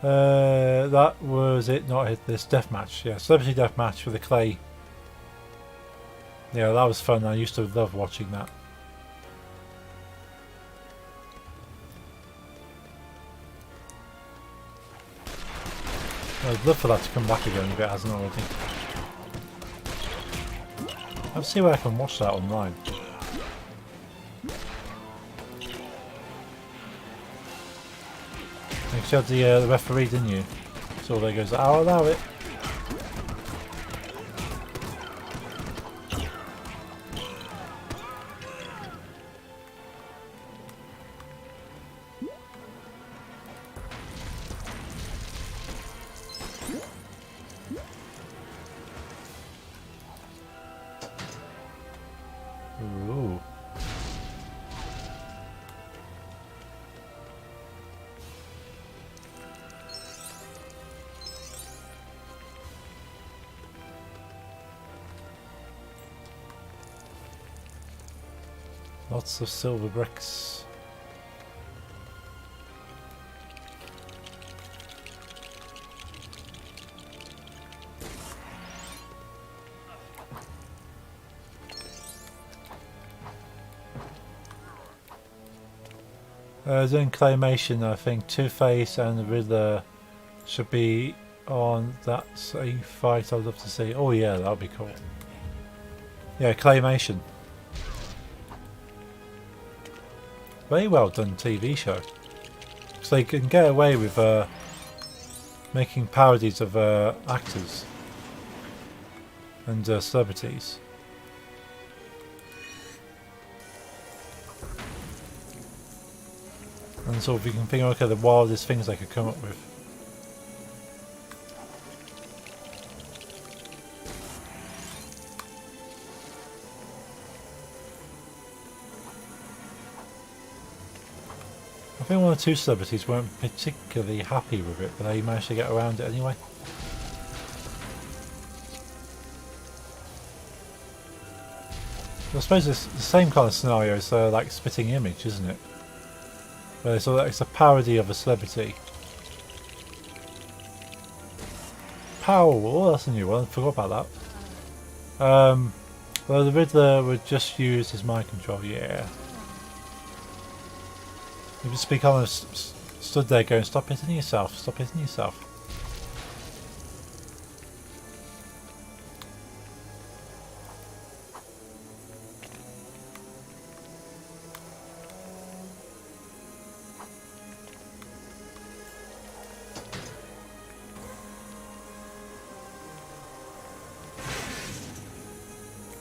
That was it, not Hit This Deathmatch. Yeah, Celebrity Deathmatch with the clay. Yeah, that was fun. I used to love watching that. I'd love for that to come back again if it hasn't already. I'll see where I can watch that online. You had the referee, didn't you? So there goes, I'll allow it. Ooh. Lots of silver bricks. Doing Claymation, I think Two-Face and the Riddler should be on. That's a fight I'd love to see. Oh yeah, that would be cool. Yeah, Claymation. Very well done TV show. Because they can get away with making parodies of actors and celebrities. And sort of you can think, okay, the wildest things they could come up with. I think one or two celebrities weren't particularly happy with it, but they managed to get around it anyway. I suppose it's the same kind of scenario as like Spitting Image, isn't it? Where it's a parody of a celebrity. Pow! Oh, that's a new one. I forgot about that. Well, the Riddler would just use his mind control. Yeah. He'd just be kind of stood there going, "Stop hitting yourself! Stop hitting yourself!"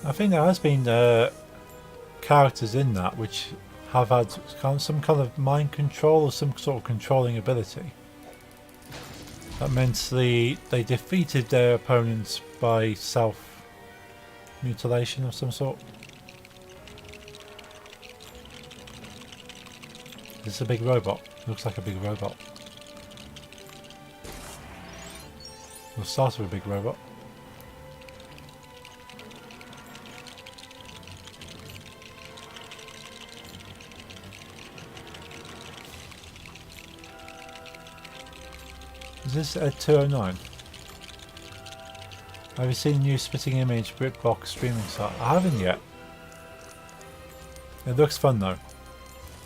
I think there has been characters in that which have had some kind of mind control or some sort of controlling ability. That meant they defeated their opponents by self-mutilation of some sort. This is a big robot. Looks like a big robot. We'll start with a big robot. Is this Ed 209? Have you seen the new Spitting Image BritBox streaming site? I haven't yet. It looks fun though.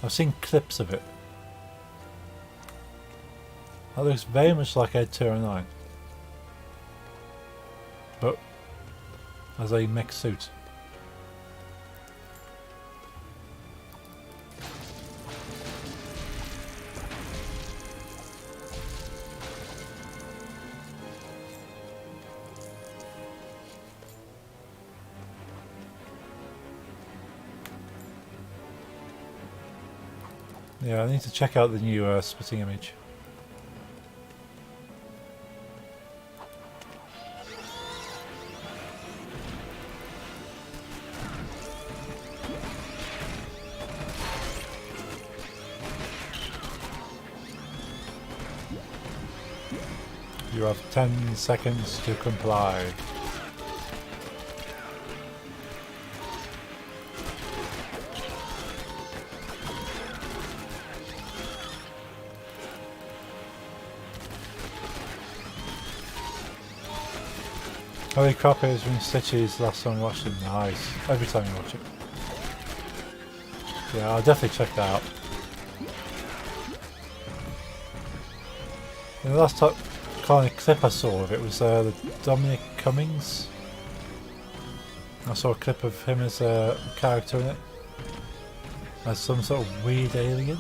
I've seen clips of it. That looks very much like Ed 209. But as a mech suit. Yeah, I need to check out the new Spitting Image. You have 10 seconds to comply. Holy crap, it was when Stitch's last time I watched it. Nice. Every time you watch it. Yeah, I'll definitely check that out. And the last kind of clip I saw of it was the Dominic Cummings. I saw a clip of him as a character in it. As some sort of weird alien.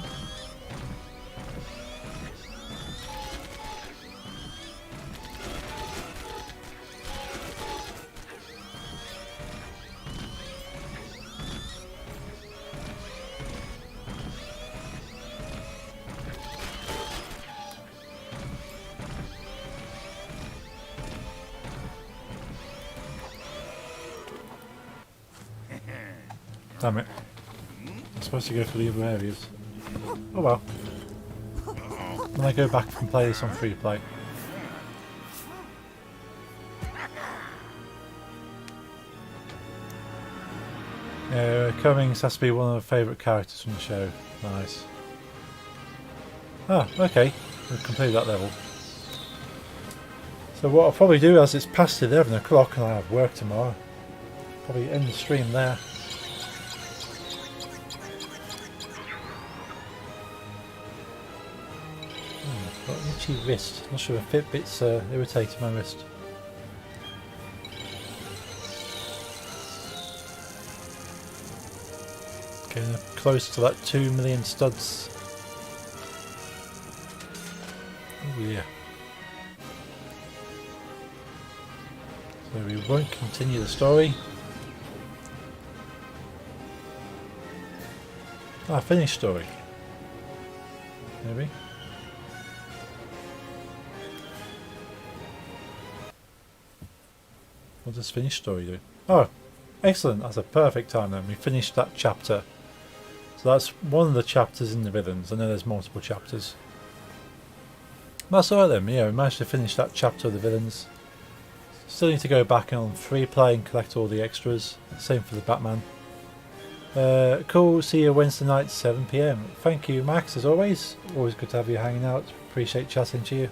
Damn it. I'm supposed to go for the other areas. Oh well. When I go back and play this on free play. Cummings has to be one of the favourite characters from the show. Nice. Ah, okay. We've completed that level. So what I'll probably do, as it's past 11 o'clock and I have work tomorrow, probably end the stream there. itchy wrist. Not sure if Fitbit's irritating my wrist. Getting close to that 2 million studs. Oh yeah. So we won't continue the story. Ah, finished story. Maybe. What does finished story do? Oh, excellent. That's a perfect time then. We finished that chapter. So that's one of the chapters in the villains. I know there's multiple chapters. That's alright then. Yeah, we managed to finish that chapter of the villains. Still need to go back on free play and collect all the extras. Same for the Batman. Cool. See you Wednesday night, 7 PM. Thank you, Max, as always. Always good to have you hanging out. Appreciate chatting to you.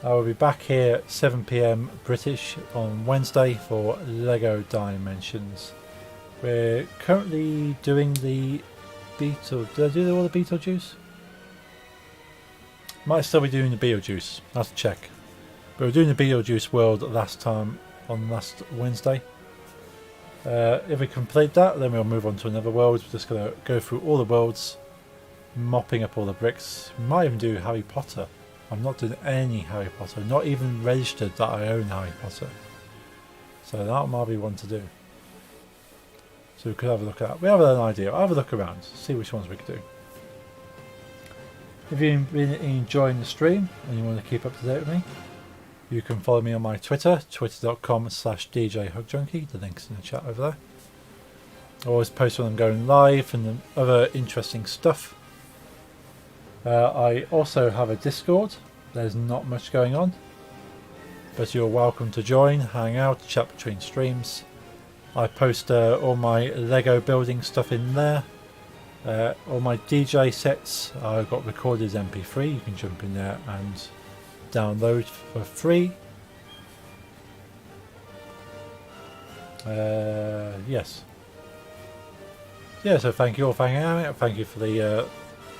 I will be back here at 7 PM British on Wednesday for Lego Dimensions. We're currently doing the Did I do all the Beetlejuice? Might still be doing the Beetlejuice. I have to check. But we're doing the Beetlejuice world last Wednesday. If we complete that, then we'll move on to another world. We're just going to go through all the worlds, mopping up all the bricks. We might even do Harry Potter. I'm not doing any Harry Potter. Not even registered that I own Harry Potter. So that might be one to do. So we could have a look at that. We have an idea. I'll have a look around. See which ones we could do. If you've been enjoying the stream and you want to keep up to date with me, you can follow me on my Twitter, twitter.com/DJHugJunkie. The link's in the chat over there. I always post when I'm going live and other interesting stuff. I also have a Discord. There's not much going on, but you're welcome to join, hang out, chat between streams. I post all my Lego building stuff in there. All my DJ sets I got recorded as MP3. You can jump in there and download for free. Yes. Yeah, so thank you all for hanging out. Thank you for the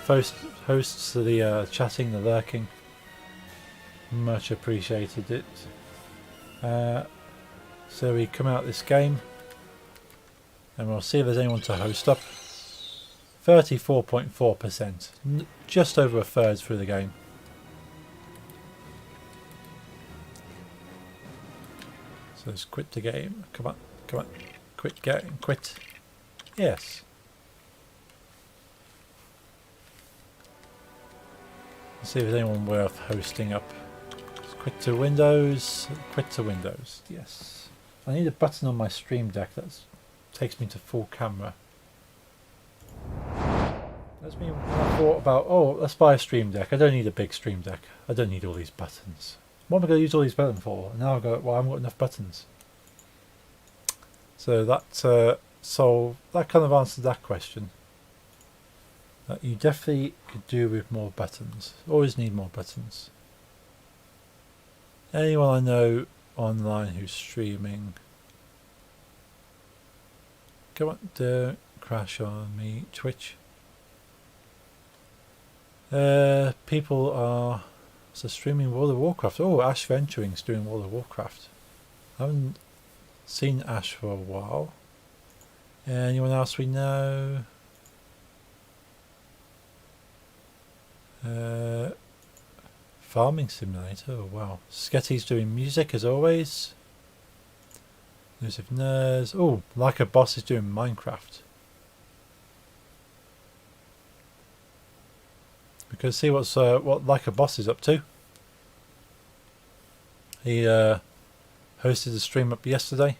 hosts, the chatting, the lurking. Much appreciated it. So we come out this game and we'll see if there's anyone to host up. 34.4%. Just over a third through the game. So let's quit the game. Come on, come on. Quit game, quit. Yes. Let's see if there's anyone worth hosting up. Let's quit to Windows. Quit to Windows. Yes. I need a button on my Stream Deck that takes me to full camera. That's me when I thought about, oh, let's buy a Stream Deck. I don't need a big Stream Deck. I don't need all these buttons. What am I going to use all these buttons for? And now I go, well, I haven't got enough buttons. So that kind of answered that question. That you definitely could do with more buttons. Always need more buttons. Anyone I know online who's streaming, come on, don't crash on me, Twitch. People are streaming World of Warcraft. Oh, Ash Venturing's doing World of Warcraft. I haven't seen Ash for a while. Anyone else we know? Farming Simulator. Oh, wow. Sketty's doing music as always. News of Nerds. Oh, Like a Boss is doing Minecraft. We can see what Like a Boss is up to. He hosted a stream up yesterday.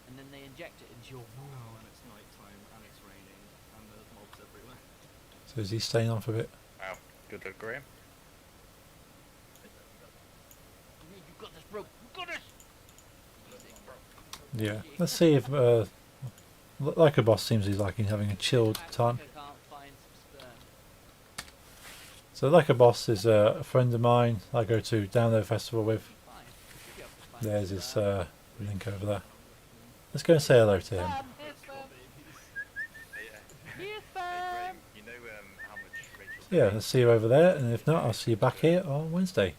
And then they inject it into your wall, and it's night time, and it's raining, and there's mobs everywhere. So is he staying on for a bit? Wow, good luck, Graham. You've got this, bro. You've got this. Yeah. Let's see if Like a Boss seems he's liking having a chilled time. So Like a Boss is a friend of mine I go to Download Festival with. There's his link over there. Let's go and say hello to him. Hey, Graham, you know how much rate Yeah, I'll see you over there, and if not, I'll see you back here on Wednesday.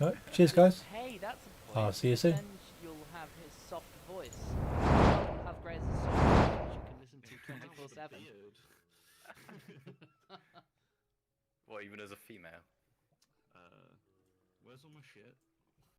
Alright, cheers guys. Hey, that's a point. I'll see you soon. Then you'll have his soft voice. You'll have Gray's soft voice, which you can listen to 24/7. What, even as a female? Where's all my shit?